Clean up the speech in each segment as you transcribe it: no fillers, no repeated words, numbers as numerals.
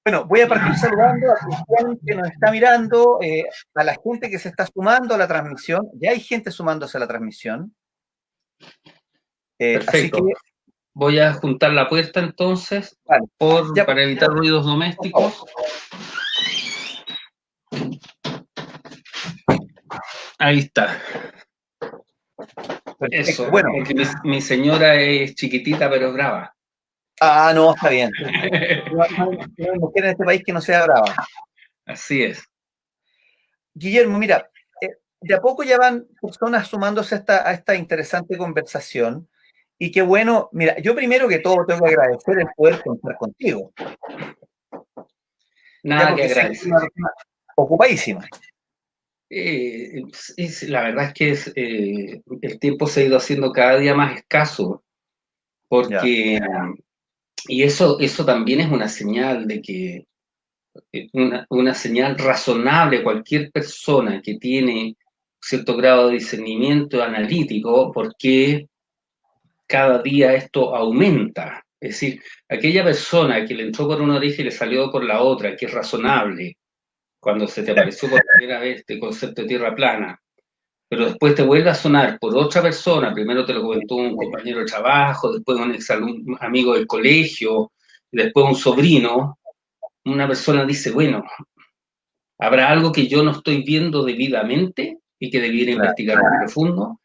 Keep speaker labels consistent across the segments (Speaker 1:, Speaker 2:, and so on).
Speaker 1: Bueno, voy a partir saludando a Cristian que nos está mirando, a la gente que se está sumando a la transmisión. Ya hay gente sumándose a la transmisión. Así que
Speaker 2: Perfecto. Voy a juntar la puerta entonces,
Speaker 1: vale.
Speaker 2: para evitar ruidos domésticos. Ahí está.
Speaker 1: Perfecto.
Speaker 2: Eso,
Speaker 1: Bueno.
Speaker 2: porque mi señora es chiquitita pero brava.
Speaker 1: Ah, no, está bien. No hay mujer en este país que no sea brava.
Speaker 2: Así es.
Speaker 1: Guillermo, mira, de a poco ya van personas sumándose a esta interesante conversación. Y qué bueno, mira, yo primero que todo tengo que agradecer el poder contar contigo.
Speaker 2: Nada que agradecer.
Speaker 1: Una persona ocupadísima.
Speaker 2: La verdad es que el tiempo se ha ido haciendo cada día más escaso, porque, y eso también es una señal de que, una señal razonable, cualquier persona que tiene cierto grado de discernimiento analítico, porque cada día esto aumenta. Es decir, aquella persona que le entró por una oreja y le salió por la otra, que es razonable, cuando se te apareció por primera vez este concepto de tierra plana, pero después te vuelve a sonar por otra persona, primero te lo comentó un compañero de trabajo, después un amigo del colegio, después un sobrino, una persona dice, bueno, ¿habrá algo que yo no estoy viendo debidamente y que debiera investigar más profundo?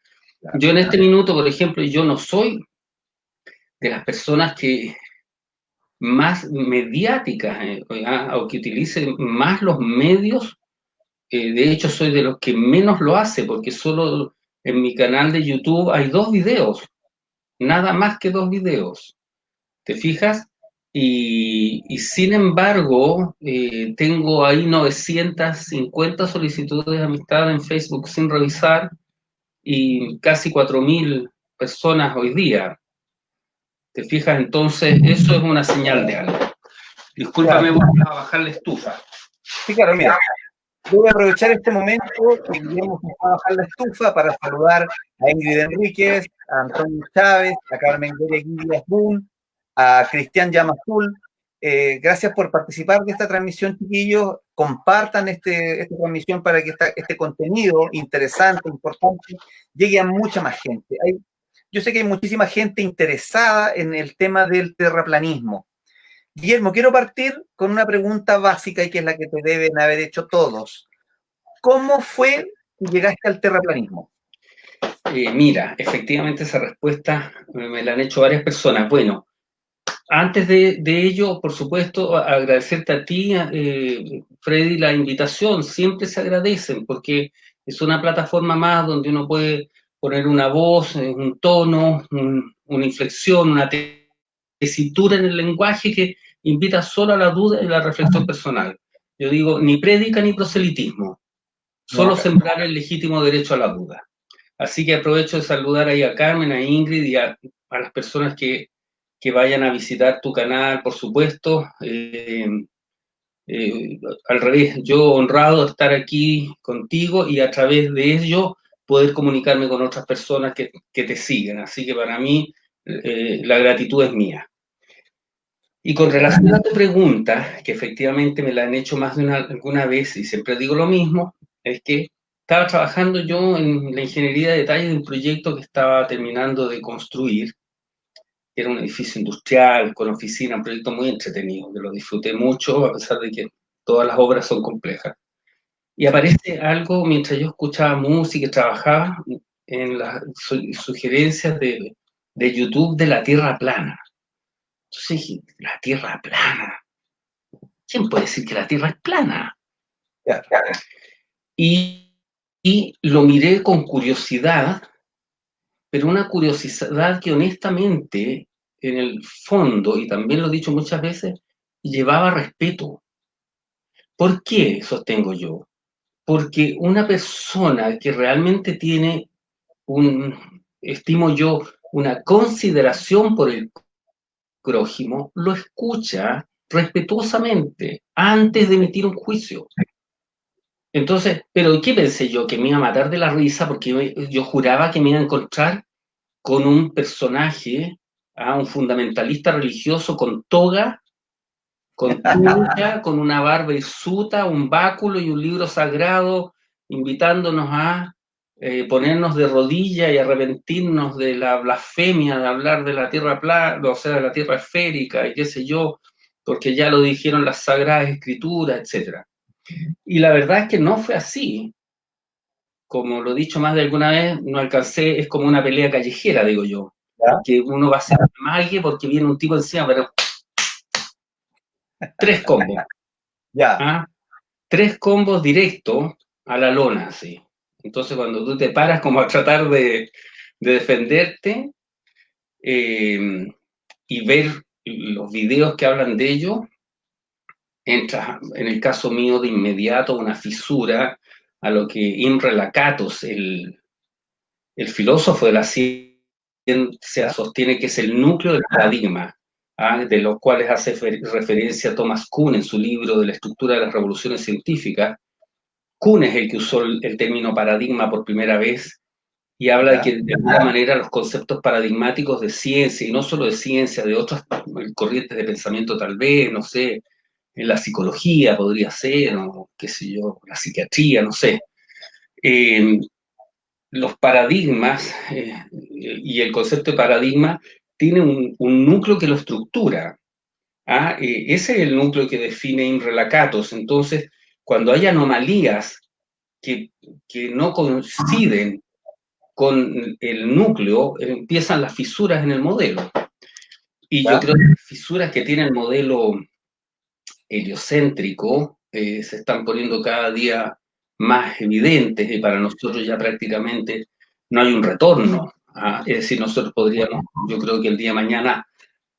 Speaker 2: Yo en este minuto, por ejemplo, yo no soy de las personas que más mediáticas, o que utilicen más los medios. De hecho, soy de los que menos lo hace, porque solo en mi canal de YouTube hay 2 videos, nada más que 2 videos. ¿Te fijas? Y sin embargo, tengo ahí 950 solicitudes de amistad en Facebook sin revisar y casi 4.000 personas hoy día. ¿Te fijas? Entonces, eso es una señal de algo. Discúlpame, voy a bajar la estufa.
Speaker 1: Sí, claro, mira. Voy a aprovechar este momento que Guillermo se va a bajar la estufa para saludar a Ingrid Enríquez, a Antonio Chávez, a Carmen Gloria Guillas Boone, a Cristian Llamastul. Gracias por participar de esta transmisión, chiquillos. Compartan esta transmisión para que este contenido interesante, importante, llegue a mucha más gente. Yo sé que hay muchísima gente interesada en el tema del terraplanismo. Guillermo, quiero partir con una pregunta básica y que es la que te deben haber hecho todos. ¿Cómo fue que llegaste al terraplanismo?
Speaker 2: Mira, efectivamente esa respuesta me la han hecho varias personas. Bueno, antes de ello, por supuesto, agradecerte a ti, Freddy, la invitación. Siempre se agradecen porque es una plataforma más donde uno puede poner una voz, un tono, una inflexión, una tesitura en el lenguaje que invita solo a la duda y la reflexión personal. Yo digo, ni prédica ni proselitismo, solo sembrar el legítimo derecho a la duda. Así que aprovecho de saludar ahí a Carmen, a Ingrid y a las personas que vayan a visitar tu canal, por supuesto. Al revés, yo honrado de estar aquí contigo y a través de ello poder comunicarme con otras personas que te siguen. Así que para mí la gratitud es mía. Y con relación a tu pregunta, que efectivamente me la han hecho más de alguna vez y siempre digo lo mismo, es que estaba trabajando yo en la ingeniería de detalle de un proyecto que estaba terminando de construir, que era un edificio industrial con oficina, un proyecto muy entretenido, que lo disfruté mucho, a pesar de que todas las obras son complejas. Y aparece algo mientras yo escuchaba música y trabajaba en las sugerencias de YouTube de la Tierra plana. Entonces dije, la Tierra plana. ¿Quién puede decir que la Tierra es plana? Y lo miré con curiosidad, pero una curiosidad que honestamente, en el fondo, y también lo he dicho muchas veces, llevaba respeto. ¿Por qué sostengo yo? Porque una persona que realmente tiene estimo yo, una consideración por el prójimo, lo escucha respetuosamente antes de emitir un juicio. Entonces, ¿pero qué pensé yo? Que me iba a matar de la risa porque yo juraba que me iba a encontrar con un personaje, un fundamentalista religioso con toga, con túnica, con una barba hirsuta, un báculo y un libro sagrado, invitándonos a ponernos de rodillas y arrepentirnos de la blasfemia de hablar de la tierra plana, o sea, de la tierra esférica y qué sé yo, porque ya lo dijeron las sagradas escrituras, etc. Y la verdad es que no fue así. Como lo he dicho más de alguna vez, no alcancé, es como una pelea callejera, digo yo.
Speaker 1: ¿Ya?
Speaker 2: Que uno va a ser mague porque viene un tipo encima, pero 3 combos.
Speaker 1: Ya.
Speaker 2: ¿Ah? 3 combos directos a la lona, así. Entonces, cuando tú te paras como a tratar de defenderte y ver los videos que hablan de ello, entras, en el caso mío, de inmediato una fisura a lo que Imre Lakatos, el filósofo de la ciencia, sostiene que es el núcleo del paradigma, de los cuales hace referencia Thomas Kuhn en su libro de la estructura de las revoluciones científicas. Kuhn es el que usó el término paradigma por primera vez y habla de que de alguna manera los conceptos paradigmáticos de ciencia, y no solo de ciencia, de otras corrientes de pensamiento tal vez, no sé, en la psicología podría ser, o qué sé yo, la psiquiatría, no sé. Los paradigmas y el concepto de paradigma tiene un núcleo que lo estructura. Ese es el núcleo que define Imre Lakatos. Entonces, cuando hay anomalías que no coinciden con el núcleo, empiezan las fisuras en el modelo. Y yo creo que las fisuras que tiene el modelo heliocéntrico se están poniendo cada día más evidentes y para nosotros ya prácticamente no hay un retorno. Es decir, nosotros podríamos, yo creo que el día de mañana,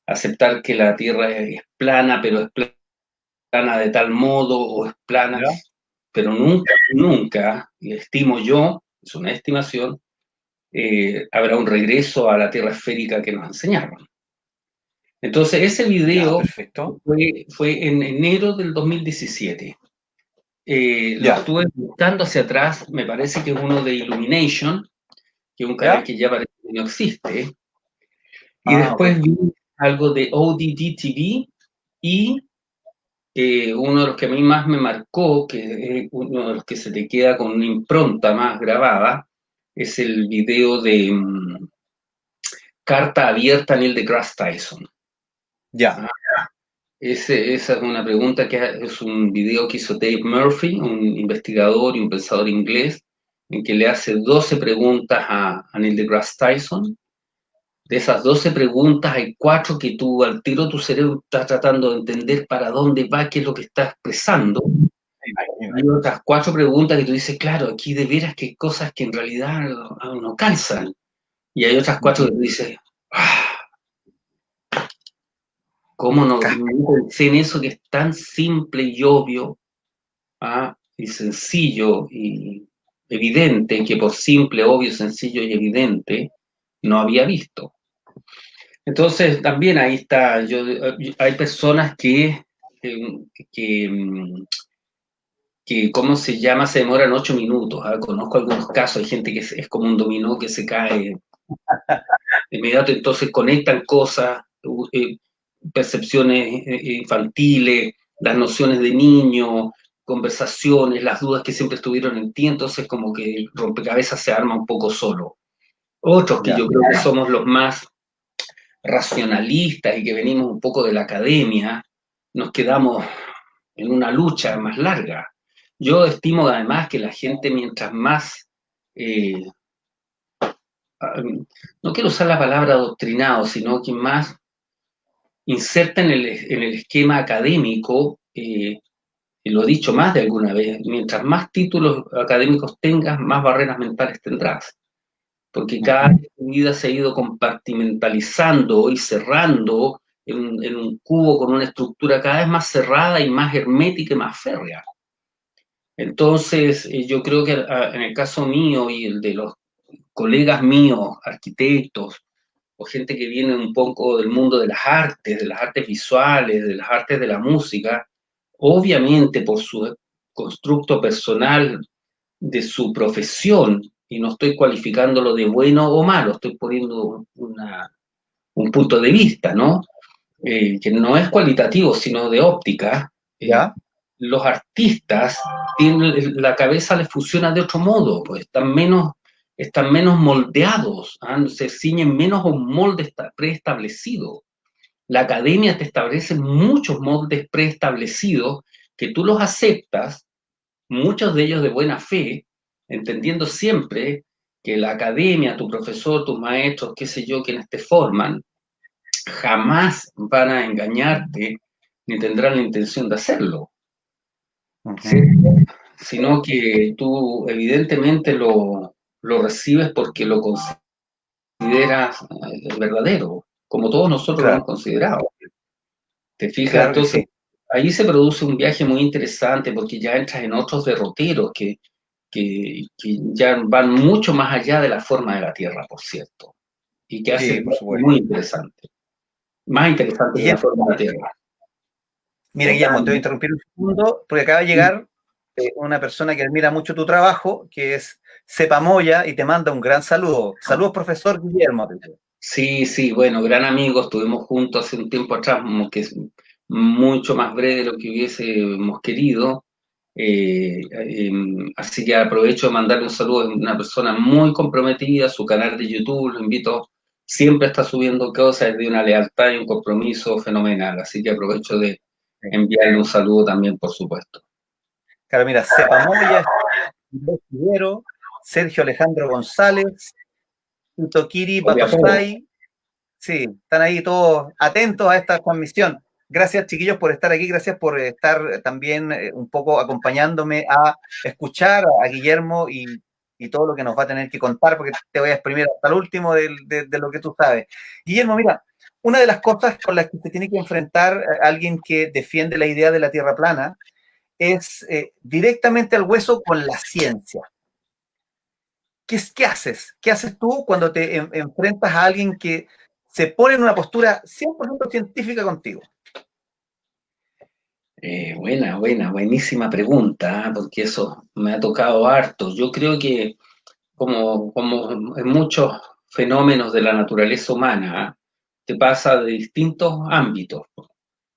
Speaker 2: aceptar que la Tierra es plana, pero es plana de tal modo o es plana, ¿ya? Pero nunca, nunca, y estimo yo, es una estimación, habrá un regreso a la Tierra esférica que nos enseñaron. Entonces, ese video fue en enero del 2017. Lo estuve buscando hacia atrás, me parece que es uno de Illumination, que es un canal que ya parece que no existe. Y después vi algo de ODD TV y uno de los que a mí más me marcó, que es uno de los que se te queda con una impronta más grabada, es el video de Carta Abierta a Neil deGrasse Tyson.
Speaker 1: Ya.
Speaker 2: Esa es una pregunta que es un video que hizo Dave Murphy, un investigador y un pensador inglés, en que le hace 12 preguntas a Neil deGrasse Tyson. De esas 12 preguntas hay 4 que tú al tiro tu cerebro está tratando de entender para dónde va, qué es lo que está expresando. Hay otras 4 preguntas que tú dices, claro, aquí de veras que hay cosas que en realidad no calzan. Y hay otras 4 que tú dices, ¿cómo no pensé en eso que es tan simple y obvio, y sencillo y evidente, que por simple, obvio, sencillo y evidente no había visto? Entonces, también ahí está, hay personas que ¿cómo se llama? Se demoran 8 minutos. Conozco algunos casos, hay gente que es como un dominó que se cae de inmediato, entonces conectan cosas, percepciones infantiles, las nociones de niño, conversaciones, las dudas que siempre estuvieron en ti, entonces como que el rompecabezas se arma un poco solo. Otros que yo creo que somos los más racionalistas y que venimos un poco de la academia, nos quedamos en una lucha más larga. Yo estimo además que la gente mientras más, no quiero usar la palabra adoctrinado, sino que más inserta en el esquema académico, lo he dicho más de alguna vez, mientras más títulos académicos tengas, más barreras mentales tendrás. Porque cada vez tu vida se ha ido compartimentalizando y cerrando en un cubo con una estructura cada vez más cerrada y más hermética y más férrea. Entonces, yo creo que en el caso mío y el de los colegas míos, arquitectos, o gente que viene un poco del mundo de las artes visuales, de las artes de la música, obviamente por su constructo personal de su profesión, y no estoy cualificándolo de bueno o malo, estoy poniendo un punto de vista, ¿no? que no es cualitativo, sino de óptica,
Speaker 1: ¿Ya?
Speaker 2: los artistas tienen, la cabeza les funciona de otro modo, pues están menos moldeados, se ciñen menos a un molde preestablecido. La academia te establece muchos moldes preestablecidos que tú los aceptas, muchos de ellos de buena fe, entendiendo siempre que la academia, tu profesor, tus maestros, qué sé yo, quienes te forman, jamás van a engañarte ni tendrán la intención de hacerlo. ¿Sí? Sino que tú evidentemente lo recibes porque lo consideras verdadero, como todos nosotros lo
Speaker 1: Claro,
Speaker 2: hemos considerado. ¿Te fijas?
Speaker 1: claro que
Speaker 2: Entonces,
Speaker 1: sí.
Speaker 2: ahí se produce un viaje muy interesante porque ya entras en otros derroteros que ya van mucho más allá de la forma de la Tierra, por cierto, y que
Speaker 1: Sí,
Speaker 2: hacen
Speaker 1: por supuesto.
Speaker 2: muy interesante, más interesante que la
Speaker 1: Guillermo,
Speaker 2: forma de la Tierra.
Speaker 1: mira, Guillermo, te voy a
Speaker 2: Totalmente.
Speaker 1: interrumpir un segundo porque acaba de llegar una persona que admira mucho tu trabajo, que es Sepa Moya, y te manda un gran saludo. Saludos, profesor Guillermo.
Speaker 2: Sí, sí, bueno, gran amigo, estuvimos juntos hace un tiempo atrás, que es mucho más breve de lo que hubiésemos querido. Así que aprovecho de mandarle un saludo a una persona muy comprometida, su canal de YouTube, lo invito, siempre está subiendo cosas de una lealtad y un compromiso fenomenal, así que aprovecho de enviarle un saludo también, por supuesto.
Speaker 1: Claro, mira, Sepa Moya, Andrés Figuero, Sergio Alejandro González, Itokiri
Speaker 2: Oye, a todos.
Speaker 1: Batostai. Sí, están ahí todos atentos a esta transmisión. Gracias, chiquillos, por estar aquí. Gracias por estar también un poco acompañándome a escuchar a Guillermo y todo lo que nos va a tener que contar, porque te voy a exprimir hasta el último de lo que tú sabes. Guillermo, mira, una de las cosas con las que se tiene que enfrentar alguien que defiende la idea de la Tierra plana es directamente al hueso con la ciencia. ¿Qué haces? ¿Qué haces tú cuando te enfrentas a alguien que se pone en una postura 100% científica contigo?
Speaker 2: Buenísima pregunta, porque eso me ha tocado harto. Yo creo que como en muchos fenómenos de la naturaleza humana, te pasa de distintos ámbitos,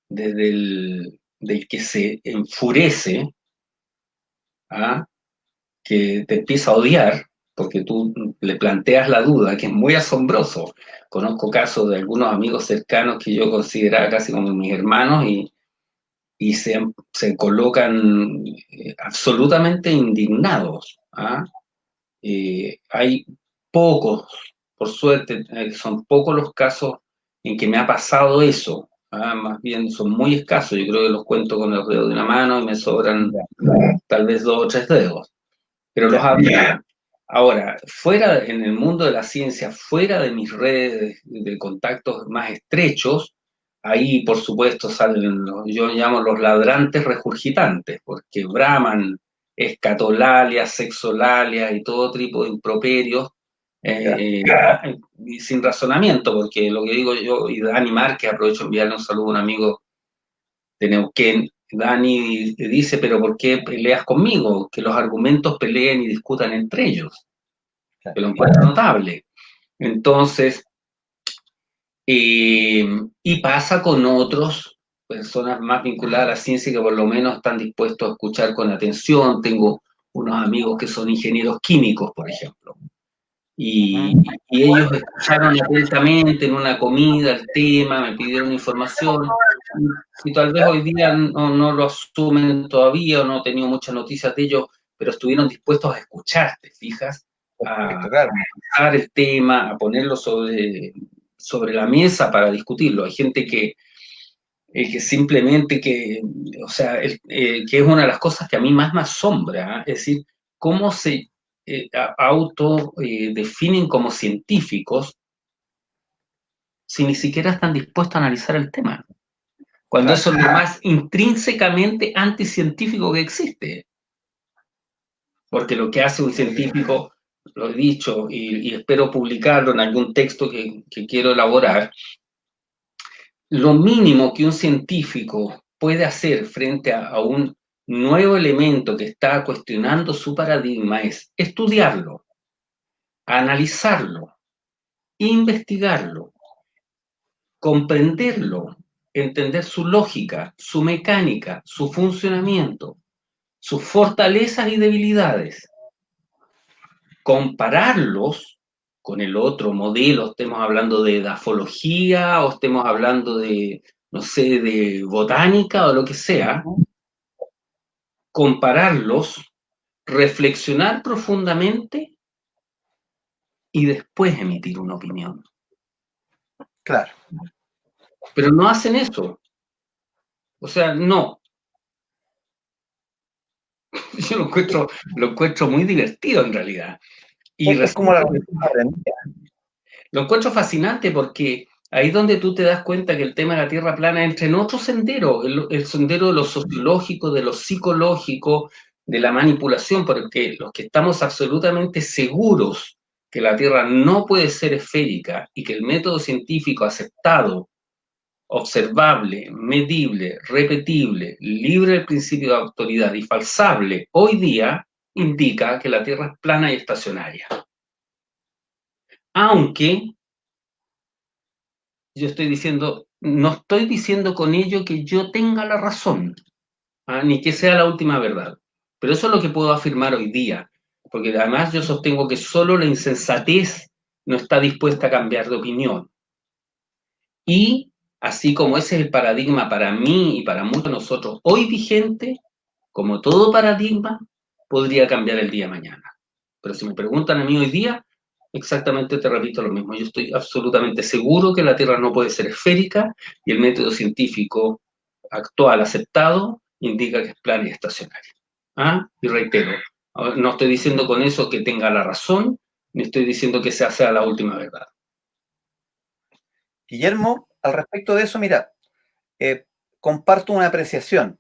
Speaker 2: desde del que se enfurece, ¿ah? Que te empieza a odiar, porque tú le planteas la duda, que es muy asombroso. Conozco casos de algunos amigos cercanos que yo consideraba casi como mis hermanos y se colocan absolutamente indignados. ¿Ah? Hay pocos, por suerte, son pocos los casos en que me ha pasado eso. Más bien son muy escasos, yo creo que los cuento con los dedos de una mano y me sobran
Speaker 1: Ya,
Speaker 2: tal vez 2 o 3 dedos, pero los
Speaker 1: ya,
Speaker 2: había. Ahora, fuera en el mundo de la ciencia, fuera de mis redes de contactos más estrechos, ahí por supuesto salen, yo llamo los ladrantes regurgitantes, porque braman escatolalia, sexolalia y todo tipo de improperios
Speaker 1: ya.
Speaker 2: y sin razonamiento, porque lo que digo yo, y Dani Márquez, aprovecho de enviarle un saludo a un amigo de Neuquén, Dani dice, pero ¿por qué peleas conmigo? Que los argumentos peleen y discutan entre ellos,
Speaker 1: Ya.
Speaker 2: que lo encuentro notable. Entonces, y pasa con otros, personas más vinculadas a la ciencia que por lo menos están dispuestos a escuchar con atención. Tengo unos amigos que son ingenieros químicos, por ejemplo, y,
Speaker 1: Ujú.
Speaker 2: y ellos escucharon atentamente en una comida el tema, me pidieron información, y tal vez hoy día no lo asumen todavía o no he tenido muchas noticias de ellos, pero estuvieron dispuestos a escuchar, ¿te fijas? A
Speaker 1: Perfecto, claro.
Speaker 2: analizar el tema, a ponerlo sobre la mesa para discutirlo. Hay gente que simplemente o sea, que es una de las cosas que a mí más me asombra, es decir, cómo se autodefinen como científicos si ni siquiera están dispuestos a analizar el tema, cuando
Speaker 1: Claro.
Speaker 2: eso es lo más intrínsecamente anticientífico que existe, porque lo que hace un científico, lo he dicho y espero publicarlo en algún texto que quiero elaborar, lo mínimo que un científico puede hacer frente a un nuevo elemento que está cuestionando su paradigma es estudiarlo, analizarlo, investigarlo, comprenderlo entender su lógica, su mecánica, su funcionamiento, sus fortalezas y debilidades, compararlos con el otro modelo, estemos hablando de edafología o estemos hablando de, no sé, de botánica o lo que sea, compararlos, reflexionar profundamente y después emitir una opinión.
Speaker 1: Claro.
Speaker 2: Pero no hacen eso. O sea, no. Yo lo encuentro muy divertido en realidad. Y
Speaker 1: Es como la religión aprendida.
Speaker 2: lo encuentro fascinante porque ahí es donde tú te das cuenta que el tema de la Tierra plana entra en otro sendero, el sendero de lo sociológico, de lo psicológico, de la manipulación, porque los que estamos absolutamente seguros que la Tierra no puede ser esférica y que el método científico aceptado, observable, medible, repetible, libre del principio de autoridad y falsable, hoy día indica que la Tierra es plana y estacionaria. Aunque yo estoy diciendo, no estoy diciendo con ello que yo tenga la razón, ni que sea la última verdad. Pero eso es lo que puedo afirmar hoy día, porque además yo sostengo que solo la insensatez no está dispuesta a cambiar de opinión. Y así como ese es el paradigma para mí y para muchos de nosotros hoy vigente, como todo paradigma, podría cambiar el día de mañana. Pero si me preguntan a mí hoy día, exactamente te repito lo mismo. Yo estoy absolutamente seguro que la Tierra no puede ser esférica y el método científico actual aceptado indica que es plana y estacionaria. Y reitero, no estoy diciendo con eso que tenga la razón, ni estoy diciendo que sea la última verdad.
Speaker 1: Guillermo, al respecto de eso, mira, comparto una apreciación.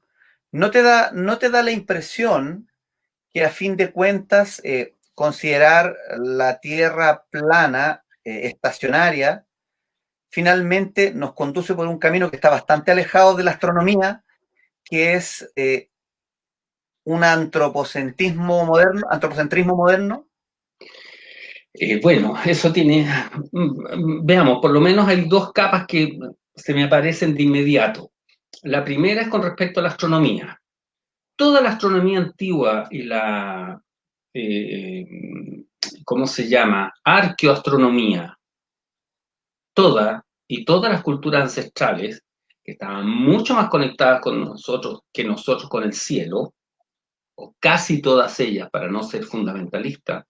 Speaker 1: ¿No te da la impresión que a fin de cuentas considerar la Tierra plana, estacionaria, finalmente nos conduce por un camino que está bastante alejado de la astronomía, que es un antropocentrismo moderno?
Speaker 2: Bueno, eso tiene, veamos, por lo menos hay dos capas que se me aparecen de inmediato. La primera es con respecto a la astronomía. Toda la astronomía antigua y la, eh, ¿cómo se llama? Arqueoastronomía, todas las culturas ancestrales, que estaban mucho más conectadas con nosotros que nosotros con el cielo, o casi todas ellas, para no ser fundamentalista,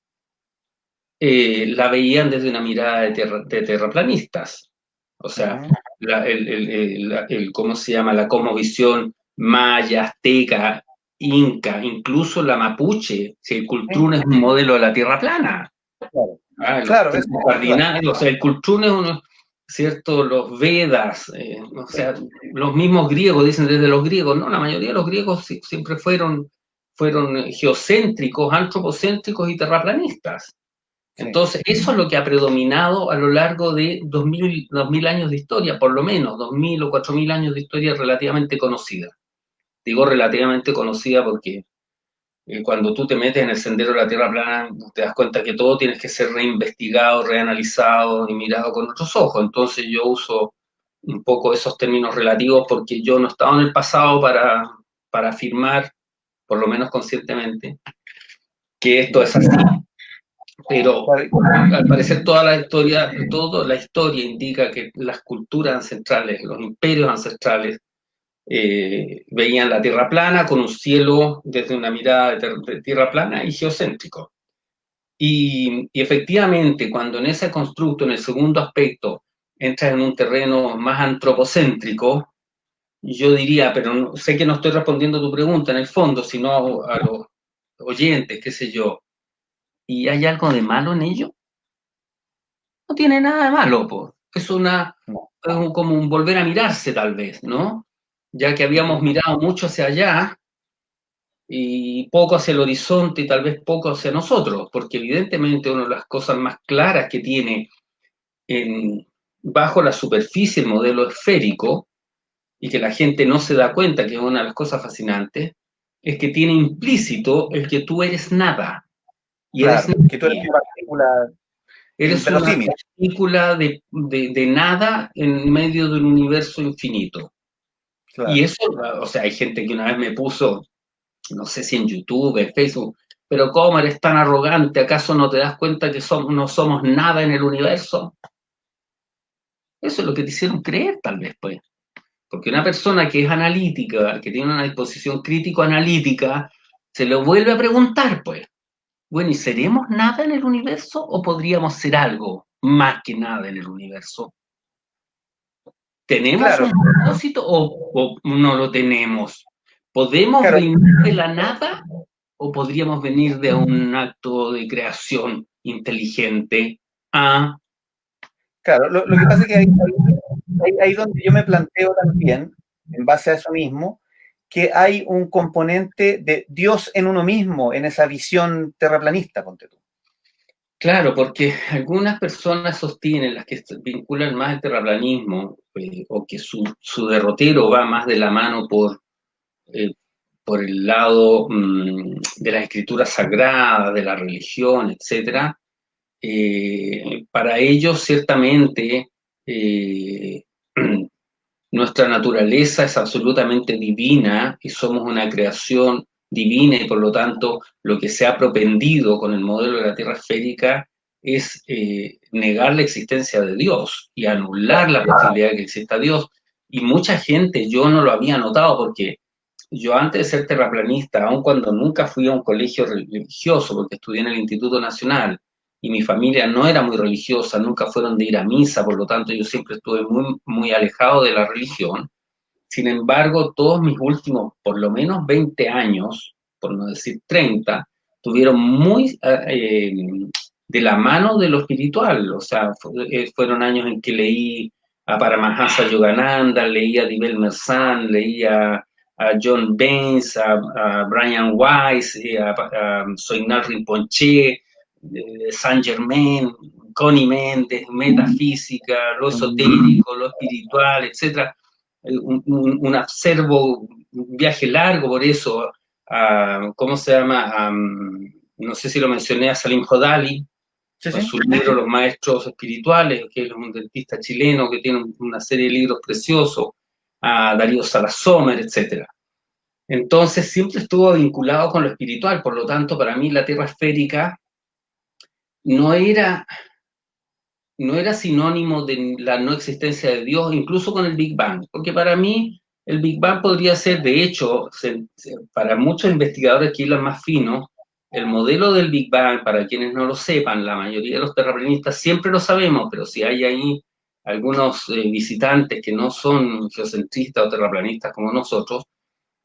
Speaker 2: la veían desde una mirada de terraplanistas. O sea, ¿cómo se llama? La cosmovisión maya, azteca, inca, incluso la mapuche, si el Cultrún es un modelo de la tierra plana.
Speaker 1: Claro,
Speaker 2: o sea, el Cultrún es uno, ¿cierto? Los Vedas, o sea, los mismos griegos dicen desde los griegos, no, la mayoría de los griegos siempre fueron geocéntricos, antropocéntricos y terraplanistas. Entonces, eso es lo que ha predominado a lo largo de 2000 años de historia, por lo menos 2000 o 4000 años de historia relativamente conocida. Digo relativamente conocida porque cuando tú te metes en el sendero de la Tierra plana, te das cuenta que todo tienes que ser reinvestigado, reanalizado y mirado con otros ojos. Entonces, yo uso un poco esos términos relativos porque yo no he estado en el pasado para afirmar, por lo menos conscientemente, que esto es así. Pero al parecer toda la historia indica que las culturas ancestrales, los imperios ancestrales, veían la Tierra plana con un cielo desde una mirada de Tierra plana y geocéntrico. Y efectivamente, cuando en ese constructo, en el segundo aspecto, entras en un terreno más antropocéntrico, yo diría, pero sé que no estoy respondiendo a tu pregunta en el fondo, sino a los oyentes, qué sé yo, ¿y hay algo de malo en ello? No tiene nada de malo, pues. Es como un volver a mirarse, tal vez, ¿no? Ya que habíamos mirado mucho hacia allá y poco hacia el horizonte y tal vez poco hacia nosotros, porque evidentemente una de las cosas más claras que tiene bajo la superficie el modelo esférico, y que la gente no se da cuenta, que es una de las cosas fascinantes, es que tiene implícito el que tú eres nada. Y
Speaker 1: claro,
Speaker 2: eres
Speaker 1: que tú eres una partícula
Speaker 2: Eres una
Speaker 1: Inverosímil.
Speaker 2: partícula de nada en medio de un universo infinito.
Speaker 1: Claro.
Speaker 2: Y eso, o sea, hay gente que una vez me puso, no sé si en YouTube, en Facebook, pero ¿cómo eres tan arrogante? ¿Acaso no te das cuenta que no somos nada en el universo? Eso es lo que te hicieron creer, tal vez, pues. Porque una persona que es analítica, que tiene una disposición crítico-analítica, se lo vuelve a preguntar, pues. Bueno, ¿y seremos nada en el universo o podríamos ser algo más que nada en el universo? ¿Tenemos
Speaker 1: Claro,
Speaker 2: un propósito o no lo tenemos? ¿Podemos
Speaker 1: claro,
Speaker 2: venir de la nada o podríamos venir de un acto de inteligente? Ah,
Speaker 1: claro. Lo que pasa es que ahí donde yo me planteo también, en base a eso mismo, que hay un componente de Dios en uno mismo, en esa visión terraplanista, ponte tú.
Speaker 2: claro, porque algunas personas sostienen, las que vinculan más el terraplanismo, o que su derrotero va más de la mano eh, por el lado de la escritura sagrada, de la religión, etcétera. Para ellos, ciertamente, eh, nuestra naturaleza es absolutamente divina y somos una creación divina y por lo tanto lo que se ha propendido con el modelo de la Tierra esférica es negar la existencia de Dios y anular la posibilidad de que exista Dios. Y mucha gente, yo no lo había notado porque yo antes de ser terraplanista, aun cuando nunca fui a un colegio religioso, porque estudié en el Instituto Nacional, y mi familia no era muy religiosa, nunca fueron de ir a misa, por lo tanto yo siempre estuve muy, muy alejado de la religión. Sin embargo, todos mis últimos, por lo menos 20 años, por no decir 30, tuvieron muy de la mano de lo espiritual. O sea, fueron años en que leí a Paramahansa Yogananda, leí a Dibel Mersan, leí a John Baines, a Brian Weiss, a Soignal Rinpoche, Saint Germain, Connie Méndez, metafísica, lo esotérico, lo espiritual, etcétera. Un acervo, un viaje largo por eso, ¿cómo se llama? No sé si lo mencioné, a Salim Jodali,
Speaker 1: Sí,
Speaker 2: con
Speaker 1: sí.
Speaker 2: su libro Los Maestros Espirituales, que es un dentista chileno que tiene una serie de libros preciosos, a Darío Salasomer, etc. Entonces siempre estuvo vinculado con lo espiritual, por lo tanto para mí la Tierra esférica no era, no era sinónimo de la no existencia de Dios, incluso con el Big Bang, porque para mí el Big Bang podría ser, de hecho, para muchos investigadores que hilan más finos, el modelo del Big Bang, para quienes no lo sepan, la mayoría de los terraplanistas siempre lo sabemos, pero si hay ahí algunos visitantes que no son geocentristas o terraplanistas como nosotros,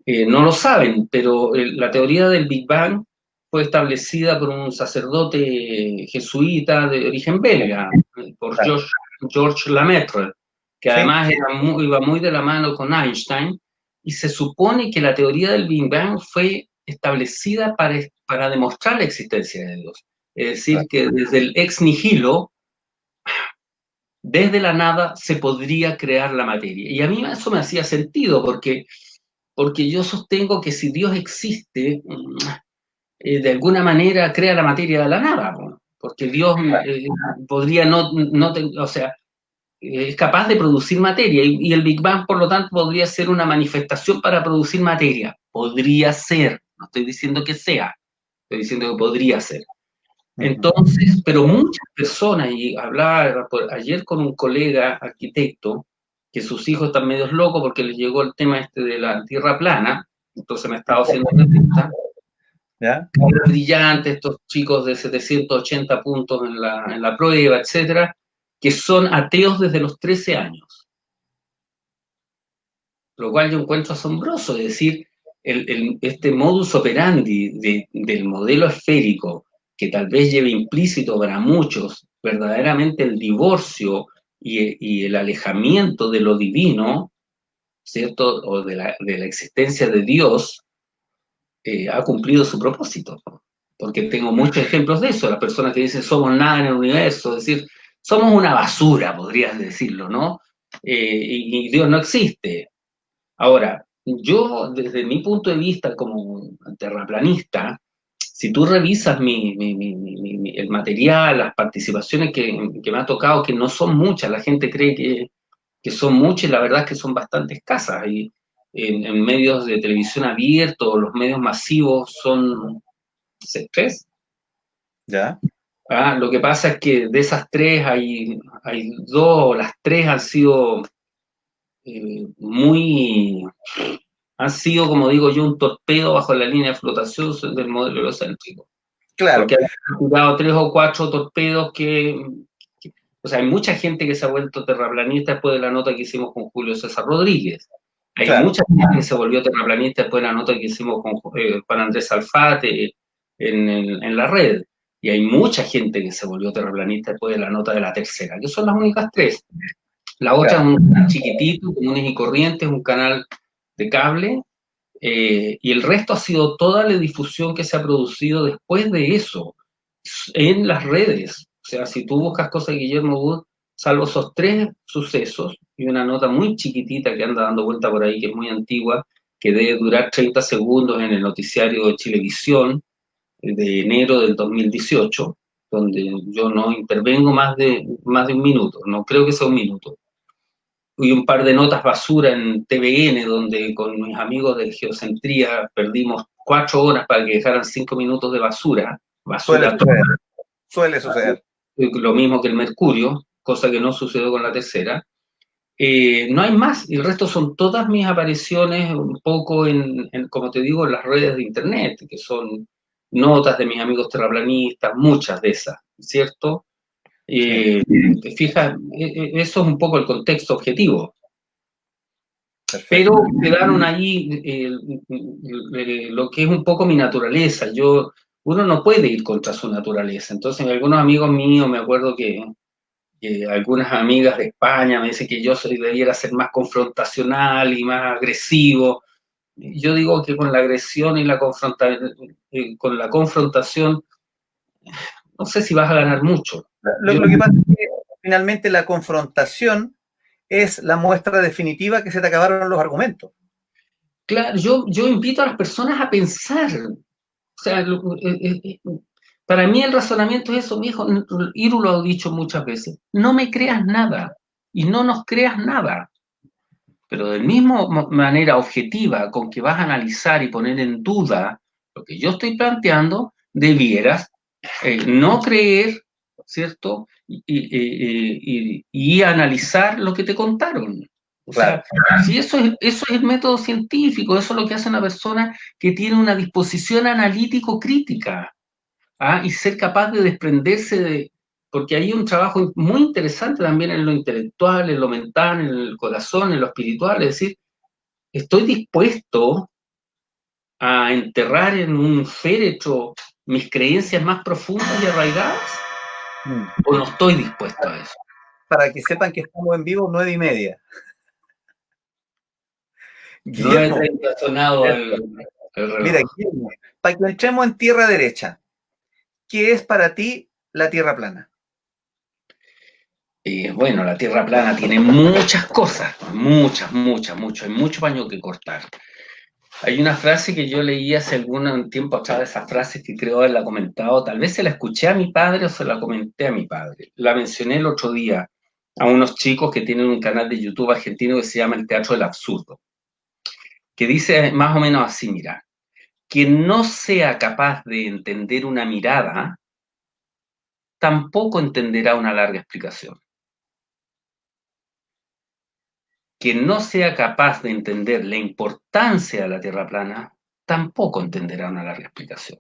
Speaker 2: no lo saben, pero la teoría del Big Bang fue establecida por un sacerdote jesuita de origen belga, por
Speaker 1: Claro.
Speaker 2: Georges Lemaitre, que
Speaker 1: Sí,
Speaker 2: además iba muy de la mano con Einstein, y se supone que la teoría del Big Bang fue establecida para demostrar la existencia de Dios. Es decir,
Speaker 1: claro.
Speaker 2: que desde el ex nihilo, desde la nada, se podría crear la materia. Y a mí eso me hacía sentido, porque yo sostengo que si Dios existe, de alguna manera crea la materia de la nada, porque Dios podría o sea, es capaz de producir materia y el Big Bang, por lo tanto, podría ser una manifestación para producir materia. Podría ser, no estoy diciendo que sea, estoy diciendo que podría ser. Entonces, pero muchas personas, y hablaba ayer con un colega arquitecto, que sus hijos están medios locos porque les llegó el tema este de la tierra plana, entonces me estaba haciendo preguntas.
Speaker 1: ¿Ya?
Speaker 2: Brillantes, estos chicos de 780 puntos en la prueba, etcétera, que son ateos desde los 13 años. Lo cual yo encuentro asombroso, es decir, este modus operandi del modelo esférico, que tal vez lleve implícito para muchos verdaderamente el divorcio y el alejamiento de lo divino, ¿cierto? O de la existencia de Dios, ha cumplido su propósito. Porque tengo muchos ejemplos de eso, las personas que dicen somos nada en el universo, es decir, somos una basura, podrías decirlo, ¿no? Y Dios no existe. Ahora, yo desde mi punto de vista como terraplanista, si tú revisas mi el material, las participaciones que me ha tocado, que no son muchas, la gente cree que son muchas y la verdad es que son bastante escasas. Y en medios de televisión abiertos, los medios masivos son tres.
Speaker 1: ¿Ya?
Speaker 2: Lo que pasa es que de esas tres hay dos, las tres han sido han sido, como digo yo, un torpedo bajo la línea de flotación del modelo helocéntrico.
Speaker 1: Claro.
Speaker 2: Porque han tirado 3 o 4 torpedos o sea, hay mucha gente que se ha vuelto terraplanista después de la nota que hicimos con Julio César Rodríguez. Hay mucha gente que se volvió terraplanista después de la nota que hicimos con Juan Andrés Alfate en la red. Y hay mucha gente que se volvió terraplanista después de la nota de la tercera, que son las únicas tres. La otra es un canal chiquitito, comunes y corrientes, un canal de cable, y el resto ha sido toda la difusión que se ha producido después de eso, en las redes. O sea, si tú buscas cosas de Guillermo Wood, salvo esos tres sucesos, y una nota muy chiquitita que anda dando vuelta por ahí, que es muy antigua, que debe durar 30 segundos en el noticiario de Chilevisión, de enero del 2018, donde yo no intervengo más de un minuto, no creo que sea un minuto. Y un par de notas basura en TVN, donde con mis amigos de Geocentría perdimos 4 horas para que dejaran 5 minutos de basura.
Speaker 1: Suele suceder.
Speaker 2: Lo mismo que el Mercurio, cosa que no sucedió con la tercera. No hay más, y el resto son todas mis apariciones un poco como te digo, en las redes de internet, que son notas de mis amigos terraplanistas, muchas de esas, ¿cierto? Te fijas, eso es un poco el contexto objetivo. Perfecto. Pero quedaron ahí lo que es un poco mi naturaleza. Uno no puede ir contra su naturaleza. Entonces, algunos amigos míos, me acuerdo que algunas amigas de España me dicen que yo debiera ser más confrontacional y más agresivo. Yo digo que con la agresión y con la confrontación, no sé si vas a ganar mucho.
Speaker 1: Lo que pasa es que finalmente la confrontación es la muestra definitiva que se te acabaron los argumentos.
Speaker 2: Claro, yo invito a las personas a pensar. O sea, para mí el razonamiento es eso, mi hijo, Iru lo ha dicho muchas veces, no me creas nada y no nos creas nada. Pero de misma manera objetiva con que vas a analizar y poner en duda lo que yo estoy planteando, debieras no creer, ¿cierto? Y analizar lo que te contaron. O sea, si eso es el método científico, eso es lo que hace una persona que tiene una disposición analítico-crítica, y ser capaz de desprenderse porque hay un trabajo muy interesante también en lo intelectual, en lo mental, en el corazón, en lo espiritual, es decir, ¿estoy dispuesto a enterrar en un féretro mis creencias más profundas y arraigadas? ¿O no estoy dispuesto a eso?
Speaker 1: Para que sepan que estamos en vivo 9:30.
Speaker 2: Guillermo, no he sonado el reloj.
Speaker 1: Mira, Guillermo, para que entremos en tierra derecha, ¿qué es para ti la tierra plana?
Speaker 2: Bueno, la tierra plana tiene muchas cosas, mucho, hay mucho paño que cortar. Hay una frase que yo leí hace algún tiempo atrás, de esas frases que creo haberla comentado, tal vez se la escuché a mi padre o se la comenté a mi padre. La mencioné el otro día a unos chicos que tienen un canal de YouTube argentino que se llama El Teatro del Absurdo, que dice más o menos así, mira, quien no sea capaz de entender una mirada, tampoco entenderá una larga explicación. Quien no sea capaz de entender la importancia de la Tierra plana, tampoco entenderá una larga explicación.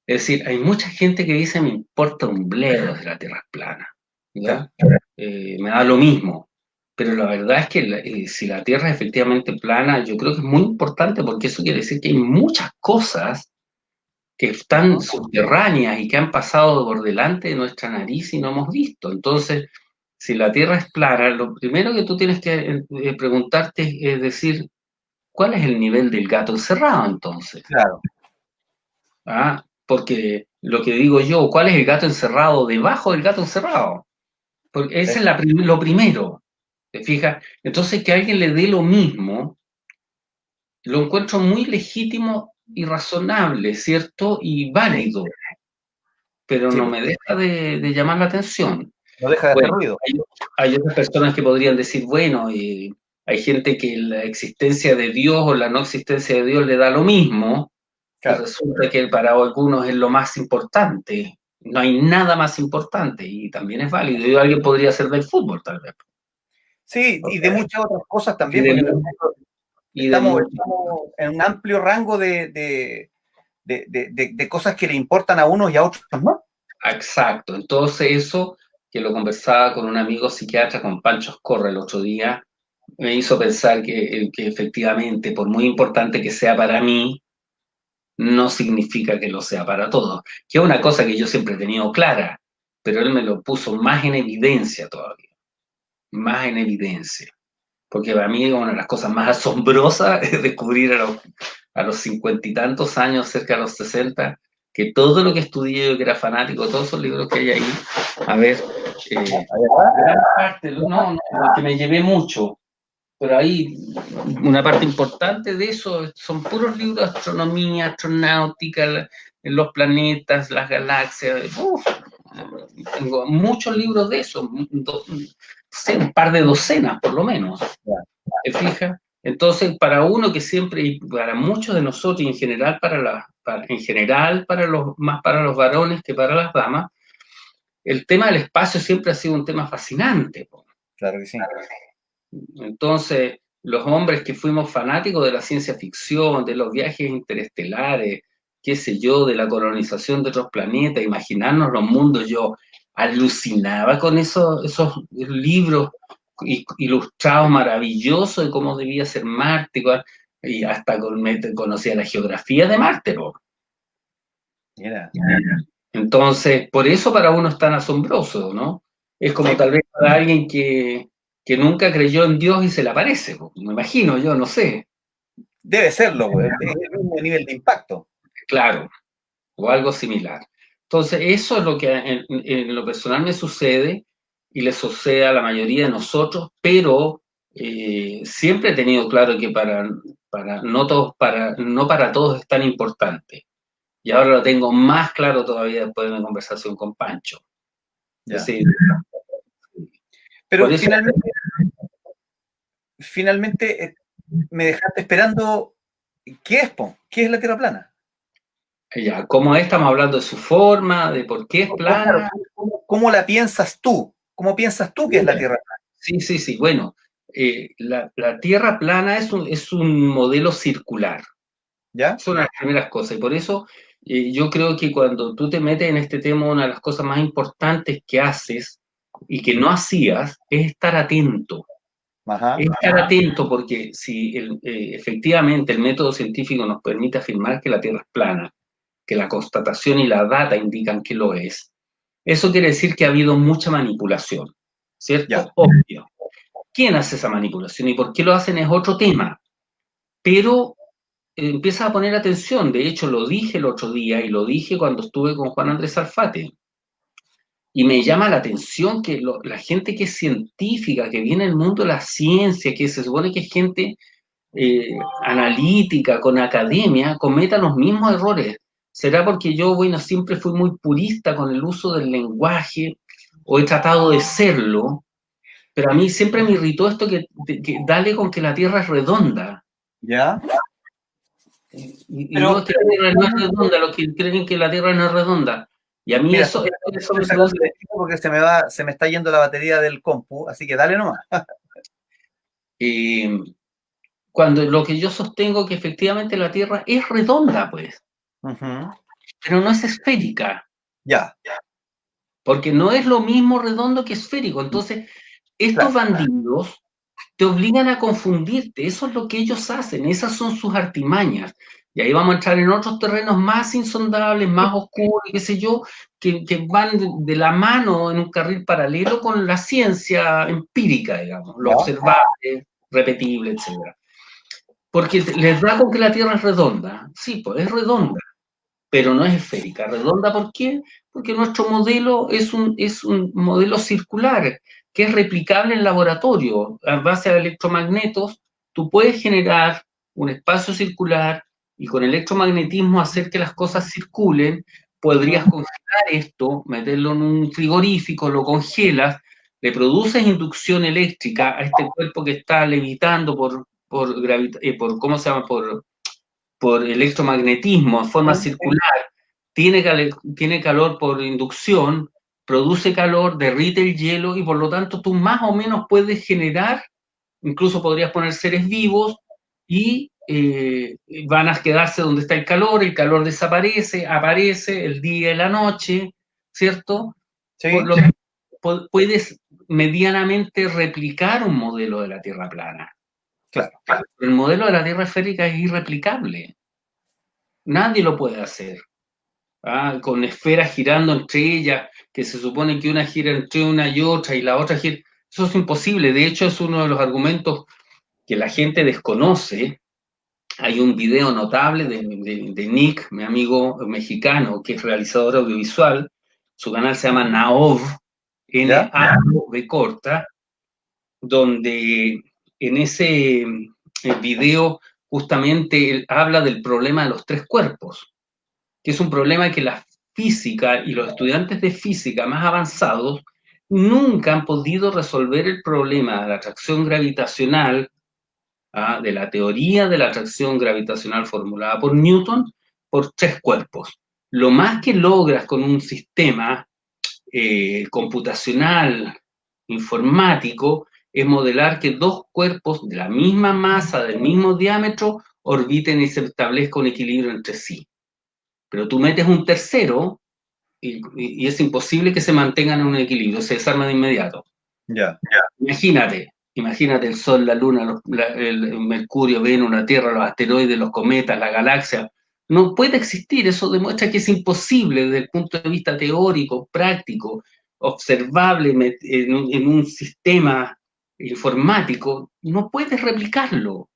Speaker 2: Es decir, hay mucha gente que dice, me importa un bledo de la Tierra plana, ¿ya? Me da lo mismo. Pero la verdad es que si la Tierra es efectivamente plana, yo creo que es muy importante porque eso quiere decir que hay muchas cosas que están subterráneas y que han pasado por delante de nuestra nariz y no hemos visto. Entonces, si la Tierra es plana, lo primero que tú tienes que preguntarte es decir, ¿cuál es el nivel del gato encerrado entonces?
Speaker 1: Claro.
Speaker 2: Porque lo que digo yo, ¿cuál es el gato encerrado debajo del gato encerrado? Porque ese es lo primero, ¿te fijas? Entonces que alguien le dé lo mismo, lo encuentro muy legítimo y razonable, ¿cierto? Y válido. pero
Speaker 1: Sí,
Speaker 2: no me deja de llamar la atención.
Speaker 1: no deja de hacer
Speaker 2: Bueno,
Speaker 1: ruido.
Speaker 2: hay otras personas que podrían decir, bueno, hay gente que la existencia de Dios o la no existencia de Dios le da lo mismo, y
Speaker 1: Claro.
Speaker 2: resulta que para algunos es lo más importante. No hay nada más importante, y también es válido. Y alguien podría ser del fútbol, tal vez.
Speaker 1: Sí, y de muchas otras cosas
Speaker 2: Y
Speaker 1: también,
Speaker 2: de,
Speaker 1: porque
Speaker 2: y de
Speaker 1: estamos en un amplio rango de cosas que le importan a unos y a otros no.
Speaker 2: Exacto. Entonces eso, que lo conversaba con un amigo psiquiatra, con Pancho Escorra el otro día, me hizo pensar que efectivamente, por muy importante que sea para mí, no significa que lo sea para todos. Que es una cosa que yo siempre he tenido clara, pero él me lo puso más en evidencia todavía, más en evidencia. Porque para mí una de las cosas más asombrosas es descubrir a los 50 y tantos años, cerca de los 60, que todo lo que estudié, yo que era fanático, todos esos libros que hay ahí, a ver, gran parte, no, que me llevé mucho, pero ahí una parte importante de eso son puros libros de astronomía, astronáutica, los planetas, las galaxias. Tengo muchos libros de eso, un par de docenas por lo menos. ¿Te fijas? Entonces, para uno que siempre, y para muchos de nosotros, y en general en general más para los varones que para las damas, el tema del espacio siempre ha sido un tema fascinante.
Speaker 1: Claro que sí.
Speaker 2: Entonces, los hombres que fuimos fanáticos de la ciencia ficción, de los viajes interestelares, qué sé yo, de la colonización de otros planetas, imaginarnos los mundos, yo alucinaba con esos libros ilustrados maravillosos de cómo debía ser Marte, y hasta conocía la geografía de Marte, ¿no?
Speaker 1: Mira.
Speaker 2: Entonces, por eso para uno es tan asombroso, ¿no? Es como
Speaker 1: Sí,
Speaker 2: tal vez para alguien que nunca creyó en Dios y se le aparece, me imagino yo, no sé,
Speaker 1: debe serlo, es el mismo nivel de impacto.
Speaker 2: claro, o algo similar. Entonces, eso es lo que en lo personal me sucede y le sucede a la mayoría de nosotros, pero siempre he tenido claro que no para todos es tan importante. Y ahora lo tengo más claro todavía después de mi conversación con Pancho. Es
Speaker 1: Ya.
Speaker 2: decir, por
Speaker 1: Pero
Speaker 2: eso,
Speaker 1: finalmente me dejaste esperando. ¿Qué es, po? ¿Qué es la Tierra plana?
Speaker 2: ya, como estamos hablando de su forma, de por qué es
Speaker 1: Claro,
Speaker 2: plana.
Speaker 1: ¿cómo la piensas tú? ¿Cómo piensas tú que es la Tierra plana?
Speaker 2: Sí, sí, sí. Bueno, la Tierra plana es un modelo circular.
Speaker 1: ¿Ya?
Speaker 2: Son las primeras cosas. Y por eso yo creo que cuando tú te metes en este tema, una de las cosas más importantes que haces y que no hacías es estar atento.
Speaker 1: Ajá.
Speaker 2: Es estar atento porque si efectivamente el método científico nos permite afirmar que la Tierra es plana, que la constatación y la data indican que lo es, eso quiere decir que ha habido mucha manipulación,
Speaker 1: Ya.
Speaker 2: ¿cierto? Obvio. ¿Quién hace esa manipulación y por qué lo hacen es otro tema? Pero empieza a poner atención. De hecho, lo dije el otro día y lo dije cuando estuve con Juan Andrés Alfate. Y me llama la atención que la gente que es científica, que viene del mundo de la ciencia, que se supone que es gente analítica, con academia, cometa los mismos errores. ¿Será porque yo, bueno, siempre fui muy purista con el uso del lenguaje o he tratado de serlo? Pero a mí siempre me irritó esto que dale con que la Tierra es redonda.
Speaker 1: ¿Ya?
Speaker 2: Y no,
Speaker 1: Pero,
Speaker 2: es que la Tierra no es redonda, los que creen que la Tierra no es redonda. Y a mí
Speaker 1: mira,
Speaker 2: eso
Speaker 1: estoy
Speaker 2: me produce.
Speaker 1: sacando de tiempo porque se me está yendo la batería del compu, así que dale nomás.
Speaker 2: eh, Cuando lo que yo sostengo que efectivamente la Tierra es redonda, pues,
Speaker 1: Ujú.
Speaker 2: pero no es esférica,
Speaker 1: Ya,
Speaker 2: porque no es lo mismo redondo que esférico. Entonces, estos
Speaker 1: claro.
Speaker 2: bandidos te obligan a confundirte, eso es lo que ellos hacen, esas son sus artimañas. Y ahí vamos a entrar en otros terrenos más insondables, más oscuros, qué sé yo, que van de la mano en un carril paralelo con la ciencia empírica, digamos, lo
Speaker 1: Ya,
Speaker 2: observable, repetible, etc. Porque les da con que la Tierra es redonda. Sí, pues es redonda, pero no es esférica. ¿Redonda por qué? Porque nuestro modelo es un modelo circular, que es replicable en laboratorio. A base de electromagnetos, tú puedes generar un espacio circular y con electromagnetismo hacer que las cosas circulen, podrías congelar esto, meterlo en un frigorífico, lo congelas, le produces inducción eléctrica a este cuerpo que está levitando ¿cómo se llama? Por electromagnetismo en forma circular, tiene calor por inducción, produce calor, derrite el hielo y por lo tanto tú más o menos puedes generar, incluso podrías poner seres vivos y van a quedarse donde está el calor desaparece, aparece el día y la noche, ¿cierto?
Speaker 1: Sí.
Speaker 2: Por lo puedes medianamente replicar un modelo de la Tierra plana.
Speaker 1: Claro.
Speaker 2: El modelo de la Tierra esférica es irreplicable. Nadie lo puede hacer. Con esferas girando entre ellas, que se supone que una gira entre una y otra y la otra gira. Eso es imposible. De hecho, es uno de los argumentos que la gente desconoce. Hay un video notable de Nick, mi amigo mexicano, que es realizador audiovisual. Su canal se llama Naov, N-A-V corta, donde en ese video justamente él habla del problema de los tres cuerpos, que es un problema que la física y los estudiantes de física más avanzados nunca han podido resolver el problema de la atracción gravitacional, de la teoría de la atracción gravitacional formulada por Newton, por tres cuerpos. Lo más que logras con un sistema computacional, informático, es modelar que dos cuerpos de la misma masa, del mismo diámetro, orbiten y se establezca un equilibrio entre sí. Pero tú metes un tercero y es imposible que se mantengan en un equilibrio, se desarma de inmediato. Imagínate el Sol, la Luna, el Mercurio, Venus, la Tierra, los asteroides, los cometas, la galaxia. No puede existir, eso demuestra que es imposible desde el punto de vista teórico, práctico, observable en un sistema informático. No puedes replicarlo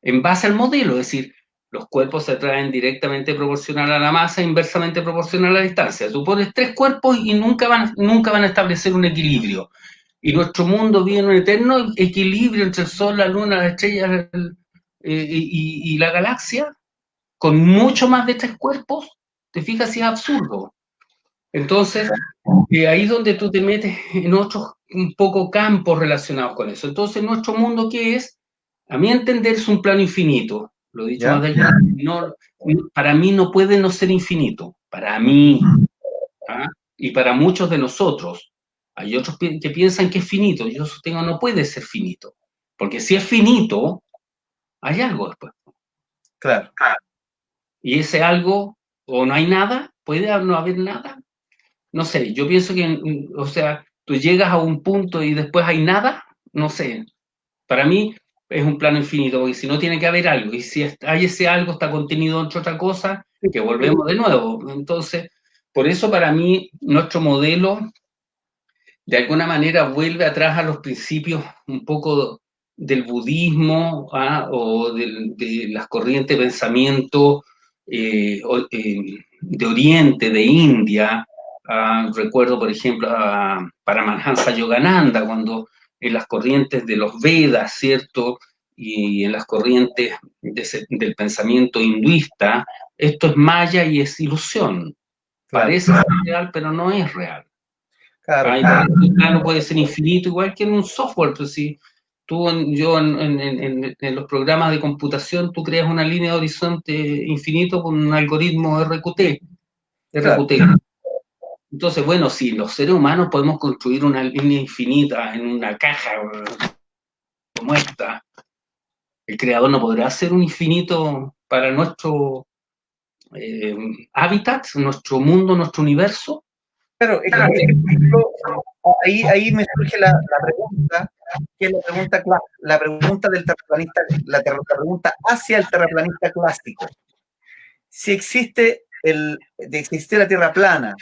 Speaker 2: en base al modelo, es decir, los cuerpos se atraen directamente proporcional a la masa, inversamente proporcional a la distancia. Tú pones tres cuerpos y nunca van a establecer un equilibrio. Y nuestro mundo vive en un eterno equilibrio entre el Sol, la Luna, las estrellas y la galaxia, con mucho más de tres cuerpos. ¿Te fijas si es absurdo? Entonces, ahí es donde tú te metes en otros un poco campos relacionados con eso. Entonces, nuestro mundo, ¿qué es? A mi entender, es un plano infinito. Lo he dicho más delgado. Para mí no puede no ser infinito. Para mí. Y para muchos de nosotros. Hay otros que piensan que es finito. Yo sostengo no puede ser finito. Porque si es finito, hay algo después.
Speaker 1: Claro.
Speaker 2: Y ese algo, o no hay nada, puede no haber nada. No sé, yo pienso que, o sea, tú llegas a un punto y después hay nada, no sé. Para mí es un plano infinito, porque si no tiene que haber algo. Y si hay ese algo, está contenido entre otra cosa, que volvemos de nuevo. Entonces, por eso para mí nuestro modelo de alguna manera vuelve atrás a los principios un poco del budismo, o de las corrientes de pensamiento de Oriente, de India. Recuerdo, por ejemplo, a Paramahansa Yogananda, cuando en las corrientes de los Vedas, ¿cierto? Y en las corrientes del pensamiento hinduista, esto es maya y es ilusión. Claro. Parece real, pero no es real. Claro. El plano puede ser infinito, igual que en un software. Pues si en los programas de computación, tú creas una línea de horizonte infinito con un algoritmo RQT. Claro. Entonces, bueno, si los seres humanos podemos construir una línea infinita en una caja como esta, el creador no podrá hacer un infinito para nuestro hábitat, nuestro mundo, nuestro universo.
Speaker 1: Claro, ahí me surge la pregunta, que es la pregunta del terraplanista, la pregunta hacia el terraplanista clásico. Si existe la Tierra plana,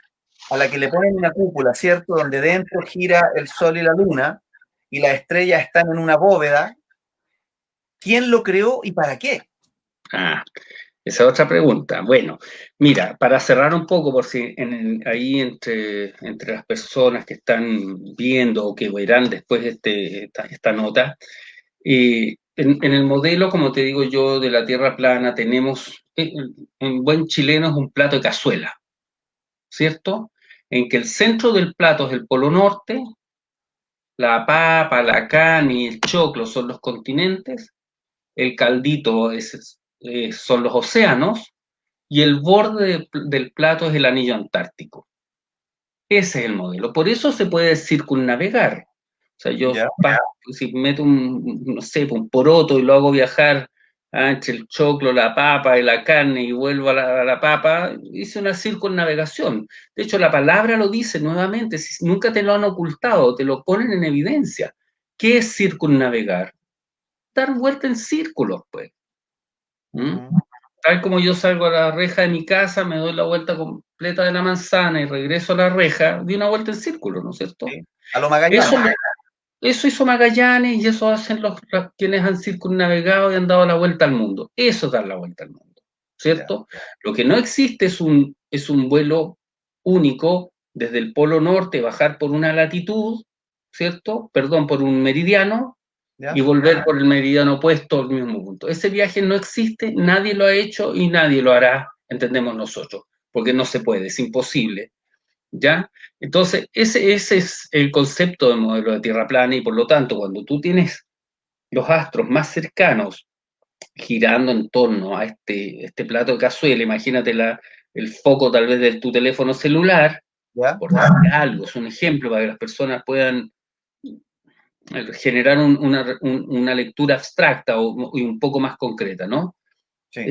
Speaker 1: a la que le ponen una cúpula, ¿cierto? Donde dentro gira el Sol y la Luna, y las estrellas están en una bóveda, ¿quién lo creó y para qué?
Speaker 2: Esa es otra pregunta. Bueno, mira, para cerrar un poco, por si ahí entre las personas que están viendo o que verán después esta nota, en el modelo, como te digo yo, de la Tierra plana, tenemos, en buen chileno, es un plato de cazuela. ¿cierto? En que el centro del plato es el polo norte, la papa, la carne y el choclo son los continentes, el caldito son los océanos, y el borde del plato es el anillo antártico. Ese es el modelo. Por eso se puede circunnavegar. O sea, yo si meto no sé, un poroto y lo hago viajar entre el choclo, la papa y la carne y vuelvo a la papa, hice una circunnavegación. De hecho, la palabra lo dice nuevamente, si nunca te lo han ocultado, te lo ponen en evidencia. ¿Qué es circunnavegar? Dar vuelta en círculos, pues. Tal como yo salgo a la reja de mi casa, me doy la vuelta completa de la manzana y regreso a la reja, di una vuelta en círculo, ¿no es cierto?
Speaker 1: Sí. A lo Magallanes.
Speaker 2: Eso hizo Magallanes y eso hacen quienes han circunnavegado y han dado la vuelta al mundo. Eso es dar la vuelta al mundo, ¿cierto? Lo que no existe es un vuelo único desde el polo norte, bajar por una latitud, ¿cierto? Perdón, por un meridiano, y volver por el meridiano opuesto al mismo punto. Ese viaje no existe, nadie lo ha hecho y nadie lo hará, entendemos nosotros, porque no se puede, es imposible. ¿Ya? Entonces, ese es el concepto de modelo de tierra plana y por lo tanto, cuando tú tienes los astros más cercanos girando en torno a este plato de cazuela, imagínate el foco tal vez de tu teléfono celular, por decir algo, es un ejemplo para que las personas puedan generar una lectura abstracta y un poco más concreta, ¿no? Sí.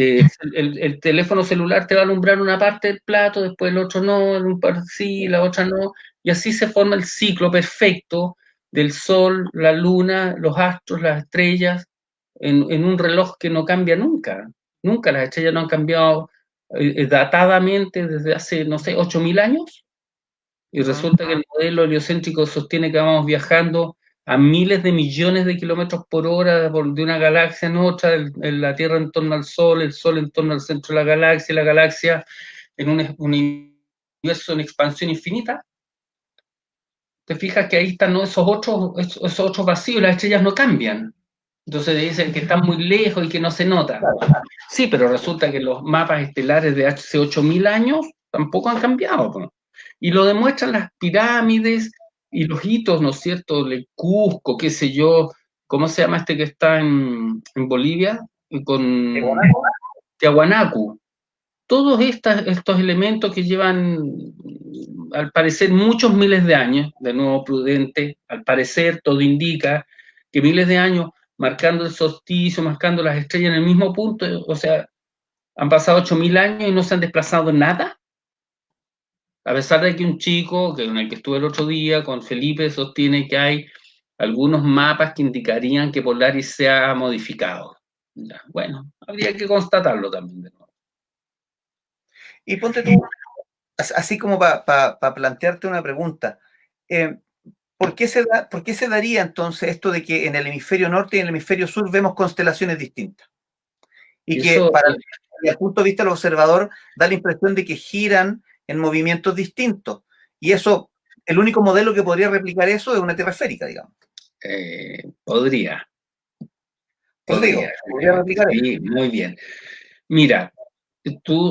Speaker 2: El teléfono celular te va a alumbrar una parte del plato, después el otro no, un par sí, la otra no, y así se forma el ciclo perfecto del sol, la luna, los astros, las estrellas, en un reloj que no cambia nunca. Nunca las estrellas no han cambiado datadamente desde hace, no sé, 8.000 años, y resulta que el modelo heliocéntrico sostiene que vamos viajando a miles de millones de kilómetros por hora de una galaxia en otra, la Tierra en torno al Sol, el Sol en torno al centro de la galaxia en un universo en expansión infinita. Te fijas que ahí están, ¿no?, esos otros vacíos, las estrellas no cambian. Entonces dicen que están muy lejos y que no se nota. Sí, pero resulta que los mapas estelares de hace 8.000 años tampoco han cambiado, ¿no? Y lo demuestran las pirámides y los hitos, ¿no es cierto? El Cusco, qué sé yo, ¿cómo se llama este que está en Bolivia? Con Tiahuanacu. Todos estos elementos que llevan, al parecer, muchos miles de años, de nuevo prudente, al parecer todo indica que miles de años marcando el solsticio, marcando las estrellas en el mismo punto, o sea, han pasado 8.000 años y no se han desplazado nada. A pesar de que un chico, en el que estuve el otro día, con Felipe, sostiene que hay algunos mapas que indicarían que Polaris se ha modificado. Bueno, habría que constatarlo también de nuevo.
Speaker 1: Y ponte tú, así como para plantearte una pregunta, ¿por qué se daría entonces esto de que en el hemisferio norte y en el hemisferio sur vemos constelaciones distintas? Y que desde el punto de vista del observador da la impresión de que giran en movimientos distintos. Y eso, el único modelo que podría replicar eso es una Tierra esférica, digamos.
Speaker 2: Podría replicar eso. Sí, muy bien. Mira,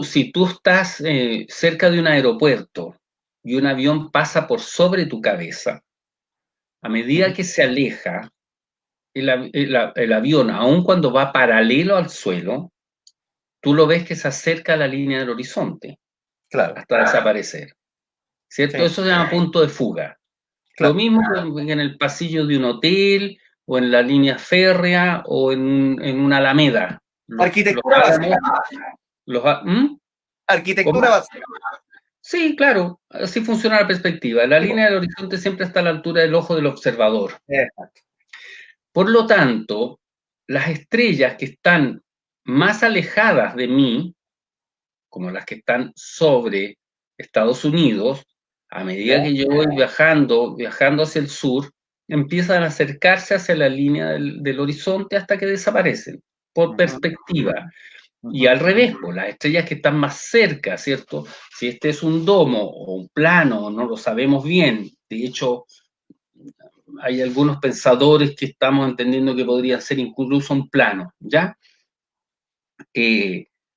Speaker 2: si tú estás cerca de un aeropuerto y un avión pasa por sobre tu cabeza, a medida que se aleja el avión, aun cuando va paralelo al suelo, tú lo ves que se acerca a la línea del horizonte, hasta desaparecer, ¿cierto? Sí. Eso se llama punto de fuga. Claro. Lo mismo que en el pasillo de un hotel, o en la línea férrea, o en una alameda.
Speaker 1: Arquitectura básica. Arquitectura básica.
Speaker 2: Sí, claro, así funciona la perspectiva. La línea del horizonte siempre está a la altura del ojo del observador. Exacto. Por lo tanto, las estrellas que están más alejadas de mí, como las que están sobre Estados Unidos, a medida que yo voy viajando hacia el sur, empiezan a acercarse hacia la línea del horizonte hasta que desaparecen, por perspectiva. Y al revés, pues, las estrellas que están más cerca, ¿cierto? Si este es un domo o un plano, no lo sabemos bien. De hecho, hay algunos pensadores que estamos entendiendo que podría ser incluso un plano, ¿ya?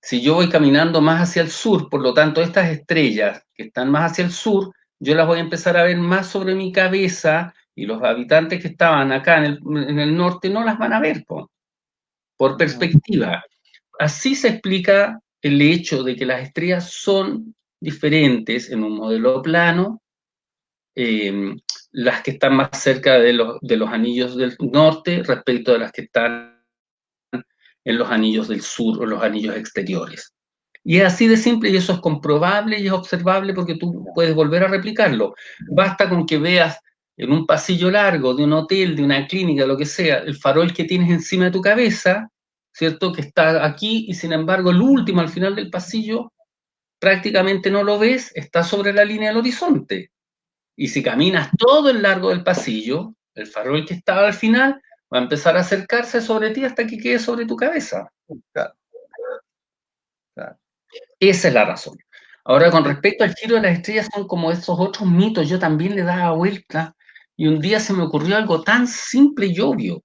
Speaker 2: Si yo voy caminando más hacia el sur, por lo tanto, estas estrellas que están más hacia el sur, yo las voy a empezar a ver más sobre mi cabeza y los habitantes que estaban acá en el norte no las van a ver, por perspectiva. Así se explica el hecho de que las estrellas son diferentes en un modelo plano, las que están más cerca de los anillos del norte respecto de las que están en los anillos del sur o los anillos exteriores. Y es así de simple y eso es comprobable y es observable porque tú puedes volver a replicarlo. Basta con que veas en un pasillo largo de un hotel, de una clínica, lo que sea, el farol que tienes encima de tu cabeza, ¿cierto? Que está aquí y sin embargo el último al final del pasillo prácticamente no lo ves, está sobre la línea del horizonte. Y si caminas todo el largo del pasillo, el farol que estaba al final va a empezar a acercarse sobre ti hasta que quede sobre tu cabeza.
Speaker 1: Claro. Claro.
Speaker 2: Esa es la razón. Ahora, con respecto al giro de las estrellas, son como esos otros mitos. Yo también le daba vuelta y un día se me ocurrió algo tan simple y obvio.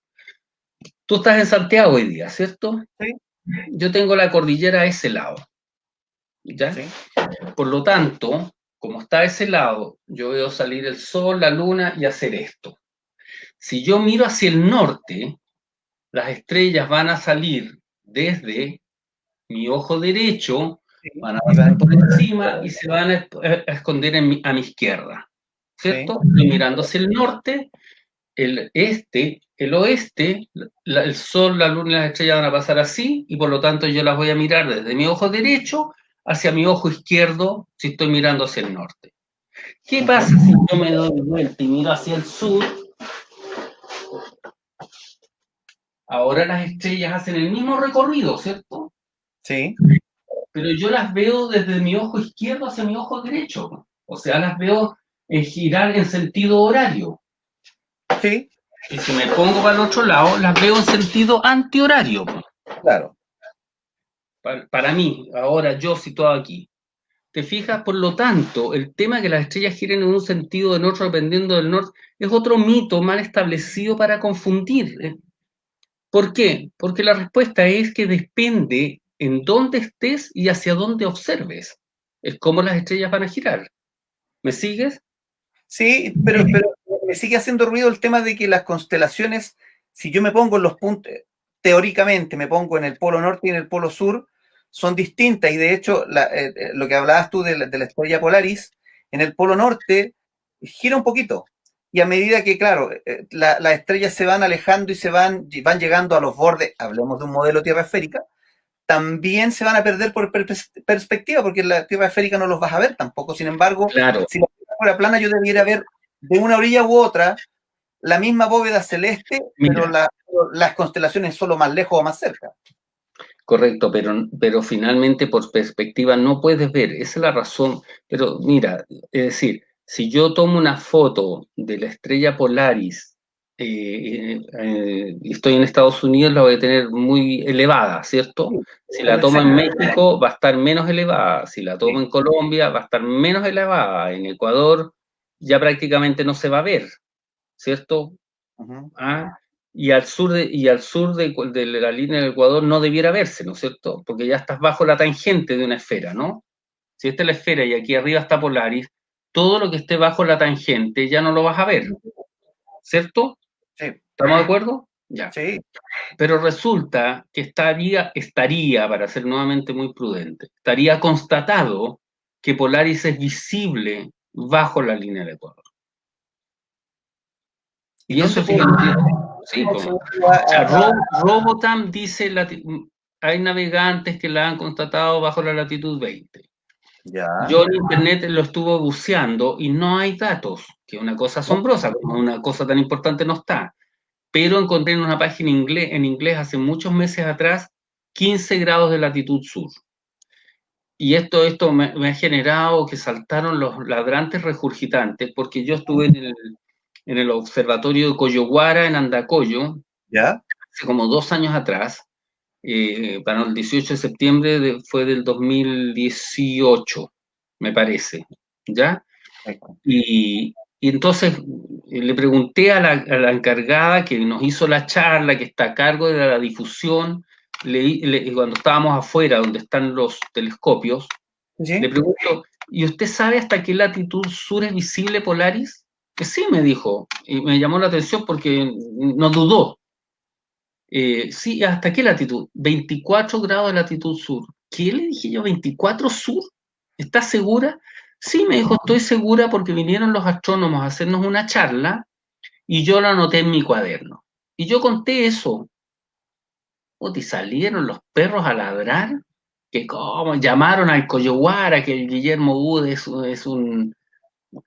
Speaker 2: Tú estás en Santiago hoy día, ¿cierto?
Speaker 1: Sí.
Speaker 2: Yo tengo la cordillera a ese lado, ¿ya?
Speaker 1: Sí.
Speaker 2: Por lo tanto, como está a ese lado, yo veo salir el sol, la luna y hacer esto. Si yo miro hacia el norte, las estrellas van a salir desde mi ojo derecho, van a pasar por encima y se van a esconder a mi izquierda, ¿cierto?
Speaker 1: Sí.
Speaker 2: Estoy mirando hacia el norte, el este, el oeste, el sol, la luna y las estrellas van a pasar así y por lo tanto yo las voy a mirar desde mi ojo derecho hacia mi ojo izquierdo si estoy mirando hacia el norte. ¿Qué pasa si yo me doy vuelta y miro hacia el sur? Ahora las estrellas hacen el mismo recorrido, ¿cierto?
Speaker 1: Sí.
Speaker 2: Pero yo las veo desde mi ojo izquierdo hacia mi ojo derecho. O sea, las veo girar en sentido horario.
Speaker 1: Sí.
Speaker 2: Y si me pongo para el otro lado, las veo en sentido antihorario.
Speaker 1: Claro.
Speaker 2: Para mí, ahora yo situado aquí. ¿Te fijas? Por lo tanto, el tema de que las estrellas giren en un sentido o en otro dependiendo del norte es otro mito mal establecido para confundir. ¿Por qué? Porque la respuesta es que depende en dónde estés y hacia dónde observes. Es cómo las estrellas van a girar. ¿Me sigues?
Speaker 1: Sí, pero me sigue haciendo ruido el tema de que las constelaciones, si yo me pongo en los puntos, teóricamente me pongo en el polo norte y en el polo sur, son distintas. Y de hecho, lo que hablabas tú de la estrella Polaris, en el polo norte gira un poquito. Y a medida que, claro, las estrellas se van alejando y van llegando a los bordes, hablemos de un modelo tierra esférica, también se van a perder por perspectiva, porque en la tierra esférica no los vas a ver tampoco. Sin embargo,
Speaker 2: Claro.
Speaker 1: si la tierra fuera plana, yo debiera ver de una orilla u otra la misma bóveda celeste, pero las constelaciones solo más lejos o más cerca.
Speaker 2: Correcto, pero finalmente por perspectiva no puedes ver, esa es la razón. Pero mira, es decir, si yo tomo una foto de la estrella Polaris y estoy en Estados Unidos, la voy a tener muy elevada, ¿cierto? Si la tomo en México, va a estar menos elevada. Si la tomo en Colombia, va a estar menos elevada. En Ecuador ya prácticamente no se va a ver, ¿cierto? ¿Ah? Y al sur de la línea del Ecuador no debiera verse, ¿no es cierto? Porque ya estás bajo la tangente de una esfera, ¿no? Si esta es la esfera y aquí arriba está Polaris, todo lo que esté bajo la tangente ya no lo vas a ver, ¿cierto?
Speaker 1: Sí.
Speaker 2: ¿Estamos de acuerdo? Ya.
Speaker 1: Sí.
Speaker 2: Pero resulta que estaría, para ser nuevamente muy prudente, estaría constatado que Polaris es visible bajo la línea del Ecuador. Y eso es sí, o sea, Robotam dice, hay navegantes que la han constatado bajo la latitud 20.
Speaker 1: Ya.
Speaker 2: Yo en internet lo estuve buceando y no hay datos, que es una cosa asombrosa, como una cosa tan importante no está. Pero encontré en una página en inglés hace muchos meses atrás 15 grados de latitud sur. Y esto me ha generado que saltaron los ladrantes regurgitantes, porque yo estuve en el observatorio de Coyoguara, en Andacollo,
Speaker 1: ¿Ya?
Speaker 2: hace como 2 años atrás, para el 18 de septiembre fue del 2018, me parece, ¿ya? Y entonces le pregunté a la encargada que nos hizo la charla, que está a cargo de la difusión cuando estábamos afuera, donde están los telescopios,
Speaker 1: ¿Sí?
Speaker 2: le pregunto, ¿y usted sabe hasta qué latitud sur es visible Polaris? Que sí, me dijo, y me llamó la atención porque no dudó. Sí, ¿hasta qué latitud? 24 grados de latitud sur. ¿Qué le dije yo? ¿24 sur? ¿Estás segura? Sí, me dijo, estoy segura porque vinieron los astrónomos a hacernos una charla y yo lo anoté en mi cuaderno. Y yo conté eso. Y salieron los perros a ladrar, que como llamaron al Coyoguara, que el Guillermo Bud es un...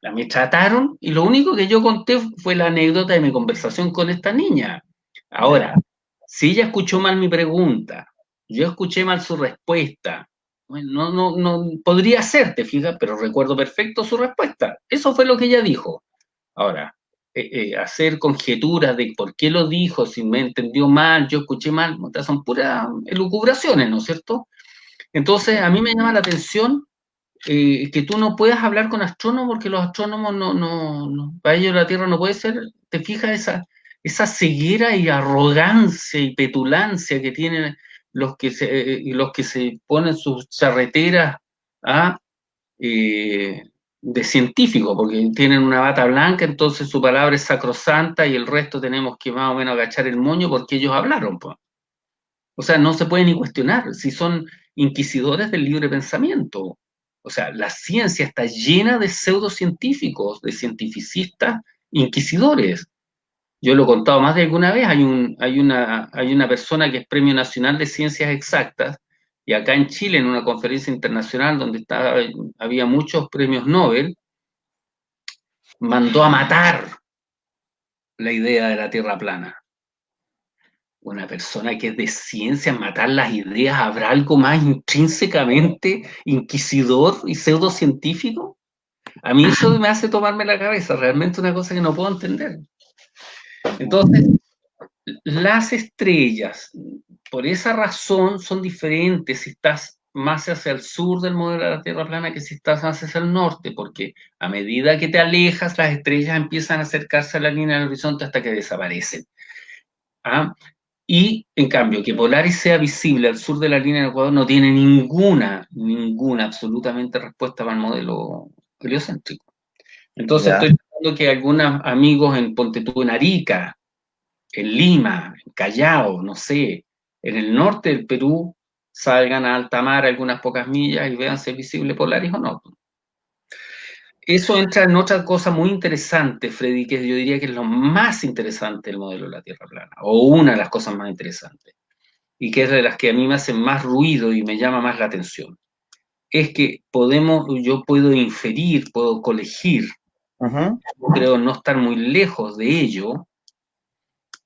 Speaker 2: Me trataron y lo único que yo conté fue la anécdota de mi conversación con esta niña. Ahora, si ella escuchó mal mi pregunta, yo escuché mal su respuesta, bueno, no podría ser, te fijas, pero recuerdo perfecto su respuesta. Eso fue lo que ella dijo. Ahora, hacer conjeturas de por qué lo dijo, si me entendió mal, yo escuché mal, son puras elucubraciones, ¿no es cierto? Entonces, a mí me llama la atención que tú no puedas hablar con astrónomos porque los astrónomos para ellos la Tierra no puede ser, te fijas esa ceguera y arrogancia y petulancia que tienen los que se ponen sus charreteras a de científico, porque tienen una bata blanca, entonces su palabra es sacrosanta y el resto tenemos que más o menos agachar el moño porque ellos hablaron, pues. O sea, no se puede ni cuestionar si son inquisidores del libre pensamiento. O sea, la ciencia está llena de pseudocientíficos, de cientificistas inquisidores. Yo lo he contado más de alguna vez, hay una persona que es Premio Nacional de Ciencias Exactas, y acá en Chile, en una conferencia internacional donde había muchos premios Nobel, mandó a matar la idea de la Tierra plana. Una persona que es de ciencia, matar las ideas, ¿habrá algo más intrínsecamente inquisidor y pseudocientífico? A mí eso me hace tomarme la cabeza, realmente una cosa que no puedo entender. Entonces, las estrellas, por esa razón, son diferentes si estás más hacia el sur del modelo de la Tierra plana que si estás más hacia el norte, porque a medida que te alejas, las estrellas empiezan a acercarse a la línea del horizonte hasta que desaparecen. ¿Ah? Y, en cambio, que Polaris sea visible al sur de la línea del Ecuador no tiene ninguna absolutamente respuesta para el modelo heliocéntrico. Entonces,
Speaker 1: Ya.
Speaker 2: estoy pensando que algunos amigos en Ponte tú, en Arica, en Lima, en Callao, no sé, en el norte del Perú, salgan a alta mar algunas pocas millas y vean si es visible Polaris o no. Eso entra en otra cosa muy interesante, Freddy, que yo diría que es lo más interesante del modelo de la Tierra plana, o una de las cosas más interesantes, y que es de las que a mí me hacen más ruido y me llama más la atención. Es que yo puedo inferir, puedo colegir, creo no estar muy lejos de ello,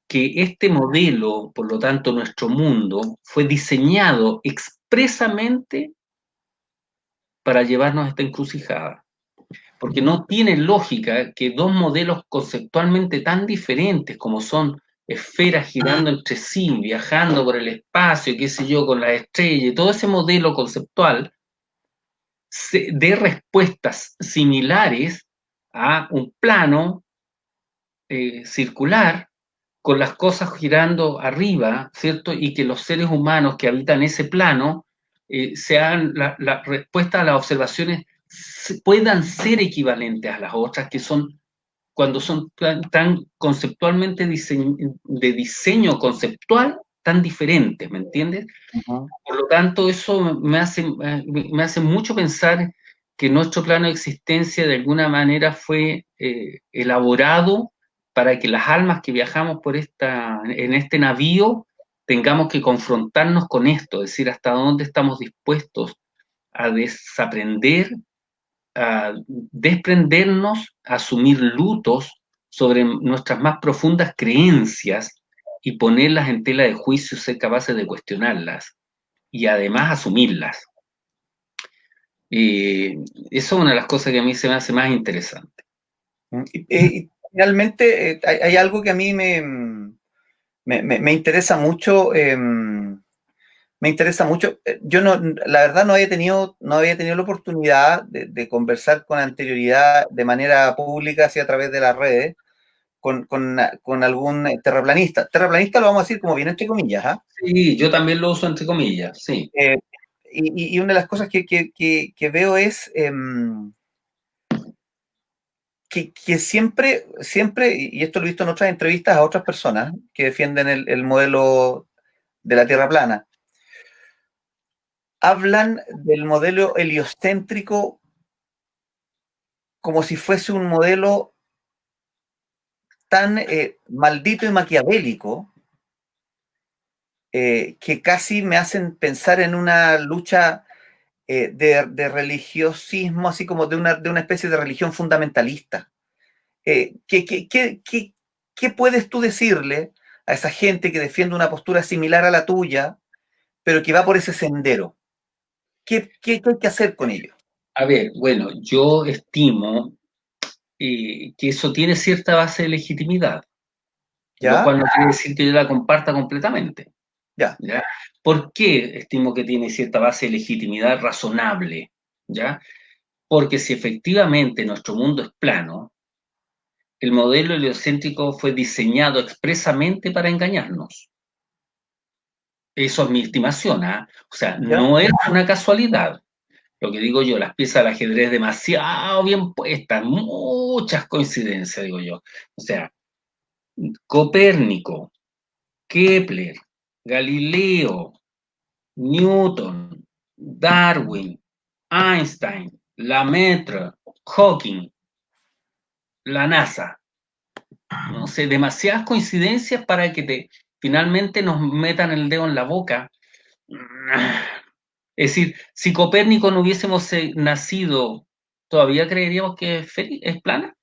Speaker 2: que este modelo, por lo tanto nuestro mundo, fue diseñado expresamente para llevarnos a esta encrucijada. Porque no tiene lógica que dos modelos conceptualmente tan diferentes como son esferas girando entre sí, viajando por el espacio, qué sé yo, con las estrellas, todo ese modelo conceptual dé respuestas similares a un plano circular con las cosas girando arriba, ¿cierto? Y que los seres humanos que habitan ese plano sean la respuesta a las observaciones puedan ser equivalentes a las otras que son cuando son tan conceptualmente de diseño conceptual tan diferentes, ¿me entiendes? Por lo tanto, eso me hace mucho pensar que nuestro plano de existencia de alguna manera fue elaborado para que las almas que viajamos en este navío tengamos que confrontarnos con esto, es decir, hasta dónde estamos dispuestos a desaprender, a desprendernos, a asumir lutos sobre nuestras más profundas creencias y ponerlas en tela de juicio, ser capaces de cuestionarlas y además asumirlas. Eso es una de las cosas que a mí se me hace más interesante.
Speaker 1: Y finalmente, hay algo que a mí me interesa mucho. Me interesa mucho. Yo no, la verdad no había tenido la oportunidad de conversar con anterioridad de manera pública, así a través de las redes, con algún terraplanista. Terraplanista lo vamos a decir como bien entre comillas, ¿ah?
Speaker 2: Sí, yo también lo uso entre comillas, sí.
Speaker 1: Y una de las cosas que veo es que siempre, y esto lo he visto en otras entrevistas a otras personas que defienden el modelo de la Tierra plana, hablan del modelo heliocéntrico como si fuese un modelo tan maldito y maquiavélico que casi me hacen pensar en una lucha de religiosismo, así como de una especie de religión fundamentalista. ¿Qué puedes tú decirle a esa gente que defiende una postura similar a la tuya, pero que va por ese sendero? ¿Qué hay que hacer con ello?
Speaker 2: A ver, bueno, yo estimo que eso tiene cierta base de legitimidad, lo
Speaker 1: ¿Ya?
Speaker 2: cual no quiere decir que yo la comparta completamente.
Speaker 1: Ya.
Speaker 2: ¿Ya? ¿Por qué estimo que tiene cierta base de legitimidad razonable? ¿Ya? Porque si efectivamente nuestro mundo es plano, el modelo heliocéntrico fue diseñado expresamente para engañarnos. Eso es mi estimación, ¿ah? O sea,
Speaker 1: ¿Ya?
Speaker 2: no es una casualidad. Lo que digo yo, las piezas del ajedrez demasiado bien puestas, muchas coincidencias, digo yo. O sea, Copérnico, Kepler, Galileo, Newton, Darwin, Einstein, Lemaitre, Hawking, la NASA. No sé, demasiadas coincidencias para que finalmente nos metan el dedo en la boca. Es decir, si Copérnico no hubiésemos nacido, ¿todavía creeríamos que es plana?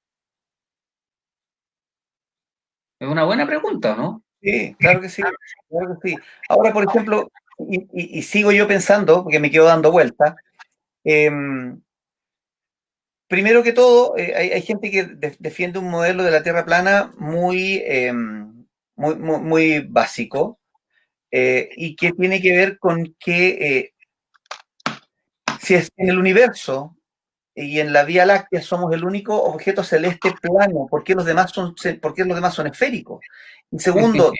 Speaker 2: Es una buena pregunta, ¿no?
Speaker 1: Sí, claro que sí, claro que sí. Ahora, por ejemplo, y sigo yo pensando, porque me quedo dando vueltas, primero que todo, hay gente que defiende un modelo de la Tierra plana muy básico, y que tiene que ver con que si es en el universo y en la Vía Láctea somos el único objeto celeste plano, ¿por qué los demás son esféricos? Y segundo,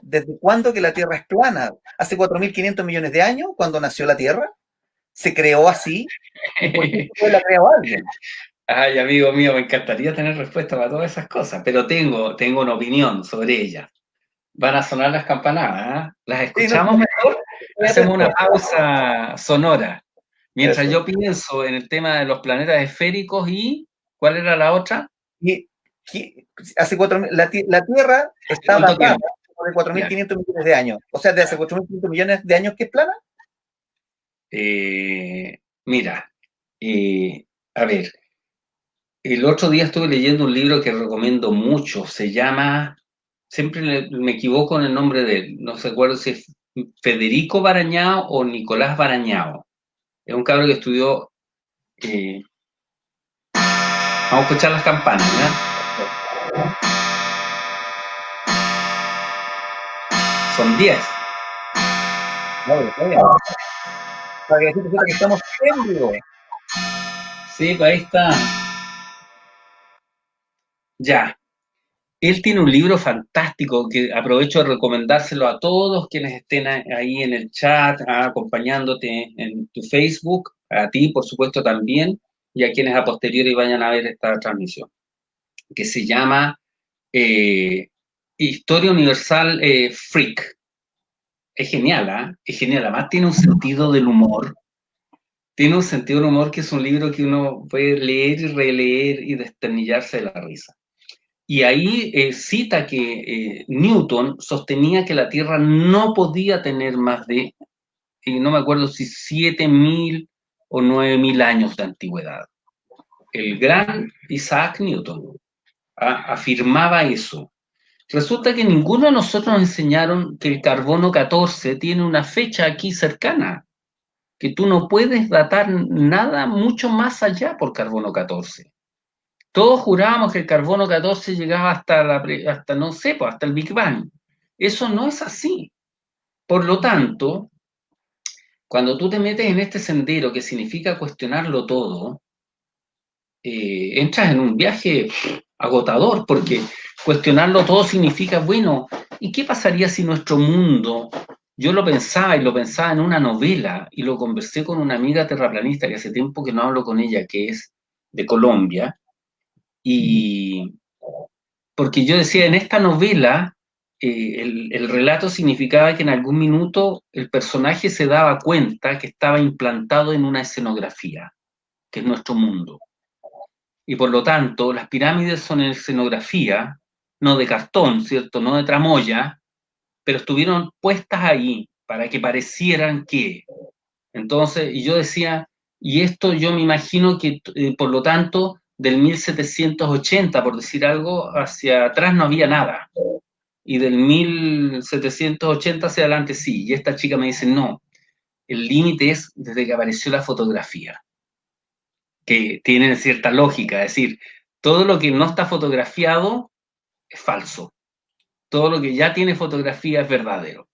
Speaker 1: desde cuándo que la Tierra es plana? ¿Hace 4.500 millones de años, cuando nació la Tierra? ¿Se creó así? ¿Por qué la creó alguien?
Speaker 2: Ay, amigo mío, me encantaría tener respuesta para todas esas cosas, pero tengo una opinión sobre ellas. Van a sonar las campanadas, ¿ah? ¿Las
Speaker 1: Sí, no,
Speaker 2: escuchamos mejor?
Speaker 1: estoy
Speaker 2: Hacemos una
Speaker 1: atento.
Speaker 2: pausa sonora. Mientras
Speaker 1: Eso.
Speaker 2: yo pienso en el tema de los planetas esféricos y ¿cuál era la otra?
Speaker 1: Y, hace 4.000 la Tierra
Speaker 2: ¿De
Speaker 1: está
Speaker 2: cuánto
Speaker 1: datada
Speaker 2: tiempo?
Speaker 1: de
Speaker 2: Ya.
Speaker 1: 4.500 millones de años. O sea, de hace 4.500 millones de años que es plana.
Speaker 2: Mira, a ver, el otro día estuve leyendo un libro que recomiendo mucho, se llama, siempre me equivoco en el nombre de él, no recuerdo si es Federico Barañao o Nicolás Barañao. Es un cabro que estudió, eh, vamos a escuchar las campanas, ¿ya? Son 10.
Speaker 1: No, está bien. Para que la gente sepa que estamos en vivo.
Speaker 2: Sí, pues ahí está. Ya. Él tiene un libro fantástico que aprovecho de recomendárselo a todos quienes estén ahí en el chat, acompañándote en tu Facebook, a ti, por supuesto, también, y a quienes a posteriori vayan a ver esta transmisión, que se llama Historia Universal Freak. Es genial, ¿ah? Es genial. Además, tiene un sentido del humor. Tiene un sentido del humor que es un libro que uno puede leer y releer y desternillarse de la risa. Y ahí cita que Newton sostenía que la Tierra no podía tener más de, no me acuerdo si 7.000 o 9.000 años de antigüedad. El gran Isaac Newton afirmaba eso. Resulta que ninguno de nosotros nos enseñaron que el carbono 14 tiene una fecha aquí cercana, que tú no puedes datar nada mucho más allá por carbono 14. Todos jurábamos que el carbono 14 llegaba hasta no sé, pues, hasta el Big Bang. Eso no es así. Por lo tanto, cuando tú te metes en este sendero que significa cuestionarlo todo, entras en un viaje agotador, porque cuestionarlo todo significa, bueno, ¿y qué pasaría si nuestro mundo, yo lo pensaba y lo pensaba en una novela y lo conversé con una amiga terraplanista que hace tiempo que no hablo con ella, que es de Colombia, y porque yo decía, en esta novela, el relato significaba que en algún minuto el personaje se daba cuenta que estaba implantado en una escenografía, que es nuestro mundo. Y por lo tanto, las pirámides son escenografía, no de cartón, ¿cierto? No de tramoya, pero estuvieron puestas ahí para que parecieran que. Entonces, y yo decía, y esto yo me imagino que, por lo tanto, del 1780, por decir algo, hacia atrás no había nada. Y del 1780 hacia adelante sí. Y esta chica me dice, no, el límite es desde que apareció la fotografía, que tiene cierta lógica, es decir, todo lo que no está fotografiado es falso. Todo lo que ya tiene fotografía es verdadero.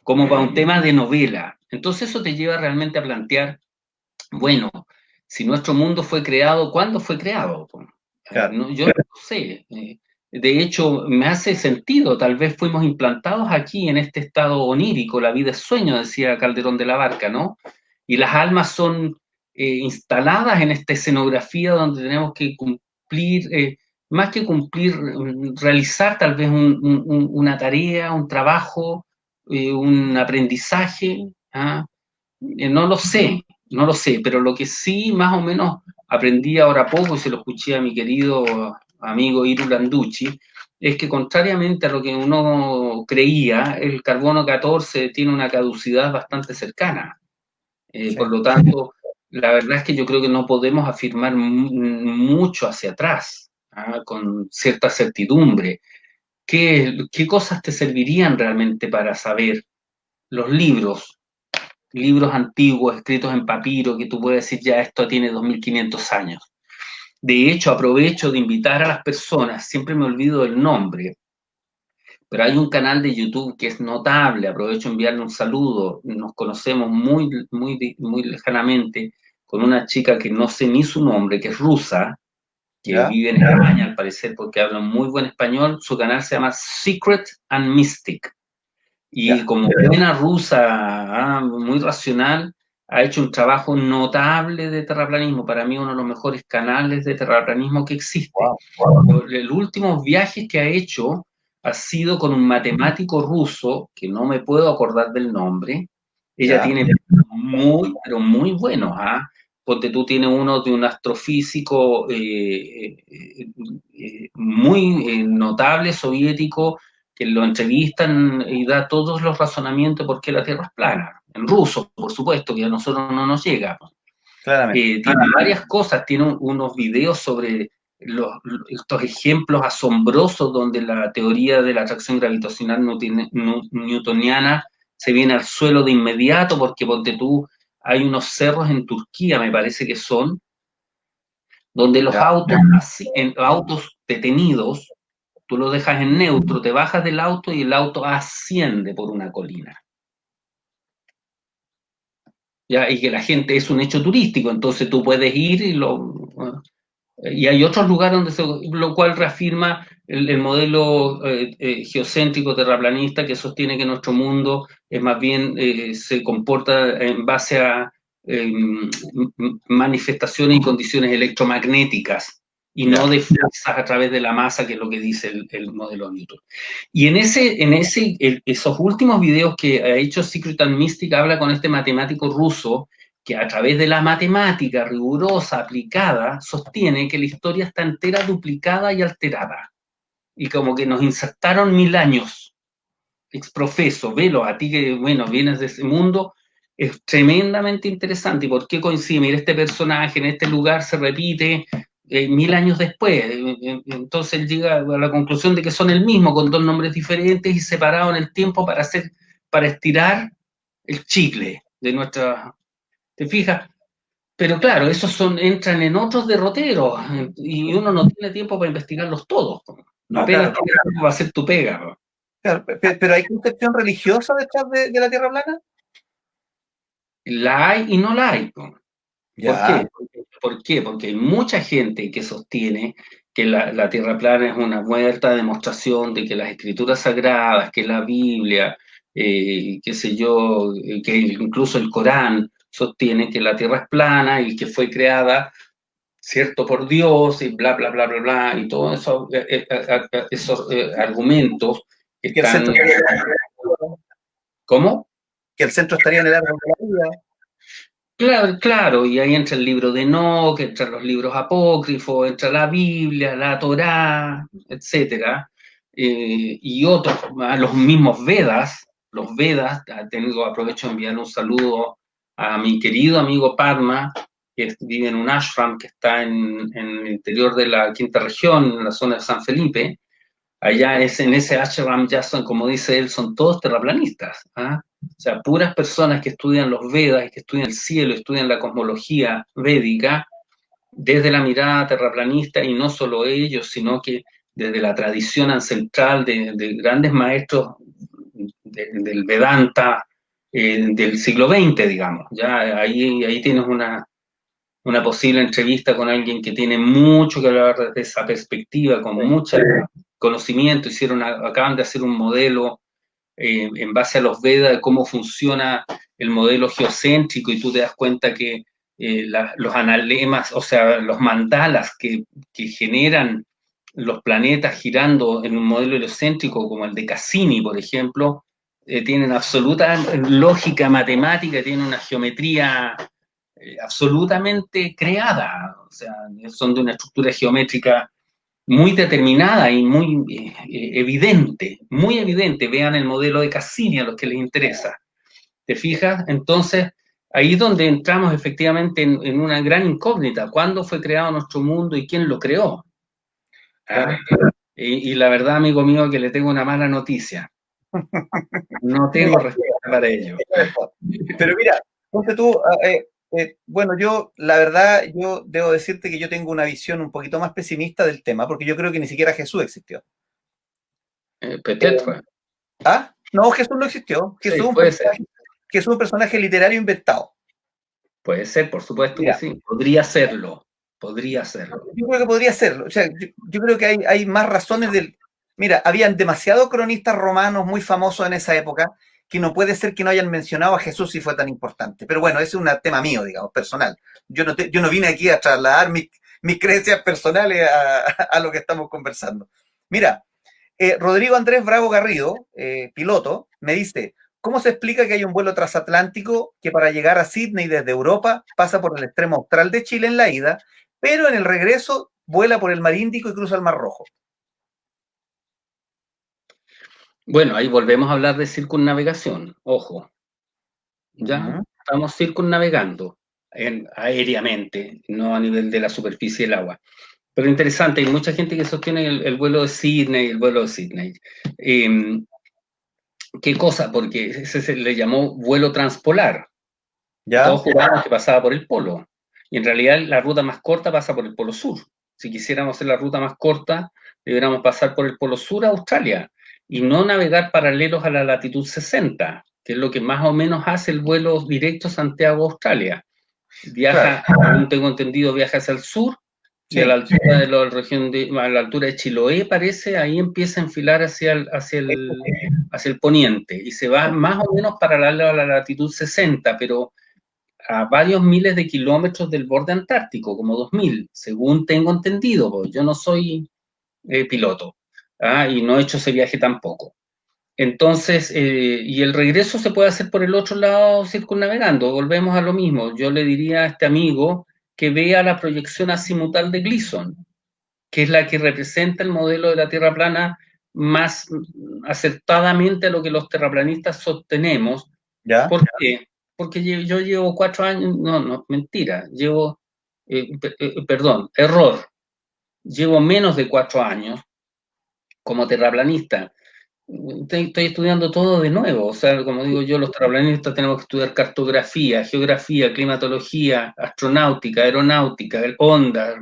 Speaker 2: Como para un tema de novela. Entonces eso te lleva realmente a plantear, bueno, si nuestro mundo fue creado, ¿cuándo fue creado?
Speaker 1: Claro.
Speaker 2: No, yo no sé. De hecho, me hace sentido. Tal vez fuimos implantados aquí en este estado onírico. La vida es sueño, decía Calderón de la Barca, ¿no? Y las almas son instaladas en esta escenografía donde tenemos que cumplir, más que cumplir, realizar tal vez una tarea, un trabajo, un aprendizaje. ¿Ah? No lo sé, no lo sé, pero lo que sí más o menos aprendí ahora poco, y se lo escuché a mi querido amigo Iru Landucci, es que contrariamente a lo que uno creía, el carbono 14 tiene una caducidad bastante cercana.
Speaker 1: Sí.
Speaker 2: Por lo tanto, la verdad es que yo creo que no podemos afirmar mucho hacia atrás, ¿ah? Con cierta certidumbre. ¿Qué cosas te servirían realmente para saber? Los libros antiguos escritos en papiro que tú puedes decir ya esto tiene 2500 años. De hecho, aprovecho de invitar a las personas, siempre me olvido del nombre, pero hay un canal de YouTube que es notable, aprovecho de enviarle un saludo, nos conocemos muy lejanamente con una chica que no sé ni su nombre, que es rusa, que
Speaker 1: ¿Ya?
Speaker 2: vive en España al parecer porque habla muy buen español, su canal se llama Secret and Mystic. Y
Speaker 1: Ya.
Speaker 2: como buena rusa, muy racional, ha hecho un trabajo notable de terraplanismo. Para mí, uno de los mejores canales de terraplanismo que existe.
Speaker 1: Wow.
Speaker 2: Los últimos viajes que ha hecho ha sido con un matemático ruso, que no me puedo acordar del nombre. Ella
Speaker 1: Ya.
Speaker 2: tiene pero muy buenos. Porque tú tienes uno de un astrofísico muy notable soviético que lo entrevistan y da todos los razonamientos por qué la Tierra es plana. En ruso, por supuesto, que a nosotros no nos llega.
Speaker 1: Claramente.
Speaker 2: Tiene varias cosas, tiene unos videos sobre estos ejemplos asombrosos donde la teoría de la atracción gravitacional newtoniana se viene al suelo de inmediato, porque ponte tú, hay unos cerros en Turquía, me parece que son, donde los
Speaker 1: Ya.
Speaker 2: autos detenidos, tú los dejas en neutro, te bajas del auto y el auto asciende por una colina. ¿Ya? Y que la gente es un hecho turístico, entonces tú puedes ir y hay otros lugares lo cual reafirma el modelo geocéntrico terraplanista que sostiene que nuestro mundo es más bien se comporta en base a eh, manifestaciones y condiciones electromagnéticas y no de fuerzas a través de la masa, que es lo que dice el modelo Newton. Y esos últimos videos que ha hecho Secret and Mystic habla con este matemático ruso que a través de la matemática rigurosa, aplicada, sostiene que la historia está entera duplicada y alterada. Y como que nos insertaron 1000 años. Exprofeso, velo, a ti que, bueno, vienes de ese mundo, es tremendamente interesante. ¿Y por qué coincide? Mira, este personaje en este lugar se repite 1000 años después. Entonces él llega a la conclusión de que son el mismo, con dos nombres diferentes y separados en el tiempo para estirar el chicle de nuestra. ¿Te fijas? Pero claro, entran en otros derroteros y uno no tiene tiempo para investigarlos todos.
Speaker 1: No,
Speaker 2: Apenas
Speaker 1: claro.
Speaker 2: tienes tiempo para hacer tu pega.
Speaker 1: Claro. Pero ¿hay concepción religiosa detrás de la Tierra plana?
Speaker 2: La hay y no la hay. ¿Por
Speaker 1: Ya.
Speaker 2: qué? ¿Por qué? Porque hay mucha gente que sostiene que la Tierra plana es una muerta demostración de que las escrituras sagradas, que la Biblia, qué sé yo, que incluso el Corán sostiene que la Tierra es plana y que fue creada, cierto, por Dios y bla, bla, bla, bla, bla, y todos esos argumentos que
Speaker 1: Que el
Speaker 2: están...
Speaker 1: centro,
Speaker 2: ¿Cómo?
Speaker 1: que el centro estaría en el árbol de la vida.
Speaker 2: Claro, claro, y ahí entra el libro de Enoc, entran los libros apócrifos, entra la Biblia, la Torá, etcétera, y otros, los mismos los Vedas, aprovecho de enviar un saludo a mi querido amigo Padma, que vive en un ashram que está en el interior de la quinta región, en la zona de San Felipe. Allá en ese ashram ya son, como dice él, son todos terraplanistas, ¿ah? O sea, puras personas que estudian los Vedas, que estudian el cielo, estudian la cosmología védica, desde la mirada terraplanista, y no solo ellos, sino que desde la tradición ancestral de grandes maestros del Vedanta del siglo XX, digamos. Ya ahí tienes una posible entrevista con alguien que tiene mucho que hablar desde esa perspectiva, con mucho conocimiento. Acaban de hacer un modelo en base a los Vedas de cómo funciona el modelo geocéntrico, y tú te das cuenta que los analemas, o sea, los mandalas que generan los planetas girando en un modelo heliocéntrico como el de Cassini, por ejemplo, tienen absoluta lógica matemática, tienen una geometría absolutamente creada, o sea, son de una estructura geométrica muy determinada y muy evidente, muy evidente. Vean el modelo de Cassini a los que les interesa. ¿Te fijas? Entonces, ahí es donde entramos efectivamente en una gran incógnita. ¿Cuándo fue creado nuestro mundo y quién lo creó? ¿Ah? Y la verdad, amigo mío, que le tengo una mala noticia. No tengo respuesta para ello.
Speaker 1: Pero mira, ponte tú, bueno, la verdad, yo debo decirte que yo tengo una visión un poquito más pesimista del tema, porque yo creo que ni siquiera Jesús existió.
Speaker 2: Peut-être.
Speaker 1: ¿Ah? No, Jesús no existió.
Speaker 2: Sí, puede ser.
Speaker 1: Jesús es un personaje literario inventado.
Speaker 2: Puede ser, por supuesto. Mira, que sí. Podría serlo. Podría serlo.
Speaker 1: Yo creo que podría serlo. O sea, yo creo que hay más razones del... Mira, habían demasiados cronistas romanos muy famosos en esa época que no puede ser que no hayan mencionado a Jesús si fue tan importante. Pero bueno, ese es un tema mío, digamos, personal. Yo no vine aquí a trasladar mis creencias personales a lo que estamos conversando. Mira, Rodrigo Andrés Bravo Garrido, piloto, me dice, ¿cómo se explica que hay un vuelo transatlántico que para llegar a Sydney desde Europa pasa por el extremo austral de Chile en la ida, pero en el regreso vuela por el Mar Índico y cruza el Mar Rojo?
Speaker 2: Bueno, ahí volvemos a hablar de circunnavegación, ojo. Ya estamos circunnavegando aéreamente, no a nivel de la superficie del agua. Pero interesante, hay mucha gente que sostiene el vuelo de Sydney, el vuelo de Sydney. ¿Qué cosa? Porque ese se le llamó vuelo transpolar. ¿Ya? Todos jugábamos que pasaba por el polo. Y en realidad la ruta más corta pasa por el polo sur. Si quisiéramos hacer la ruta más corta, deberíamos pasar por el polo sur a Australia y no navegar paralelos a la latitud 60, que es lo que más o menos hace el vuelo directo Santiago-Australia. Viaja, según tengo entendido, viaja hacia el sur, y a la altura de la región a la altura de Chiloé, parece, ahí empieza a enfilar hacia el poniente, y se va más o menos paralelo a la latitud 60, pero a varios miles de kilómetros del borde antártico, como 2000, según tengo entendido, porque yo no soy piloto, y no he hecho ese viaje tampoco. Entonces, y el regreso se puede hacer por el otro lado circunnavegando. Volvemos a lo mismo. Yo le diría a este amigo que vea la proyección azimutal de Gleason, que es la que representa el modelo de la Tierra plana más acertadamente a lo que los terraplanistas sostenemos. ¿Ya? ¿Por qué? Porque yo llevo 4 años, no, mentira, error. Llevo menos de 4 años como terraplanista. Estoy estudiando todo de nuevo, o sea, como digo yo, los terraplanistas tenemos que estudiar cartografía, geografía, climatología, astronáutica, aeronáutica, ondas,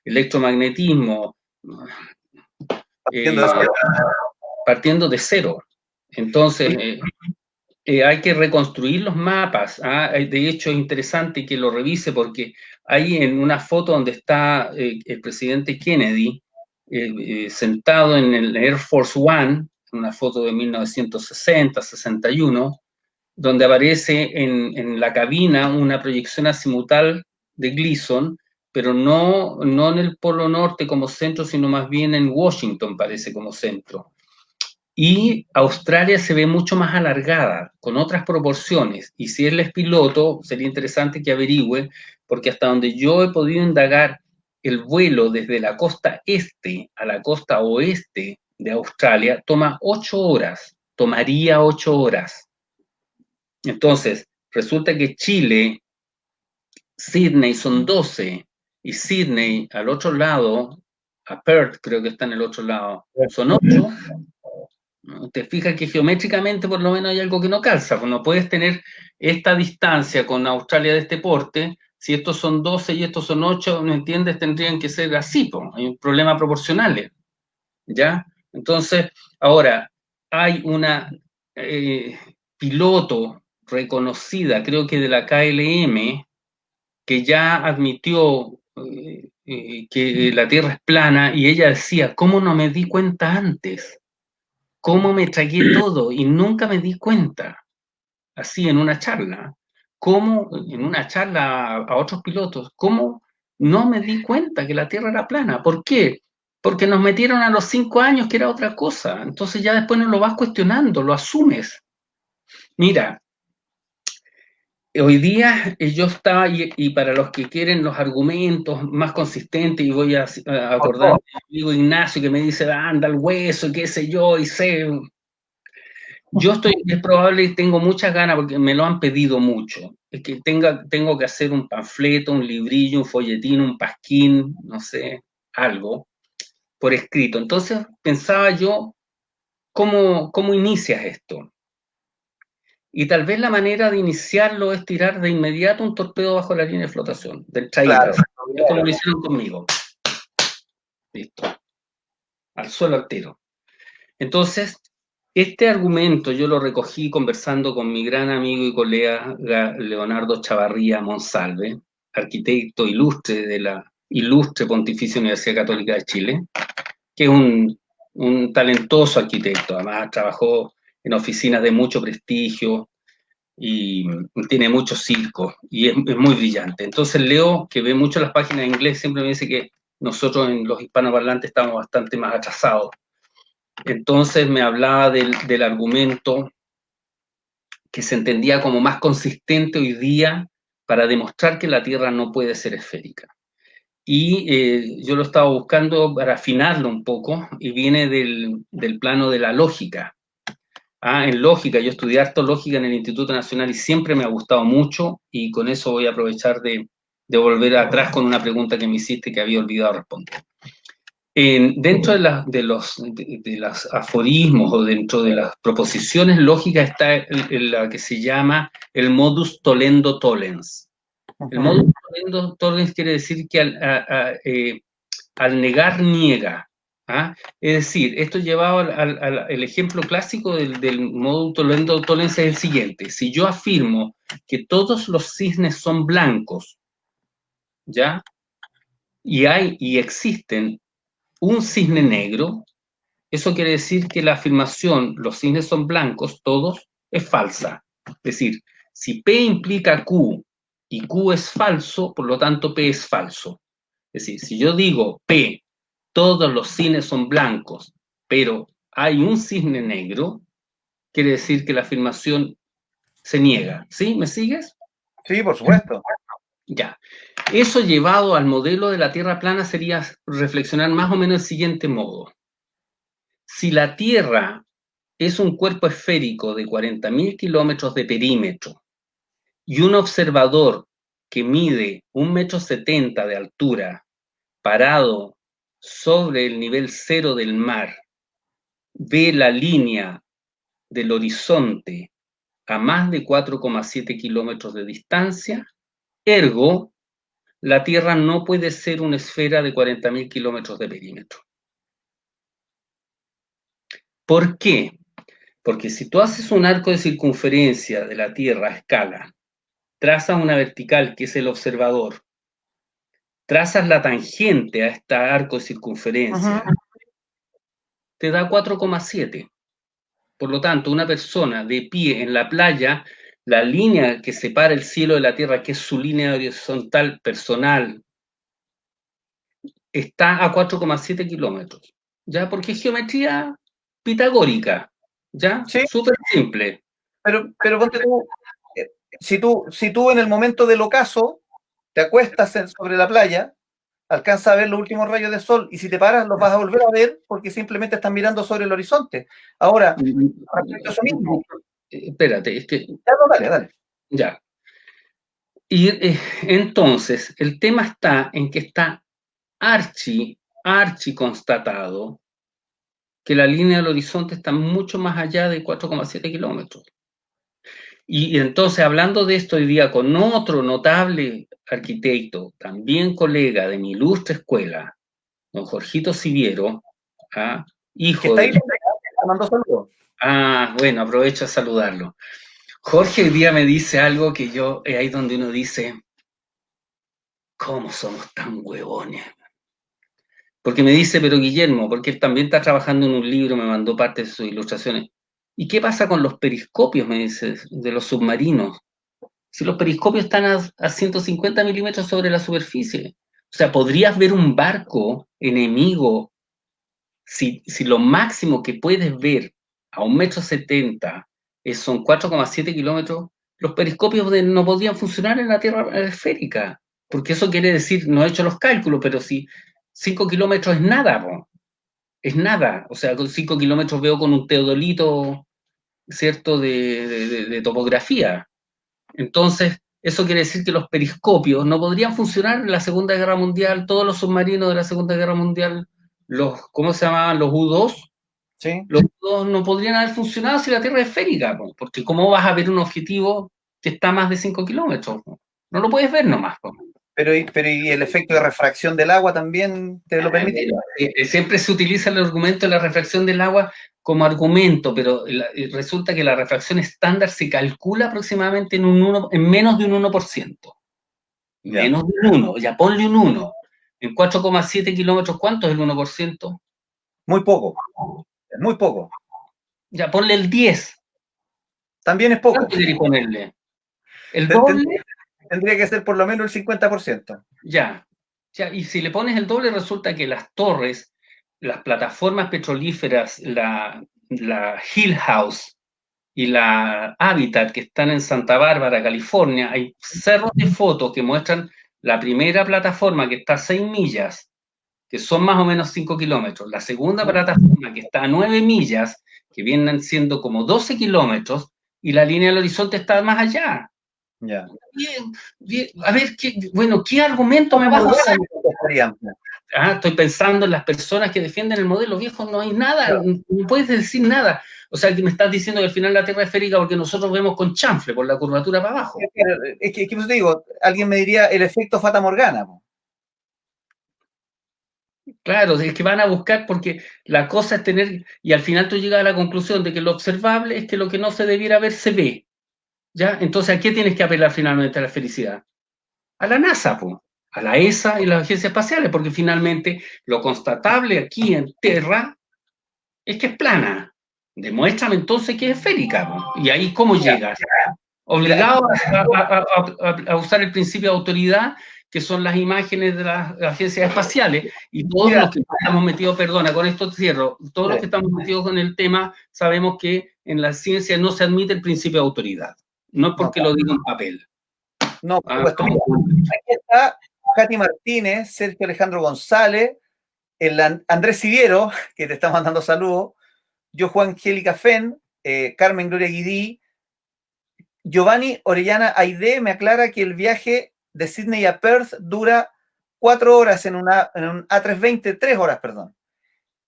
Speaker 2: electromagnetismo, partiendo de cero. Entonces, hay que reconstruir los mapas. De hecho, es interesante que lo revise, porque hay en una foto donde está el presidente Kennedy, sentado en el Air Force One, una foto de 1960-61, donde aparece en la cabina una proyección azimutal de Gleason, pero no en el Polo Norte como centro, sino más bien en Washington parece como centro. Y Australia se ve mucho más alargada, con otras proporciones. Y si él es piloto, sería interesante que averigüe, porque hasta donde yo he podido indagar, el vuelo desde la costa este a la costa oeste de Australia toma 8 horas, tomaría 8 horas. Entonces, resulta que Chile, Sydney son 12, y Sydney al otro lado, a Perth creo que está en el otro lado, son 8. Te fijas que geométricamente por lo menos hay algo que no calza, pues no puedes tener esta distancia con Australia de este porte, si estos son 12 y estos son 8, ¿me entiendes? Tendrían que ser así, pues, hay un problema proporcional, ¿ya? Entonces, ahora, hay una piloto reconocida, creo que de la KLM, que ya admitió que la Tierra es plana, y ella decía, ¿cómo no me di cuenta antes? ¿Cómo me tragué todo y nunca me di cuenta? Así en una charla. ¿Cómo en una charla a otros pilotos? ¿Cómo no me di cuenta que la Tierra era plana? ¿Por qué? Porque nos metieron a los 5 años que era otra cosa. Entonces ya después no lo vas cuestionando, lo asumes. Mira, hoy día yo estaba, y para los que quieren los argumentos más consistentes, y voy a acordar a mi amigo Ignacio que me dice, anda al hueso, qué sé yo, y sé. Yo es probable y tengo muchas ganas porque me lo han pedido mucho. Es que tengo que hacer un panfleto, un librillo, un folletín, un pasquín, no sé, algo, por escrito. Entonces pensaba yo, ¿cómo inicias esto? Y tal vez la manera de iniciarlo es tirar de inmediato un torpedo bajo la línea de flotación, del traída, claro, como lo hicieron conmigo. Listo. Al suelo al tiro. Entonces, este argumento yo lo recogí conversando con mi gran amigo y colega Leonardo Chavarría Monsalve, arquitecto ilustre de la Ilustre Pontificia Universidad Católica de Chile, que es un talentoso arquitecto, además trabajó en oficinas de mucho prestigio y tiene muchos circos y es muy brillante. Entonces Leo, que ve mucho las páginas en inglés, siempre me dice que nosotros en los hispanoparlantes estamos bastante más atrasados. Entonces me hablaba del argumento que se entendía como más consistente hoy día para demostrar que la Tierra no puede ser esférica. Y yo lo estaba buscando para afinarlo un poco, y viene del plano de la lógica. En lógica, yo estudié harto lógica en el Instituto Nacional y siempre me ha gustado mucho, y con eso voy a aprovechar de volver atrás con una pregunta que me hiciste que había olvidado responder. Dentro de los aforismos o dentro de las proposiciones lógicas está la que se llama el modus tollendo tollens. El modus tollendo tollens quiere decir que al negar, niega. Es decir, esto llevado al ejemplo clásico del modus tollendo tollens es el siguiente. Si yo afirmo que todos los cisnes son blancos, ¿ya? Y existen un cisne negro, eso quiere decir que la afirmación, los cisnes son blancos, todos, es falsa. Es decir, si P implica Q y Q es falso, por lo tanto P es falso. Es decir, si yo digo P, todos los cisnes son blancos, pero hay un cisne negro, quiere decir que la afirmación se niega. ¿Sí? ¿Me sigues?
Speaker 1: Sí, por supuesto.
Speaker 2: Ya. Eso llevado al modelo de la Tierra plana sería reflexionar más o menos el siguiente modo. Si la Tierra es un cuerpo esférico de 40.000 kilómetros de perímetro y un observador que mide 1,70 m de altura, parado sobre el nivel cero del mar, ve la línea del horizonte a más de 4,7 kilómetros de distancia, ergo, la Tierra no puede ser una esfera de 40.000 kilómetros de perímetro. ¿Por qué? Porque si tú haces un arco de circunferencia de la Tierra a escala, trazas una vertical que es el observador, trazas la tangente a este arco de circunferencia, te da 4,7. Por lo tanto, una persona de pie en la playa, la línea que separa el cielo de la tierra, que es su línea horizontal personal, está a 4,7 kilómetros. ¿Ya? Porque es geometría pitagórica. ¿Ya?
Speaker 1: Sí,
Speaker 2: Súper simple.
Speaker 1: pero ponte tú, si tú en el momento del ocaso te acuestas sobre la playa, alcanzas a ver los últimos rayos de sol y si te paras los vas a volver a ver porque simplemente estás mirando sobre el horizonte. Ahora, respecto a eso mismo,
Speaker 2: Espérate, es que...
Speaker 1: ya no, dale, dale.
Speaker 2: Ya. Y entonces, el tema está en que está archi constatado que la línea del horizonte está mucho más allá de 4,7 kilómetros. Y entonces, hablando de esto hoy día con otro notable arquitecto, también colega de mi ilustre escuela, don Jorgito Siviero, ¿ah?
Speaker 1: Que
Speaker 2: Hijo
Speaker 1: está ahí,
Speaker 2: de...
Speaker 1: te mando saludos.
Speaker 2: Ah, bueno, aprovecho a saludarlo. Jorge hoy día me dice algo que yo, es ahí donde uno dice, ¿cómo somos tan huevones? Porque me dice, pero Guillermo, porque él también está trabajando en un libro, me mandó parte de sus ilustraciones. ¿Y qué pasa con los periscopios, me dice, de los submarinos? Si los periscopios están a 150 milímetros sobre la superficie. O sea, podrías ver un barco enemigo si lo máximo que puedes ver a 1,70 m son 4,7 kilómetros, los periscopios no podrían funcionar en la Tierra esférica, porque eso quiere decir, no he hecho los cálculos, pero si 5 kilómetros es nada, po, es nada. O sea, con 5 kilómetros veo con un teodolito, ¿cierto?, de topografía. Entonces, eso quiere decir que los periscopios no podrían funcionar en la Segunda Guerra Mundial, todos los submarinos de la Segunda Guerra Mundial, ¿cómo se llamaban? Los U-2.
Speaker 1: Sí.
Speaker 2: Los U-2 no podrían haber funcionado si la Tierra es esférica, porque ¿cómo vas a ver un objetivo que está a más de 5 kilómetros? No lo puedes ver nomás.
Speaker 1: Pero y el efecto de refracción del agua también te lo permite.
Speaker 2: Siempre se utiliza el argumento de la refracción del agua como argumento, pero resulta que la refracción estándar se calcula aproximadamente en menos de un 1%. Menos de un 1, ya ponle un 1. En 4,7 kilómetros, ¿cuánto es el 1%?
Speaker 1: Muy poco, muy poco.
Speaker 2: Ya ponle el 10.
Speaker 1: También es poco.
Speaker 2: ¿Cuánto queréis ponerle? ¿El doble?
Speaker 1: Tendría que ser por lo menos el 50%.
Speaker 2: Ya. Y si le pones el doble, resulta que las torres, las plataformas petrolíferas, la Hill House y la Habitat, que están en Santa Bárbara, California, hay cerros de fotos que muestran la primera plataforma que está a 6 millas, que son más o menos 5 kilómetros. La segunda plataforma que está a 9 millas, que vienen siendo como 12 kilómetros, y la línea del horizonte está más allá.
Speaker 1: Ya.
Speaker 2: Bien. A ver, ¿qué argumento me vas a hacer? Estoy pensando en las personas que defienden el modelo viejo, no hay nada, claro. No puedes decir nada. O sea, que me estás diciendo que al final la Tierra es esférica porque nosotros vemos con chanfle, por la curvatura para abajo.
Speaker 1: Es que te digo, alguien me diría el efecto Fata Morgana.
Speaker 2: Claro, es que van a buscar porque la cosa es tener, y al final tú llegas a la conclusión de que lo observable es que lo que no se debiera ver se ve. ¿Ya? Entonces, ¿a qué tienes que apelar finalmente a la felicidad? A la NASA, pues, a la ESA y las agencias espaciales, porque finalmente lo constatable aquí en Tierra es que es plana. Demuéstrame entonces que es esférica, po. Y ahí, ¿cómo llegas? Obligado a usar el principio de autoridad, que son las imágenes de las agencias espaciales, y todos los que estamos metidos, perdona, con esto cierro, todos los que estamos metidos con el tema sabemos que en la ciencia no se admite el principio de autoridad. No es porque lo diga en papel.
Speaker 1: No, por supuesto. Mira, aquí está Katy Martínez, Sergio Alejandro González, Andrés Siviero, que te está mandando saludos, yo Juan Angélica Fen, Carmen Gloria Guidí, Giovanni Orellana Aide me aclara que el viaje de Sydney a Perth dura 4 horas en un A320, 3 horas, perdón.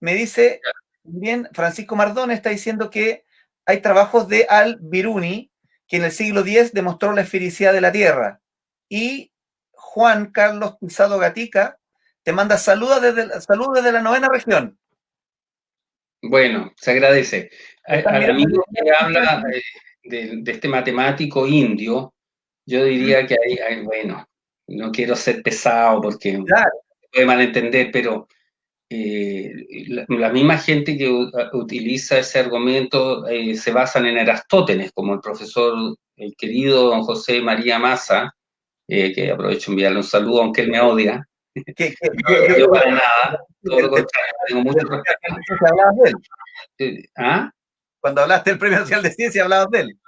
Speaker 1: Me dice, bien, Francisco Mardón está diciendo que hay trabajos de Al-Biruni, que en el siglo X demostró la esfericidad de la Tierra. Y Juan Carlos Pizado Gatica te manda saludos desde la 9ª región.
Speaker 2: Bueno, se agradece. Al amigo que habla de este matemático indio, yo diría que bueno, no quiero ser pesado porque se puede malentender, pero la misma gente que utiliza ese argumento se basan en Erastótenes, como el profesor, el querido don José María Massa, que aprovecho enviarle un saludo, aunque él me odia. Yo para nada, todo lo contrario, tengo mucho respeto.
Speaker 1: Hablabas de él.
Speaker 2: ¿Ah?
Speaker 1: Cuando hablaste del Premio Nacional de Ciencia, hablabas de él.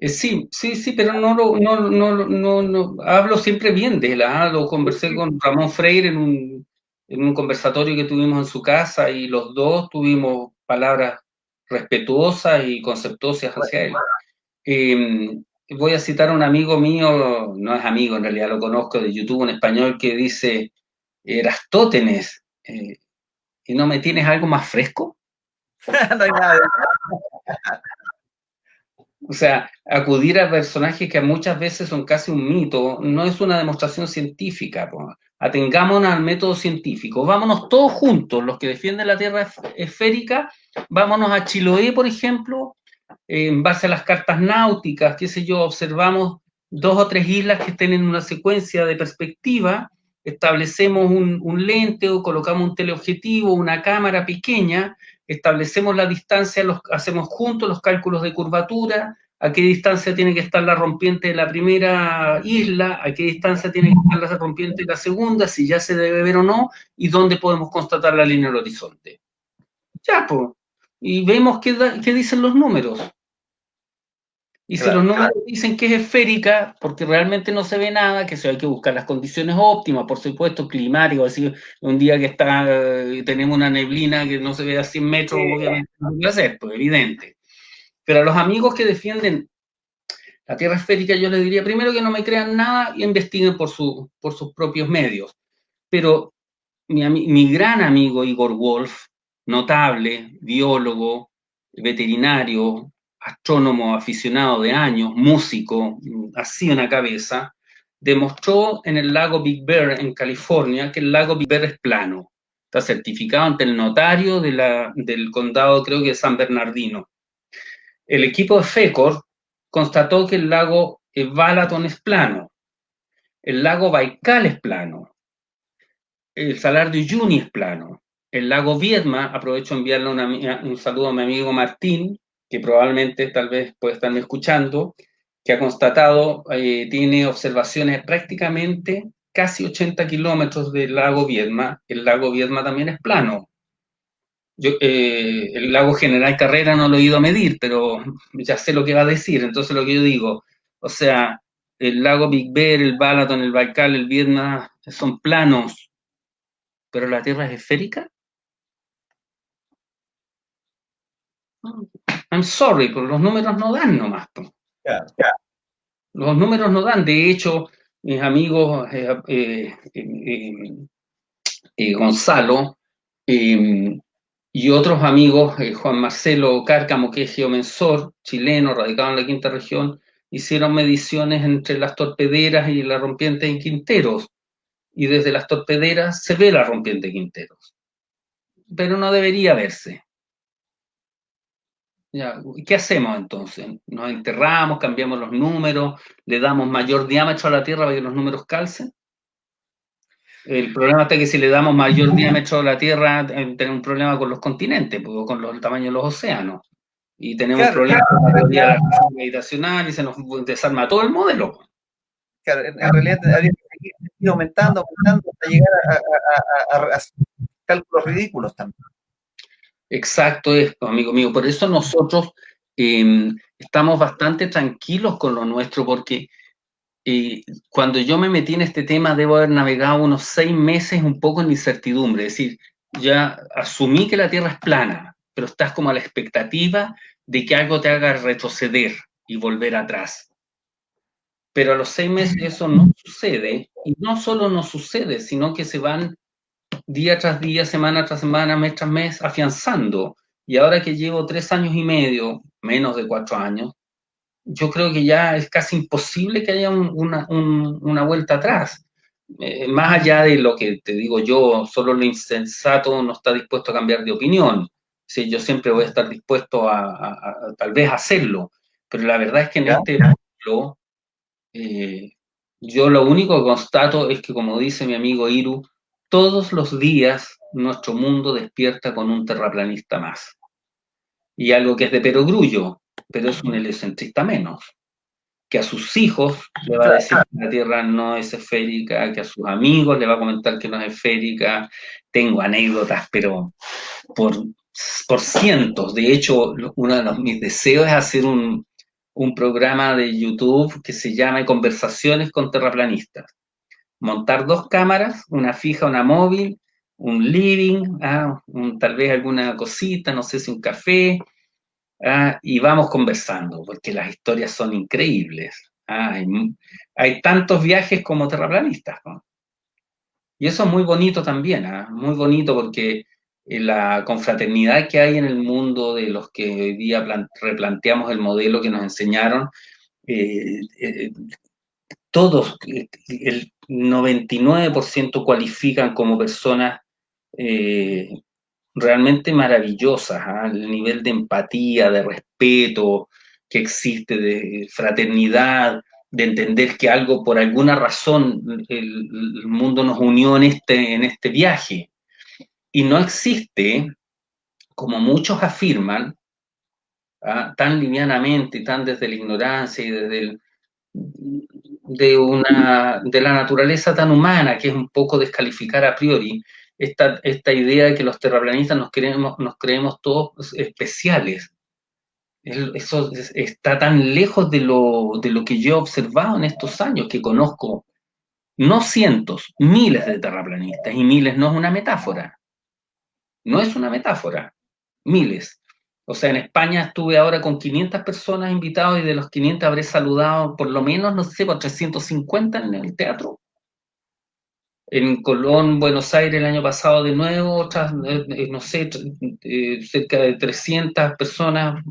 Speaker 2: Sí, pero no hablo siempre bien de él. Lo conversé con Ramón Freire en un conversatorio que tuvimos en su casa y los dos tuvimos palabras respetuosas y conceptuosas hacia él. Voy a citar a un amigo mío, no es amigo, en realidad lo conozco de YouTube, un español que dice, Erastótenes, ¿y no me tienes algo más fresco?
Speaker 1: No hay nada de
Speaker 2: O sea, acudir a personajes que muchas veces son casi un mito no es una demostración científica. Atengámonos al método científico. Vámonos todos juntos, los que defienden la Tierra esférica, vámonos a Chiloé, por ejemplo, en base a las cartas náuticas, qué sé yo, observamos 2 o 3 islas que estén en una secuencia de perspectiva, establecemos un lente o colocamos un teleobjetivo, una cámara pequeña, establecemos la distancia, hacemos juntos los cálculos de curvatura, a qué distancia tiene que estar la rompiente de la primera isla, a qué distancia tiene que estar la rompiente de la segunda, si ya se debe ver o no, y dónde podemos constatar la línea del horizonte. Ya, pues. Y vemos qué dicen los números. Y si los números dicen que es esférica, porque realmente no se ve nada, que hay que buscar las condiciones óptimas, por supuesto, climático, así un día que tenemos una neblina que no se ve a 100 metros, obviamente no puede ser, pues evidente. Pero a los amigos que defienden la Tierra esférica, yo les diría primero que no me crean nada y investiguen por sus propios medios. Pero mi gran amigo Igor Wolf, notable, biólogo, veterinario, astrónomo aficionado de años, músico, así una cabeza, demostró en el lago Big Bear, en California, que el lago Big Bear es plano. Está certificado ante el notario del condado, creo que de San Bernardino. El equipo de FECOR constató que el lago Balaton es plano, el lago Baikal es plano, el Salar de Uyuni es plano, el lago Viedma, aprovecho enviarle un saludo a mi amigo Martín, que probablemente tal vez puede estarme escuchando, que ha constatado, tiene observaciones prácticamente casi 80 kilómetros del lago Viedma. El lago Viedma también es plano. El lago General Carrera no lo he ido a medir, pero ya sé lo que va a decir. Entonces lo que yo digo, o sea, el lago Big Bear, el Balaton, el Baikal, el Viedma son planos, pero la Tierra es esférica. I'm sorry, pero los números no dan nomás. Los números no dan. De hecho, mis amigos Gonzalo y otros amigos, Juan Marcelo Cárcamo, que es geomensor chileno, radicado en la quinta región, hicieron mediciones entre las torpederas y la rompiente en Quinteros. Y desde las torpederas se ve la rompiente en Quinteros. Pero no debería verse. Ya, ¿qué hacemos entonces? ¿Nos enterramos, cambiamos los números, le damos mayor diámetro a la Tierra para que los números calcen? El problema está que si le damos mayor diámetro a la Tierra, tenemos un problema con los continentes, pues, con el tamaño de los océanos. Y tenemos problemas con la teoría de la presión gravitacional y se nos desarma todo el modelo.
Speaker 1: Claro, en realidad habría que seguir aumentando hasta llegar a cálculos ridículos también.
Speaker 2: Exacto, amigo mío. Por eso nosotros estamos bastante tranquilos con lo nuestro, porque cuando yo me metí en este tema, debo haber navegado unos 6 meses un poco en incertidumbre. Es decir, ya asumí que la Tierra es plana, pero estás como a la expectativa de que algo te haga retroceder y volver atrás. Pero a los 6 meses eso no sucede, y no solo no sucede, sino que se van día tras día, semana tras semana, mes tras mes, afianzando. Y ahora que llevo 3 años y medio, menos de 4 años, yo creo que ya es casi imposible que haya una vuelta atrás. Más allá de lo que te digo yo, solo lo insensato no está dispuesto a cambiar de opinión. Sí, yo siempre voy a estar dispuesto a tal vez hacerlo, pero la verdad es que en este punto, yo lo único que constato es que, como dice mi amigo Iru, Todos los días nuestro mundo despierta con un terraplanista más. Y algo que es de perogrullo, pero es un heliocentrista menos, que a sus hijos le va a decir que la Tierra no es esférica, que a sus amigos le va a comentar que no es esférica. Tengo anécdotas, pero por cientos. De hecho, uno de mis deseos es hacer un programa de YouTube que se llama Conversaciones con Terraplanistas. Montar 2 cámaras, una fija, una móvil, un living, tal vez alguna cosita, no sé si un café, y vamos conversando, porque las historias son increíbles. Hay tantos viajes como terraplanistas, ¿no? Y eso es muy bonito también, muy bonito porque la confraternidad que hay en el mundo de los que hoy día replanteamos el modelo que nos enseñaron, eh, eh, todos, el 99% cualifican como personas realmente maravillosas, el nivel de empatía, de respeto que existe, de fraternidad, de entender que algo, por alguna razón, el mundo nos unió en este viaje. Y no existe, como muchos afirman, tan livianamente, tan desde la ignorancia y desde de la naturaleza tan humana, que es un poco descalificar a priori esta idea de que los terraplanistas nos creemos todos especiales. Eso está tan lejos de lo que yo he observado en estos años, que conozco no cientos, miles de terraplanistas, y miles no es una metáfora, no es una metáfora, miles. O sea, en España estuve ahora con 500 personas invitados y de los 500 habré saludado por lo menos, no sé, por 350 en el teatro. En Colón, Buenos Aires el año pasado de nuevo, otras, no sé, cerca de 300 personas.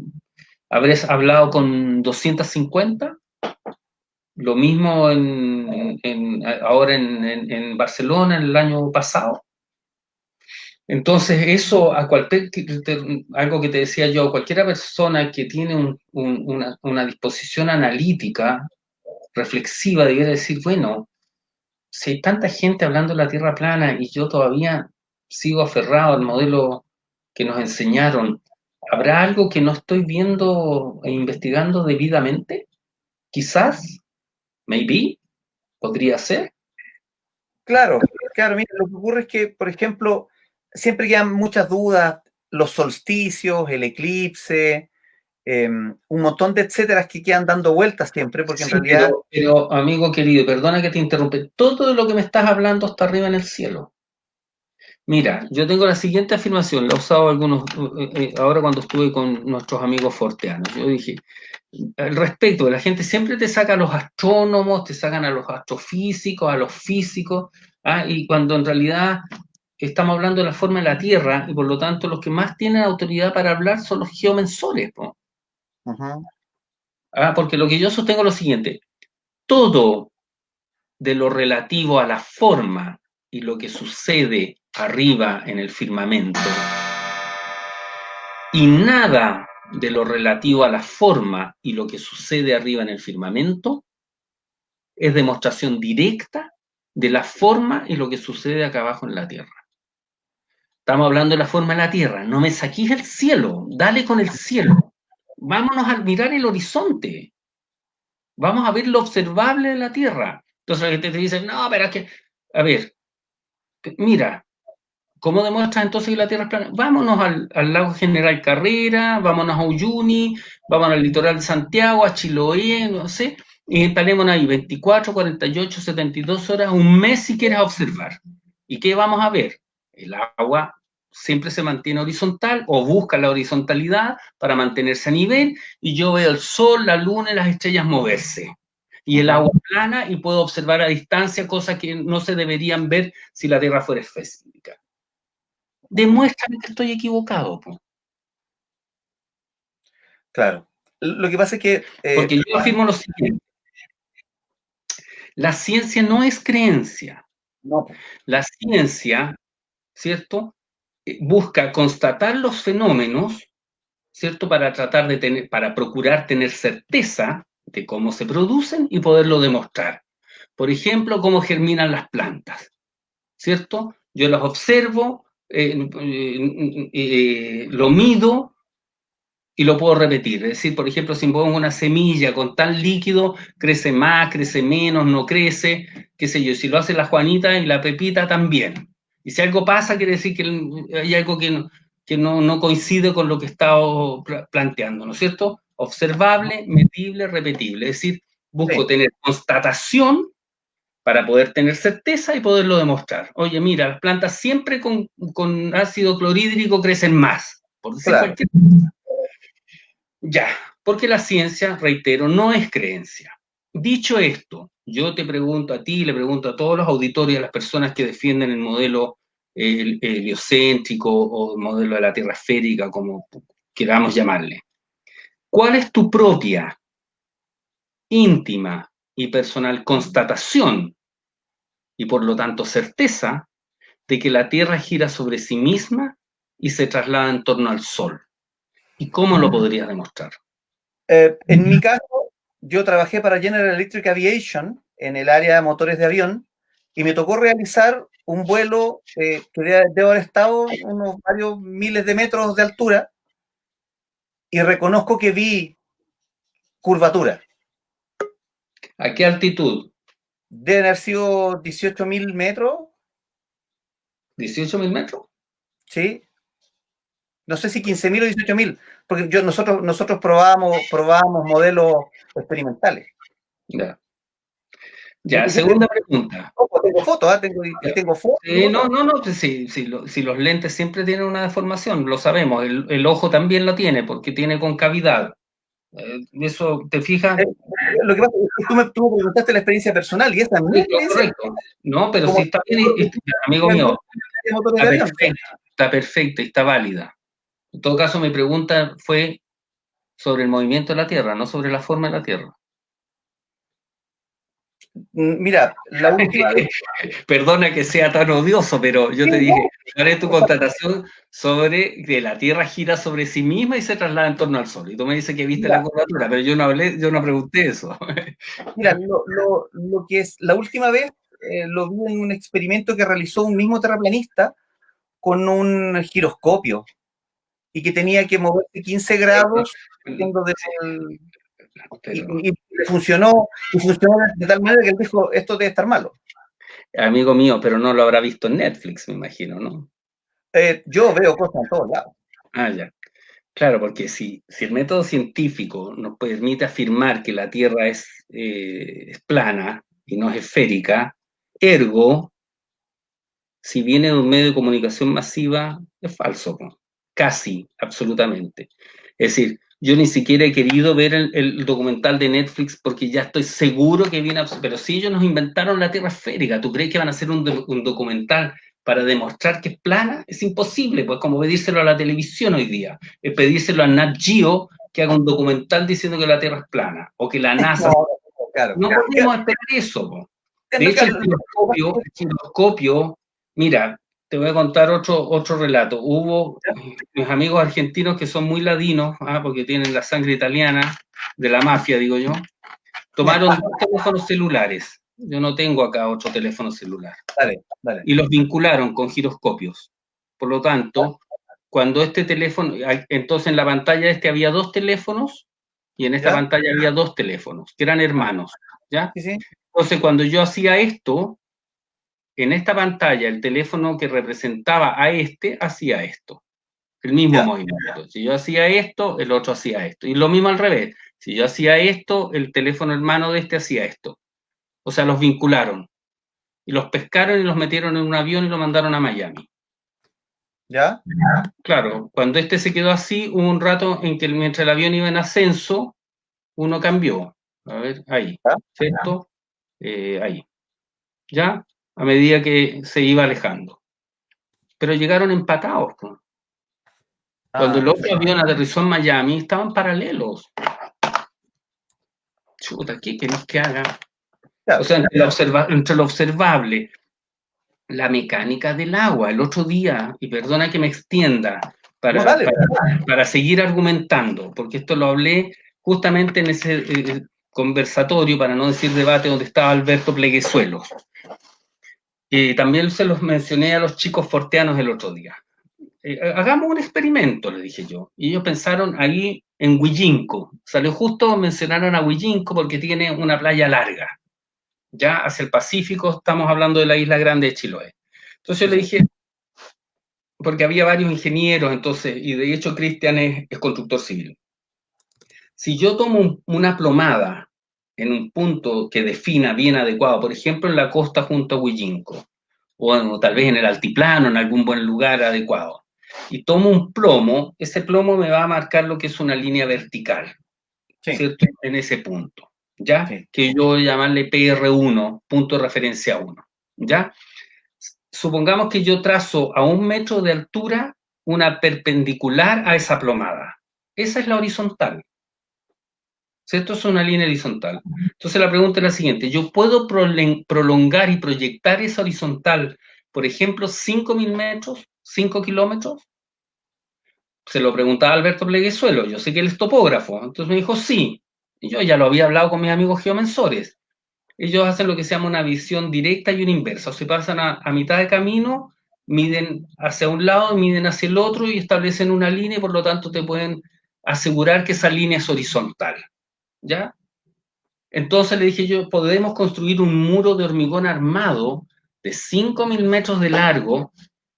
Speaker 2: Habré hablado con 250. Lo mismo ahora en Barcelona el año pasado. Entonces, eso, algo que te decía yo, cualquiera persona que tiene una disposición analítica, reflexiva, debería decir, bueno, si hay tanta gente hablando de la Tierra plana y yo todavía sigo aferrado al modelo que nos enseñaron, ¿habrá algo que no estoy viendo e investigando debidamente? Quizás, maybe, podría ser.
Speaker 1: Claro, mira, lo que ocurre es que, por ejemplo, siempre quedan muchas dudas, los solsticios, el eclipse, un montón de etcéteras que quedan dando vueltas siempre, porque en
Speaker 2: Sí,
Speaker 1: realidad...
Speaker 2: pero amigo querido, perdona que te interrumpe, todo de lo que me estás hablando está arriba en el cielo. Mira, yo tengo la siguiente afirmación, la he usado ahora cuando estuve con nuestros amigos forteanos. Yo dije, al respecto, la gente siempre te saca a los astrónomos, te sacan a los astrofísicos, a los físicos, y cuando en realidad estamos hablando de la forma de la Tierra, y por lo tanto los que más tienen autoridad para hablar son los geomensores, ¿no?
Speaker 1: Uh-huh.
Speaker 2: Porque lo que yo sostengo es lo siguiente, todo de lo relativo a la forma y lo que sucede arriba en el firmamento, y nada de lo relativo a la forma y lo que sucede arriba en el firmamento, es demostración directa de la forma y lo que sucede acá abajo en la Tierra. Estamos hablando de la forma de la Tierra. No me saquís el cielo, dale con el cielo. Vámonos a mirar el horizonte. Vamos a ver lo observable de la Tierra. Entonces la gente te dice, no, pero es que, a ver, mira, ¿cómo demuestras entonces que la Tierra es plana? Vámonos al lago General Carrera, vámonos a Uyuni, vámonos al litoral de Santiago, a Chiloé, no sé, y estaremos ahí 24, 48, 72 horas, un mes si quieres observar. ¿Y qué vamos a ver? El agua siempre se mantiene horizontal o busca la horizontalidad para mantenerse a nivel, y yo veo el sol, la luna y las estrellas moverse. Y el agua plana y puedo observar a distancia cosas que no se deberían ver si la Tierra fuera esférica. Demuéstrame que estoy equivocado.
Speaker 1: Claro. Lo que pasa es que...
Speaker 2: Porque yo afirmo lo siguiente. La ciencia no es creencia.
Speaker 1: No.
Speaker 2: La ciencia, ¿cierto? Busca constatar los fenómenos, ¿cierto? Para procurar tener certeza de cómo se producen y poderlo demostrar. Por ejemplo, cómo germinan las plantas, ¿cierto? Yo las observo, lo mido y lo puedo repetir. Es decir, por ejemplo, si pongo una semilla con tal líquido, crece más, crece menos, no crece, qué sé yo. Si lo hace la Juanita y la Pepita, también. Y si algo pasa, quiere decir que hay algo que no coincide con lo que he estado planteando, ¿no es cierto? Observable, medible, repetible. Es decir, busco tener constatación para poder tener certeza y poderlo demostrar. Oye, mira, las plantas siempre con ácido clorhídrico crecen más, por decir cualquier cosa. Ya, porque la ciencia, reitero, no es creencia. Dicho esto, yo te pregunto a ti, le pregunto a todos los auditores, a las personas que defienden el modelo heliocéntrico o el modelo de la Tierra esférica, como queramos llamarle. ¿Cuál es tu propia, íntima y personal constatación y por lo tanto certeza de que la Tierra gira sobre sí misma y se traslada en torno al Sol? ¿Y cómo lo podrías demostrar?
Speaker 1: En mi caso, yo trabajé para General Electric Aviation en el área de motores de avión y me tocó realizar un vuelo que debo haber estado unos varios miles de metros de altura y reconozco que vi curvatura.
Speaker 2: ¿A qué altitud?
Speaker 1: Deben haber sido 18.000 metros.
Speaker 2: ¿18.000 metros?
Speaker 1: Sí. No sé si 15.000 o 18.000, porque nosotros probábamos modelos experimentales.
Speaker 2: Ya. Ya, segunda pregunta.
Speaker 1: Tengo fotos, tengo fotos.
Speaker 2: Pues si los lentes siempre tienen una deformación, lo sabemos, el ojo también lo tiene, porque tiene concavidad. Eso, ¿te fijas?
Speaker 1: Lo que pasa es que tú me preguntaste la experiencia personal, y esa es mi experiencia.
Speaker 2: Correcto. No, pero sí está bien, amigo mío, está perfecta y está válida. En todo caso, mi pregunta fue sobre el movimiento de la Tierra, no sobre la forma de la Tierra.
Speaker 1: Mira, la última vez...
Speaker 2: Perdona que sea tan odioso, pero yo te dije, ¿cuál es tu constatación sobre que la Tierra gira sobre sí misma y se traslada en torno al Sol? Y tú me dices que viste la curvatura, pero yo no pregunté eso.
Speaker 1: Mira, lo que es la última vez lo vi en un experimento que realizó un mismo terraplanista con un giroscopio y que tenía que moverse 15 grados y funcionó de tal manera que él dijo, esto debe estar malo.
Speaker 2: Amigo mío, pero no lo habrá visto en Netflix, me imagino, ¿no?
Speaker 1: Yo veo cosas en todos lados.
Speaker 2: Ah, ya. Claro, porque si el método científico nos permite afirmar que la Tierra es plana y no es esférica, ergo, si viene de un medio de comunicación masiva, es falso, ¿no? Casi, absolutamente. Es decir, yo ni siquiera he querido ver el documental de Netflix porque ya estoy seguro que viene, pero si ellos nos inventaron la Tierra esférica, ¿tú crees que van a hacer un documental para demostrar que es plana? Es imposible, pues como pedírselo a la televisión hoy día, es pedírselo a Nat Geo que haga un documental diciendo que la Tierra es plana, o que la NASA... No podemos esperar eso, po. De hecho, el giroscopio, mira, te voy a contar otro relato. Hubo mis amigos argentinos que son muy ladinos, porque tienen la sangre italiana, de la mafia, digo yo, tomaron 2 teléfonos celulares. Yo no tengo acá otro teléfono celular.
Speaker 1: Dale.
Speaker 2: Y los vincularon con giroscopios. Por lo tanto, cuando este teléfono, entonces en la pantalla había 2 teléfonos y en esta pantalla había 2 teléfonos, que eran hermanos, ¿ya?
Speaker 1: Sí.
Speaker 2: Entonces, cuando yo hacía esto, en esta pantalla, el teléfono que representaba a hacía esto. El mismo movimiento. Si yo hacía esto, el otro hacía esto. Y lo mismo al revés. Si yo hacía esto, el teléfono hermano de hacía esto. O sea, los vincularon. Y los pescaron y los metieron en un avión y lo mandaron a Miami.
Speaker 1: ¿Ya?
Speaker 2: Claro, cuando se quedó así, hubo un rato en que mientras el avión iba en ascenso, uno cambió. A ver, ahí. ¿Cierto? Ahí. ¿Ya? A medida que se iba alejando. Pero llegaron empatados. ¿No? Cuando el otro avión aterrizó en Miami, estaban paralelos. Chuta, ¿qué querés que haga? O sea, entre lo observable, la mecánica del agua. El otro día, y perdona que me extienda, para seguir argumentando, porque esto lo hablé justamente en ese conversatorio, para no decir debate, donde estaba Alberto Pleguezuelos. También se los mencioné a los chicos forteanos el otro día. Hagamos un experimento, le dije yo. Y ellos pensaron ahí en Huillinco. Salió justo, mencionaron a Huillinco porque tiene una playa larga. Ya hacia el Pacífico, estamos hablando de la isla grande de Chiloé. Entonces yo le dije, porque había varios ingenieros, entonces, y de hecho Cristian es constructor civil. Si yo tomo una plomada en un punto que defina bien adecuado, por ejemplo en la costa junto a Huillinco, o tal vez en el altiplano, en algún buen lugar adecuado, y tomo un plomo, ese plomo me va a marcar lo que es una línea vertical,
Speaker 1: Sí.
Speaker 2: ¿cierto? En ese punto, ¿ya?
Speaker 1: Sí.
Speaker 2: Que yo voy a llamarle PR1, punto de referencia 1, ¿ya? Supongamos que yo trazo a 1 metro de altura una perpendicular a esa plomada. Esa es la horizontal, ¿cierto? Es una línea horizontal. Entonces la pregunta es la siguiente, ¿yo puedo prolongar y proyectar esa horizontal, por ejemplo, 5.000 metros, 5 kilómetros? Se lo preguntaba a Alberto Pleguezuelo, yo sé que él es topógrafo, entonces me dijo sí. Y yo ya lo había hablado con mis amigos geomensores. Ellos hacen lo que se llama una visión directa y una inversa, o se pasan a mitad de camino, miden hacia un lado, miden hacia el otro y establecen una línea y por lo tanto te pueden asegurar que esa línea es horizontal, ¿ya? Entonces le dije yo, podemos construir un muro de hormigón armado de 5.000 metros de largo,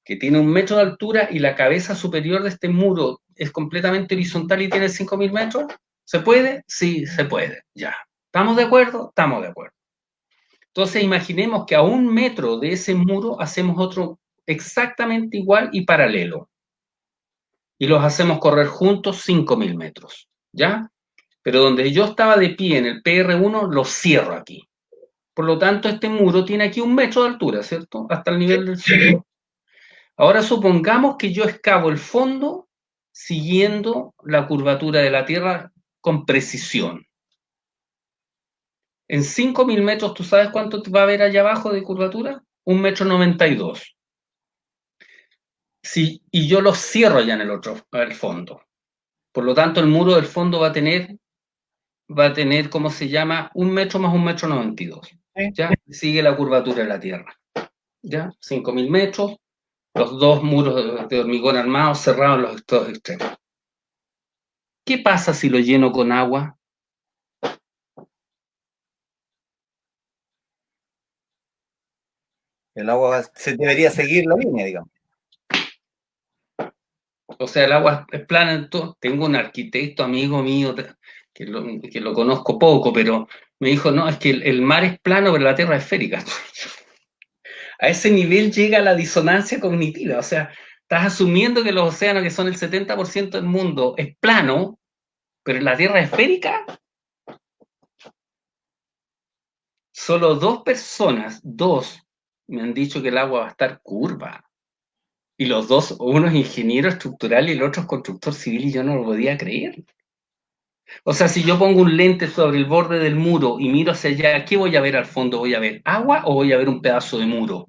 Speaker 2: que tiene 1 metro de altura y la cabeza superior de este muro es completamente horizontal y tiene 5.000 metros. ¿Se puede? Sí, se puede, ya. ¿Estamos de acuerdo? Estamos de acuerdo. Entonces imaginemos que a 1 metro de ese muro hacemos otro exactamente igual y paralelo. Y los hacemos correr juntos 5.000 metros, ¿ya? Pero donde yo estaba de pie en el PR1, lo cierro aquí. Por lo tanto, este muro tiene aquí 1 metro de altura, ¿cierto? Hasta el nivel del suelo. Ahora supongamos que yo excavo el fondo siguiendo la curvatura de la Tierra con precisión. En 5.000 metros, ¿tú sabes cuánto va a haber allá abajo de curvatura? 1,92 metros. Y yo lo cierro allá en el fondo. Por lo tanto, el muro del fondo va a tener, ¿cómo se llama? 1 metro más 1,92 metros. ¿Ya? Sigue la curvatura de la Tierra. ¿Ya? 5.000 metros, los dos muros de hormigón armado cerrados en los dos extremos. ¿Qué pasa si lo lleno con agua?
Speaker 1: El agua se debería seguir la línea, digamos.
Speaker 2: O sea, el agua es plana. Entonces, tengo un arquitecto amigo mío que lo conozco poco, pero me dijo, no, es que el mar es plano, pero la Tierra es esférica. A ese nivel llega la disonancia cognitiva. O sea, estás asumiendo que los océanos, que son el 70% del mundo, es plano, pero la Tierra es esférica. Solo 2 personas, 2, me han dicho que el agua va a estar curva. Y los dos, uno es ingeniero estructural y el otro es constructor civil, y yo no lo podía creer. O sea, si yo pongo un lente sobre el borde del muro y miro hacia allá, ¿qué voy a ver al fondo? ¿Voy a ver agua o voy a ver un pedazo de muro?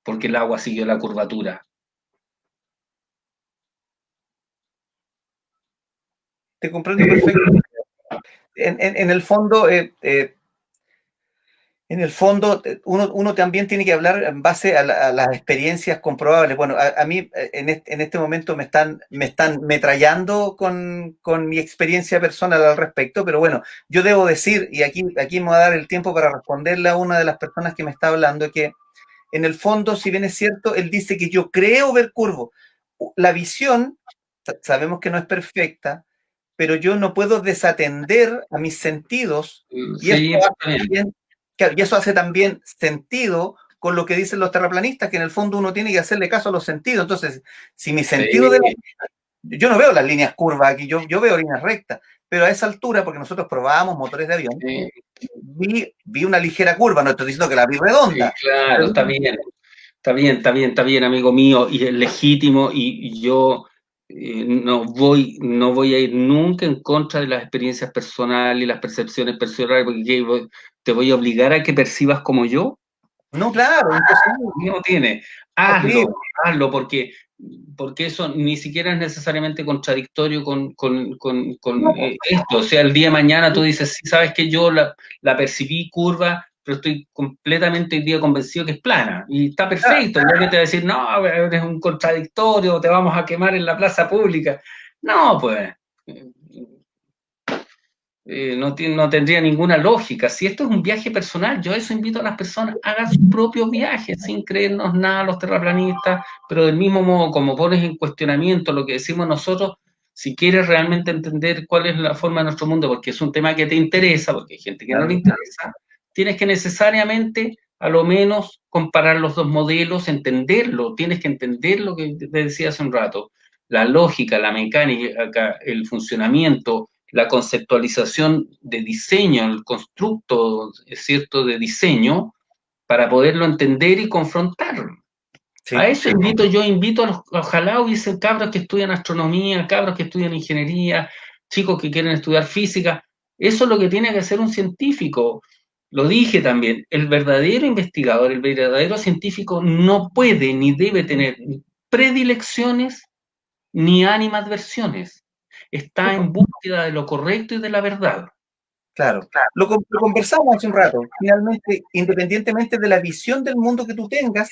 Speaker 2: Porque el agua siguió la curvatura.
Speaker 1: Te comprendo perfecto. En el fondo, uno también tiene que hablar en base a las experiencias comprobables. Bueno, a mí en este momento me están metrallando con mi experiencia personal al respecto, pero bueno, yo debo decir, y aquí me voy a dar el tiempo para responderle a una de las personas que me está hablando, que en el fondo, si bien es cierto, él dice que yo creo ver curvo. La visión, sabemos que no es perfecta, pero yo no puedo desatender a mis sentidos, y
Speaker 2: Sí,
Speaker 1: eso hace también, claro, y eso hace también sentido con lo que dicen los terraplanistas, que en el fondo uno tiene que hacerle caso a los sentidos. Entonces, si mi sentido
Speaker 2: sí.
Speaker 1: yo no veo las líneas curvas aquí, yo veo líneas rectas, pero a esa altura, porque nosotros probábamos motores de avión,
Speaker 2: Sí,
Speaker 1: vi una ligera curva, no estoy diciendo que la vi
Speaker 2: sí,
Speaker 1: redonda.
Speaker 2: claro, está bien. Está bien, amigo mío, y es legítimo, y yo no voy a ir nunca en contra de las experiencias personales y las percepciones personales, porque te voy a obligar a que percibas como yo.
Speaker 1: No, claro, imposible.
Speaker 2: No tiene.
Speaker 1: Imposible.
Speaker 2: Hazlo, porque eso ni siquiera es necesariamente contradictorio con
Speaker 1: No,
Speaker 2: esto. O sea, el día de mañana tú dices, sí, sabes que yo la percibí curva, pero estoy completamente hoy día convencido que es plana, y está perfecto. Ya que te va a decir, no, eres un contradictorio, te vamos a quemar en la plaza pública. No, pues, no tendría ninguna lógica. Si esto es un viaje personal, yo eso invito a las personas, hagan sus propios viajes, sin creernos nada a los terraplanistas, pero del mismo modo, como pones en cuestionamiento lo que decimos nosotros, si quieres realmente entender cuál es la forma de nuestro mundo, porque es un tema que te interesa, porque hay gente que no le interesa, tienes que necesariamente, a lo menos, comparar los dos modelos, entenderlo, tienes que entender lo que te decía hace un rato, la lógica, la mecánica, el funcionamiento, la conceptualización de diseño, el constructo, es cierto, de diseño, para poderlo entender y confrontar. Sí. A eso invito a los, ojalá hubiesen cabros que estudian astronomía, cabros que estudian ingeniería, chicos que quieren estudiar física. Eso es lo que tiene que hacer un científico. Lo dije también, el verdadero investigador, el verdadero científico no puede ni debe tener predilecciones ni animadversiones. Está en búsqueda de lo correcto y de la verdad.
Speaker 1: Claro, lo conversamos hace un rato. Finalmente, independientemente de la visión del mundo que tú tengas,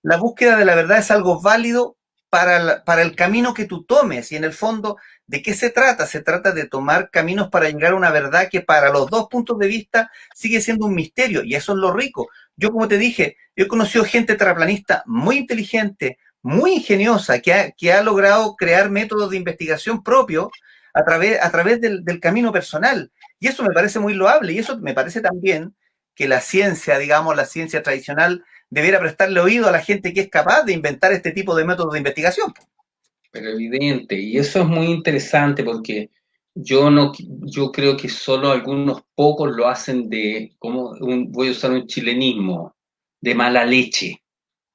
Speaker 1: la búsqueda de la verdad es algo válido para el camino que tú tomes. Y en el fondo, ¿de qué se trata? Se trata de tomar caminos para llegar a una verdad que para los dos puntos de vista sigue siendo un misterio. Y eso es lo rico. Yo, como te dije, he conocido gente terraplanista muy inteligente, muy ingeniosa, que ha logrado crear métodos de investigación propios a través del camino personal. Y eso me parece muy loable, y eso me parece también que la ciencia, digamos, la ciencia tradicional, debiera prestarle oído a la gente que es capaz de inventar este tipo de métodos de investigación.
Speaker 2: Pero evidente, y eso es muy interesante porque yo creo que solo algunos pocos lo hacen voy a usar un chilenismo, de mala leche.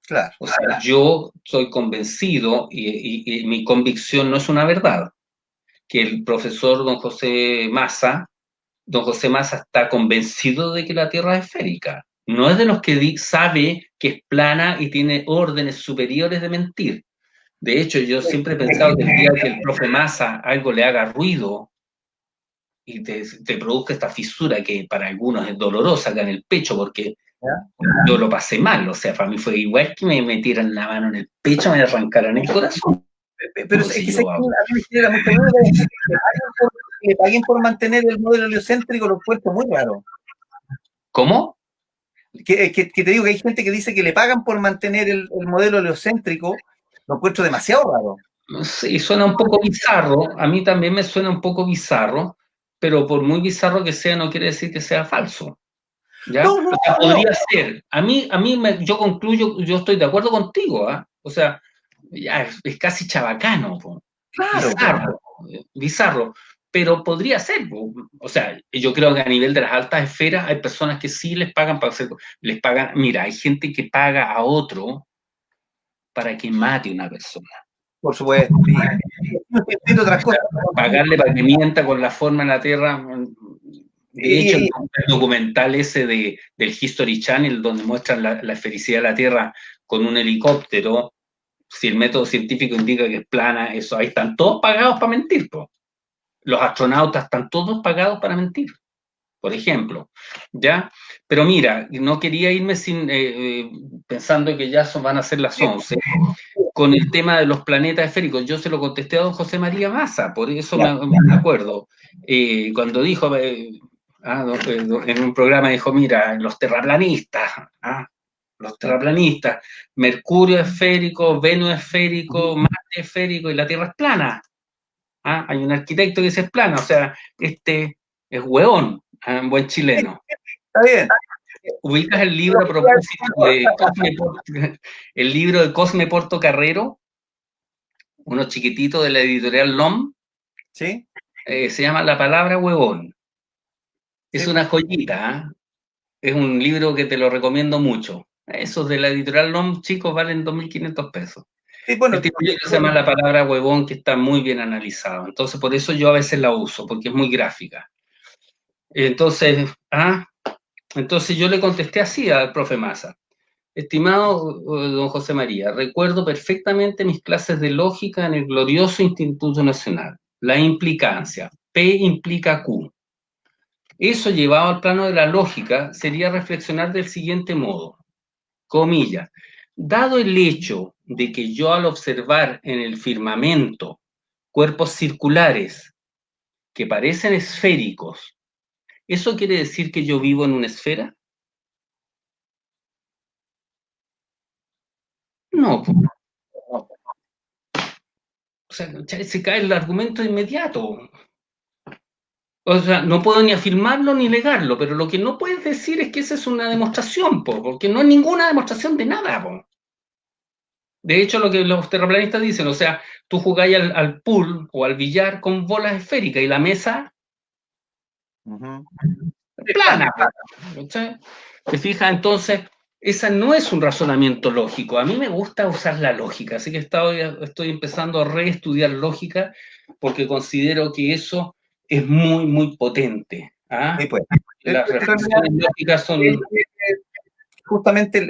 Speaker 1: Claro.
Speaker 2: O sea, yo soy convencido, y mi convicción no es una verdad, que el profesor don José Massa está convencido de que la Tierra es esférica. No es de los que sabe que es plana y tiene órdenes superiores de mentir. De hecho, yo siempre he pensado que el día que el profe Massa algo le haga ruido y te produzca esta fisura que para algunos es dolorosa acá en el pecho, porque yo lo pasé mal, o sea, para mí fue igual que me metieran la mano en el pecho, me arrancaran el corazón.
Speaker 1: Pero es que a mí me genera mucha duda que le paguen por mantener el modelo heliocéntrico, lo encuentro muy raro.
Speaker 2: ¿Cómo?
Speaker 1: Que te digo que hay gente que dice que le pagan por mantener el modelo heliocéntrico, lo encuentro demasiado raro.
Speaker 2: Sí, suena un poco bizarro, a mí también me suena un poco bizarro, pero por muy bizarro que sea, no quiere decir que sea falso. ¿Ya?
Speaker 1: No,
Speaker 2: o sea, podría ser. Yo concluyo, yo estoy de acuerdo contigo, ¿eh? O sea, ya es casi chabacano,
Speaker 1: claro,
Speaker 2: bizarro, pero podría ser, o sea, yo creo que a nivel de las altas esferas hay personas que sí les pagan para hacer, mira, hay gente que paga a otro para que mate a una persona.
Speaker 1: Por supuesto, sí. Otras cosas.
Speaker 2: Pagarle para que mienta con la forma en la Tierra. De hecho, el documental ese del History Channel, donde muestran la esfericidad de la Tierra con un helicóptero, si el método científico indica que es plana, eso, ahí están todos pagados para mentir, po. Los astronautas están todos pagados para mentir, por ejemplo, ¿ya? Pero mira, no quería irme pensando que ya van a ser las 11, con el tema de los planetas esféricos. Yo se lo contesté a don José María Massa, por eso me acuerdo. Cuando dijo, en un programa dijo, mira, los terraplanistas, Mercurio esférico, Venus esférico, Marte esférico y la Tierra es plana. Hay un arquitecto que dice es plana, o sea, este es hueón, un buen chileno.
Speaker 1: Está bien.
Speaker 2: ¿Ubicas el libro a propósito el libro de Cosme Portocarrero? Uno chiquitito de la editorial LOM.
Speaker 1: Sí.
Speaker 2: Se llama La palabra huevón. Es una joyita, es un libro que te lo recomiendo mucho. Esos de la editorial LOM, chicos, valen 2.500 pesos. Sí, bueno, el tipo se llama La palabra huevón, que está muy bien analizado. Entonces, por eso yo a veces la uso, porque es muy gráfica. Entonces yo le contesté así al profe Massa. Estimado don José María, recuerdo perfectamente mis clases de lógica en el glorioso Instituto Nacional. La implicancia, P implica Q. Eso llevado al plano de la lógica sería reflexionar del siguiente modo, comillas, dado el hecho de que yo al observar en el firmamento cuerpos circulares que parecen esféricos, ¿eso quiere decir que yo vivo en una esfera? No, po. O sea, se cae el argumento inmediato. O sea, no puedo ni afirmarlo ni negarlo, pero lo que no puedes decir es que esa es una demostración, po, porque no es ninguna demostración de nada, po. De hecho, lo que los terraplanistas dicen, o sea, tú jugáis al pool o al billar con bolas esféricas y la mesa plana, po, ¿sí? ¿Te fijas? Entonces, esa no es un razonamiento lógico. A mí me gusta usar la lógica, así que estoy empezando a reestudiar lógica porque considero que eso es muy, muy potente. ¿Ah?
Speaker 1: Sí, pues.
Speaker 2: Las reflexiones lógicas son...
Speaker 1: Justamente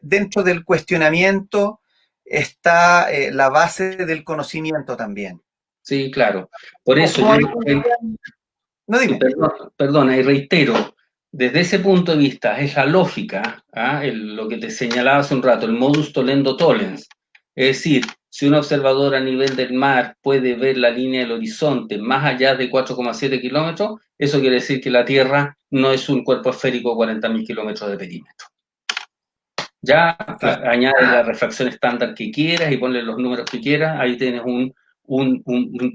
Speaker 1: dentro del cuestionamiento está la base del conocimiento también.
Speaker 2: Sí, claro. Por eso
Speaker 1: no, dime.
Speaker 2: Perdona, y reitero, desde ese punto de vista es la lógica, lo que te señalaba hace un rato, el modus tollendo tollens. Es decir, si un observador a nivel del mar puede ver la línea del horizonte más allá de 4,7 kilómetros, eso quiere decir que la Tierra no es un cuerpo esférico de 40.000 kilómetros de perímetro. Ya añade la refracción estándar que quieras y ponle los números que quieras, ahí tienes un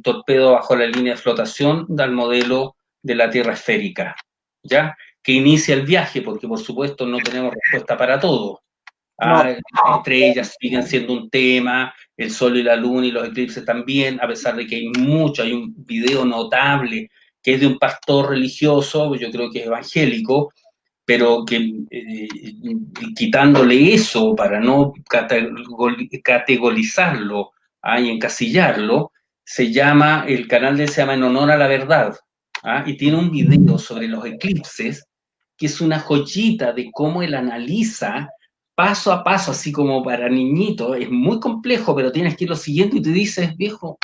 Speaker 2: torpedo bajo la línea de flotación del modelo de la Tierra esférica, ¿ya? Que inicia el viaje, porque por supuesto no tenemos respuesta para todo. Las estrellas siguen siendo un tema, el Sol y la Luna y los eclipses también, a pesar de que hay un video notable que es de un pastor religioso, yo creo que es evangélico, pero que quitándole eso para no categorizarlo y encasillarlo, el canal de él se llama En Honor a la Verdad, y tiene un video sobre los eclipses que es una joyita de cómo él analiza paso a paso, así como para niñitos, es muy complejo, pero tienes que irlo siguiendo y te dices, viejo,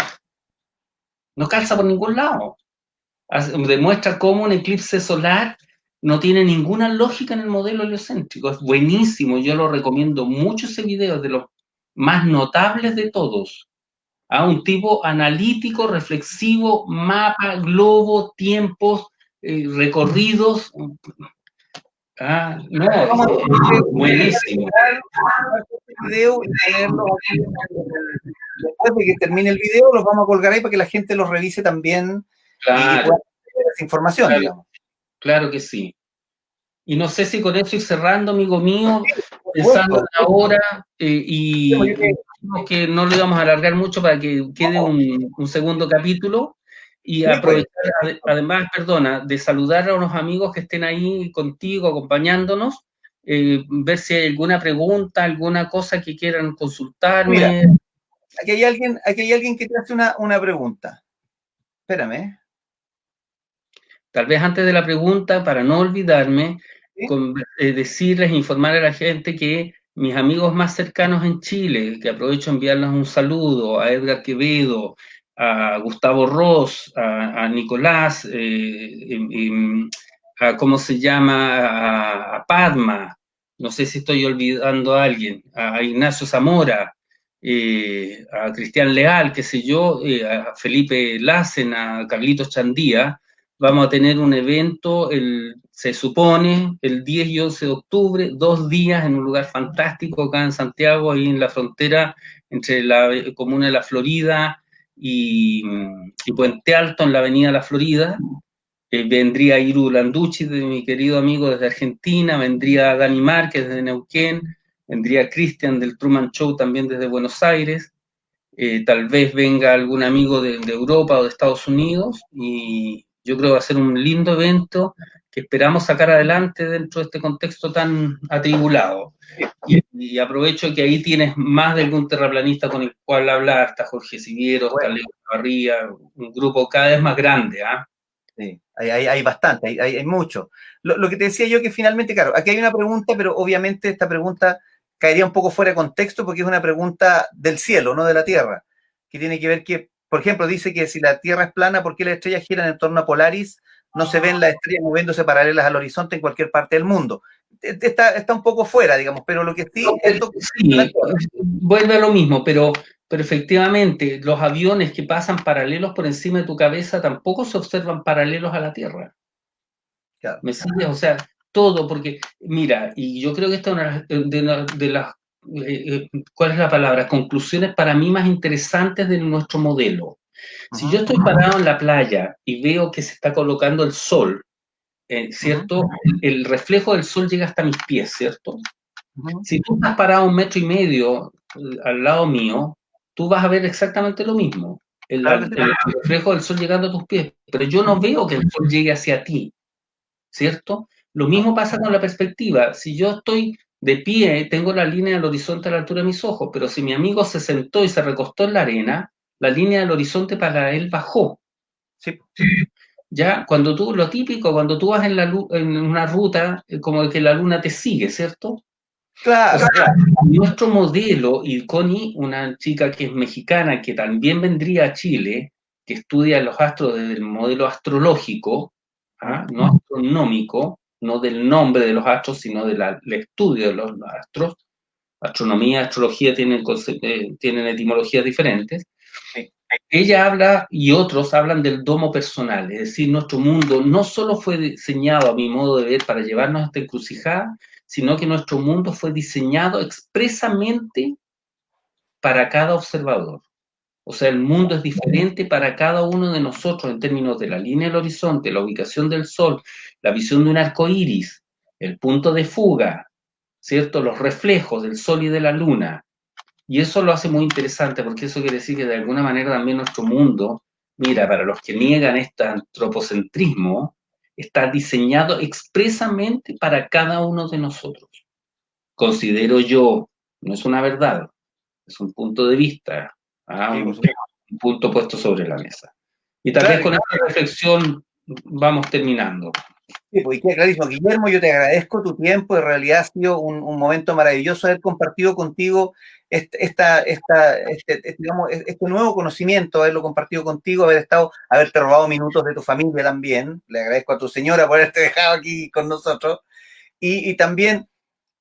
Speaker 2: no calza por ningún lado. Demuestra cómo un eclipse solar no tiene ninguna lógica en el modelo heliocéntrico. Es buenísimo, yo lo recomiendo mucho ese video, es de los más notables de todos. Un tipo analítico, reflexivo, mapa, globo, tiempos, recorridos. Buenísimo.
Speaker 1: Después de que termine el video, los vamos a colgar ahí para que la gente los revise también.
Speaker 2: Claro.
Speaker 1: Y pueda tener esa información,
Speaker 2: Claro,
Speaker 1: digamos.
Speaker 2: Claro que sí. Y no sé si con eso ir cerrando, amigo mío, pensando en la hora, y que no lo íbamos a alargar mucho para que quede un segundo capítulo, y aprovechar, además, perdona, de saludar a unos amigos que estén ahí contigo, acompañándonos, ver si hay alguna pregunta, alguna cosa que quieran consultarme.
Speaker 1: Mira, aquí hay alguien que te hace una pregunta. Espérame.
Speaker 2: Tal vez antes de la pregunta, para no olvidarme, ¿sí? Decirles, informar a la gente que mis amigos más cercanos en Chile, que aprovecho enviarles un saludo, a Edgar Quevedo, a Gustavo Ross, a Nicolás, ¿cómo se llama? A Padma, no sé si estoy olvidando a alguien, a Ignacio Zamora, a Cristian Leal, qué sé yo, a Felipe Lassen, a Carlitos Chandía. Vamos a tener un evento, se supone, el 10 y 11 de octubre, 2 días en un lugar fantástico acá en Santiago, ahí en la frontera entre la comuna de La Florida y Puente Alto, en la avenida La Florida. Vendría Iru Landucci, de mi querido amigo desde Argentina, vendría Dani Márquez desde Neuquén, vendría Cristian del Truman Show también desde Buenos Aires. Tal vez venga algún amigo de Europa o de Estados Unidos, y yo creo que va a ser un lindo evento que esperamos sacar adelante dentro de este contexto tan atribulado. Y aprovecho que ahí tienes más de algún terraplanista con el cual hablar, está Jorge Siviero, está Leo Barría, un grupo cada vez más grande.
Speaker 1: Sí, hay bastante, hay mucho. Lo que te decía yo que finalmente, claro, aquí hay una pregunta, pero obviamente esta pregunta caería un poco fuera de contexto porque es una pregunta del cielo, no de la Tierra, que tiene que ver que, por ejemplo, dice que si la Tierra es plana, ¿por qué las estrellas giran en torno a Polaris no se ven las estrellas moviéndose paralelas al horizonte en cualquier parte del mundo. Está un poco fuera, digamos, pero lo que sí...
Speaker 2: Sí, vuelve a lo mismo, pero efectivamente los aviones que pasan paralelos por encima de tu cabeza tampoco se observan paralelos a la Tierra.
Speaker 1: Claro.
Speaker 2: ¿Me sigues? O sea, todo, porque, mira, y yo creo que esta es una de las, ¿cuál es la palabra? Conclusiones para mí más interesantes de nuestro modelo. Si yo estoy parado en la playa y veo que se está colocando el sol, ¿cierto? El reflejo del sol llega hasta mis pies, ¿cierto? Si tú estás parado a 1,5 metros al lado mío, tú vas a ver exactamente lo mismo. El reflejo del sol llegando a tus pies. Pero yo no veo que el sol llegue hacia ti, ¿cierto? Lo mismo pasa con la perspectiva. Si yo estoy de pie, tengo la línea del horizonte a la altura de mis ojos, pero si mi amigo se sentó y se recostó en la arena, la línea del horizonte para él bajó.
Speaker 1: Sí.
Speaker 2: Ya, lo típico, cuando tú vas en una ruta, como que la luna te sigue, ¿cierto?
Speaker 1: Claro,
Speaker 2: O sea,
Speaker 1: claro.
Speaker 2: nuestro modelo, y Connie, una chica que es mexicana, que también vendría a Chile, que estudia los astros desde el modelo astrológico, no astronómico, no del nombre de los astros, sino del estudio de los astros. Astronomía, astrología tienen etimologías diferentes.
Speaker 1: Sí.
Speaker 2: Ella habla, y otros hablan del domo personal, es decir, nuestro mundo no solo fue diseñado, a mi modo de ver, para llevarnos a esta encrucijada, sino que nuestro mundo fue diseñado expresamente para cada observador. O sea, el mundo es diferente para cada uno de nosotros en términos de la línea del horizonte, la ubicación del sol, la visión de un arco iris, el punto de fuga, ¿cierto? Los reflejos del sol y de la luna. Y eso lo hace muy interesante, porque eso quiere decir que de alguna manera también nuestro mundo, mira, para los que niegan este antropocentrismo, está diseñado expresamente para cada uno de nosotros. Considero yo, no es una verdad, es un punto de vista, un punto puesto sobre la mesa. Y tal vez con esta reflexión vamos terminando.
Speaker 1: Sí, pues queda clarísimo. Guillermo, yo te agradezco tu tiempo, en realidad ha sido un momento maravilloso haber compartido contigo digamos, este nuevo conocimiento, haberlo compartido contigo, haberte robado minutos de tu familia también. Le agradezco a tu señora por haberte dejado aquí con nosotros. Y también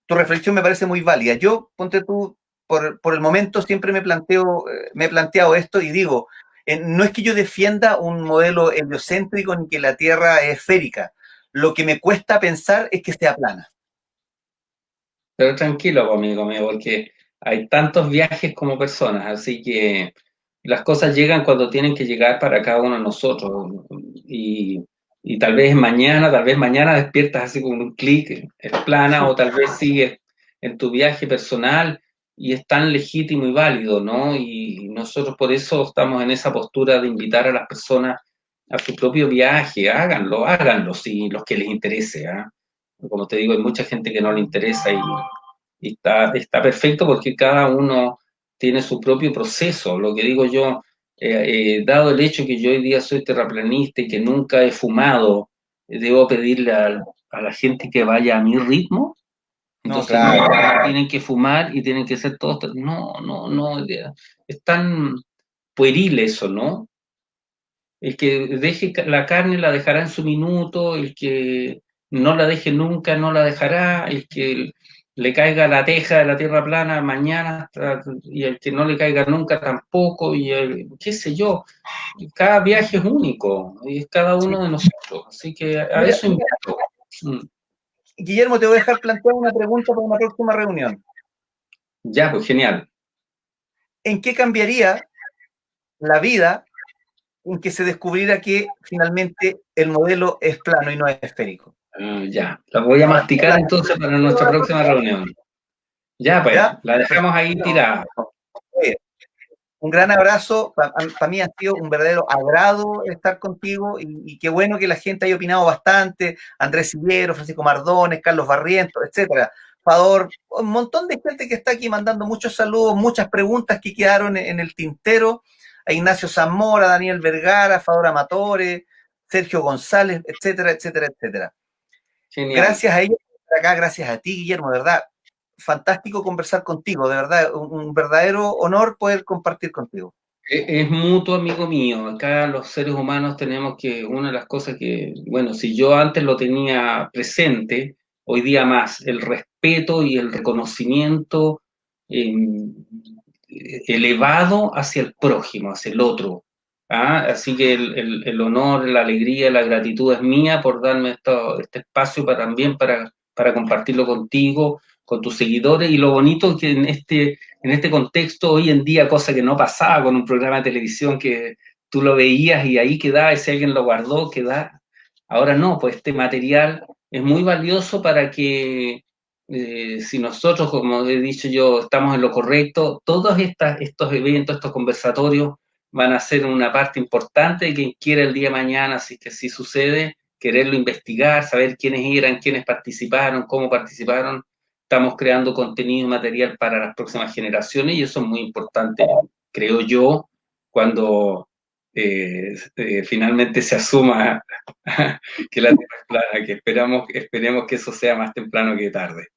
Speaker 1: tu reflexión me parece muy válida. Yo, ponte tú, por el momento siempre me he planteado esto y digo, no es que yo defienda un modelo heliocéntrico ni que la Tierra es esférica. Lo que me cuesta pensar es que sea plana.
Speaker 2: Pero tranquilo, amigo mío, porque hay tantos viajes como personas, así que las cosas llegan cuando tienen que llegar para cada uno de nosotros. Y tal vez mañana despiertas así con un clic, es plana, o tal vez sigues en tu viaje personal y es tan legítimo y válido, ¿no? Y nosotros por eso estamos en esa postura de invitar a las personas a su propio viaje, háganlo, si los que les interese, ¿ah? Como te digo, hay mucha gente que no le interesa y está perfecto porque cada uno tiene su propio proceso. Lo que digo yo, dado el hecho que yo hoy día soy terraplanista y que nunca he fumado, debo pedirle a la gente que vaya a mi ritmo. Entonces, no, tienen que fumar y tienen que ser todos. No, es tan pueril eso, ¿no? El que deje la carne la dejará en su minuto, el que no la deje nunca no la dejará, el que le caiga la teja de la tierra plana mañana, y el que no le caiga nunca tampoco, y qué sé yo, cada viaje es único, y es cada uno de nosotros, así que a eso invito.
Speaker 1: Guillermo, te voy a dejar plantear una pregunta para una próxima reunión.
Speaker 2: Ya, pues genial.
Speaker 1: ¿En qué cambiaría la vida en que se descubriera que finalmente el modelo es plano y no es esférico?
Speaker 2: Ya, la voy a masticar entonces para nuestra próxima reunión. Ya, pues,
Speaker 1: ¿Ya?
Speaker 2: la dejamos ahí tirada.
Speaker 1: Un gran abrazo. Para mí ha sido un verdadero agrado estar contigo y qué bueno que la gente haya opinado bastante. Andrés Sillero, Francisco Mardones, Carlos Barrientos, etcétera. Fador, un montón de gente que está aquí mandando muchos saludos, muchas preguntas que quedaron en el tintero. A Ignacio Zamora, Daniel Vergara, Fador Amatore, Sergio González, etcétera, etcétera, etcétera.
Speaker 2: Genial.
Speaker 1: Gracias a ellos por acá, gracias a ti, Guillermo, de verdad. Fantástico conversar contigo, de verdad, un verdadero honor poder compartir contigo.
Speaker 2: Es mutuo, amigo mío. Acá los seres humanos tenemos que, una de las cosas que, bueno, si yo antes lo tenía presente, hoy día más, el respeto y el reconocimiento eh, elevado hacia el prójimo, hacia el otro. ¿Ah? Así que el honor, la alegría, la gratitud es mía por darme este espacio también para compartirlo contigo, con tus seguidores, y lo bonito que en este contexto hoy en día, cosa que no pasaba con un programa de televisión que tú lo veías y ahí quedaba, y si alguien lo guardó, queda. Ahora no, pues este material es muy valioso para que si nosotros, como he dicho yo, estamos en lo correcto, todos estos eventos, estos conversatorios van a ser una parte importante de quien quiera el día de mañana, así que si sucede, quererlo investigar, saber quiénes eran, quiénes participaron, cómo participaron. Estamos creando contenido y material para las próximas generaciones y eso es muy importante, creo yo, cuando finalmente se asuma que la Tierra es plana, que esperemos que eso sea más temprano que tarde.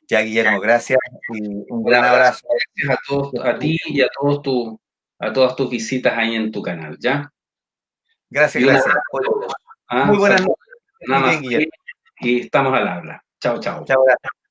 Speaker 1: Ya, Guillermo, gracias y un gran
Speaker 2: abrazo.
Speaker 1: abrazo.
Speaker 2: Gracias a todos, a ti y a todas tus visitas ahí en tu canal, ¿ya?
Speaker 1: Gracias,
Speaker 2: Y un
Speaker 1: gracias.
Speaker 2: abrazo a todos.
Speaker 1: Muy buenas
Speaker 2: Saludos,
Speaker 1: noches.
Speaker 2: nada
Speaker 1: Muy bien,
Speaker 2: más.
Speaker 1: Guillermo.
Speaker 2: Y estamos al habla. Chao, chao.
Speaker 1: Chao, gracias.